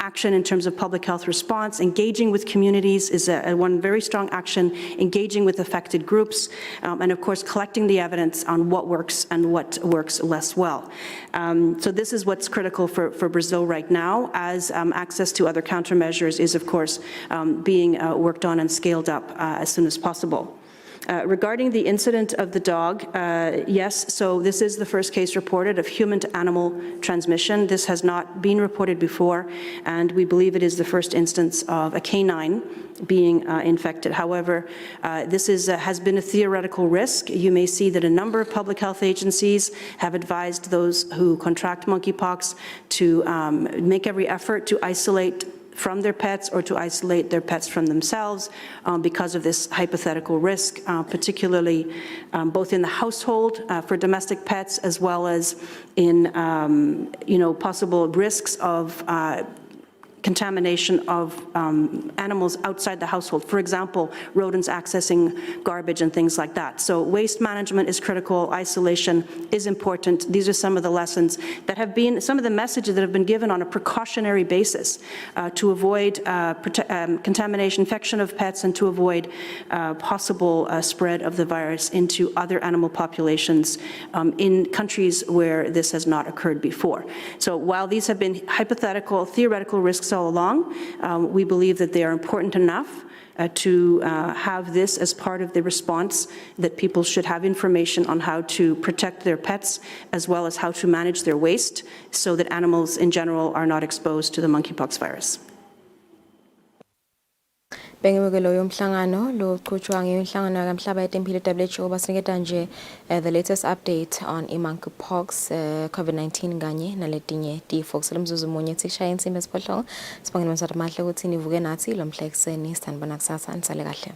Action in terms of public health response, engaging with communities is one very strong action, engaging with affected groups, and of course collecting the evidence on what works and what works less well. So this is what's critical for Brazil right now, as access to other countermeasures is of course being worked on and scaled up as soon as possible. Regarding the incident of the dog, yes, so this is the first case reported of human-to-animal transmission. This has not been reported before, and we believe it is the first instance of a canine being infected. However, this has been a theoretical risk. You may see that a number of public health agencies have advised those who contract monkeypox to make every effort to isolate from their pets or to isolate their pets from themselves because of this hypothetical risk, particularly both in the household for domestic pets as well as in possible risks of contamination of animals outside the household. For example, rodents accessing garbage and things like that. So waste management is critical, isolation is important. These are some of the lessons that have been, some of the messages that have been given on a precautionary basis to avoid contamination, infection of pets, and to avoid possible spread of the virus into other animal populations in countries where this has not occurred before. So while these have been hypothetical, theoretical risks all along, we believe that they are important enough to have this as part of the response, that people should have information on how to protect their pets as well as how to manage their waste so that animals in general are not exposed to the monkeypox virus. Bengimukelo yomhlangano lo qhutshwa ngehlangano kamhlaba yetempilo WHO basiniketa nje the latest update on monkeypox, COVID-19 kanye naletinye tifo. Kuselemzuzu munye sishaya insimbi esiphohlongo. Sibongela msathu mahle ukuthi nivuke nathi lo mhla ekseni, sithandibona kusasa, nisale kahle.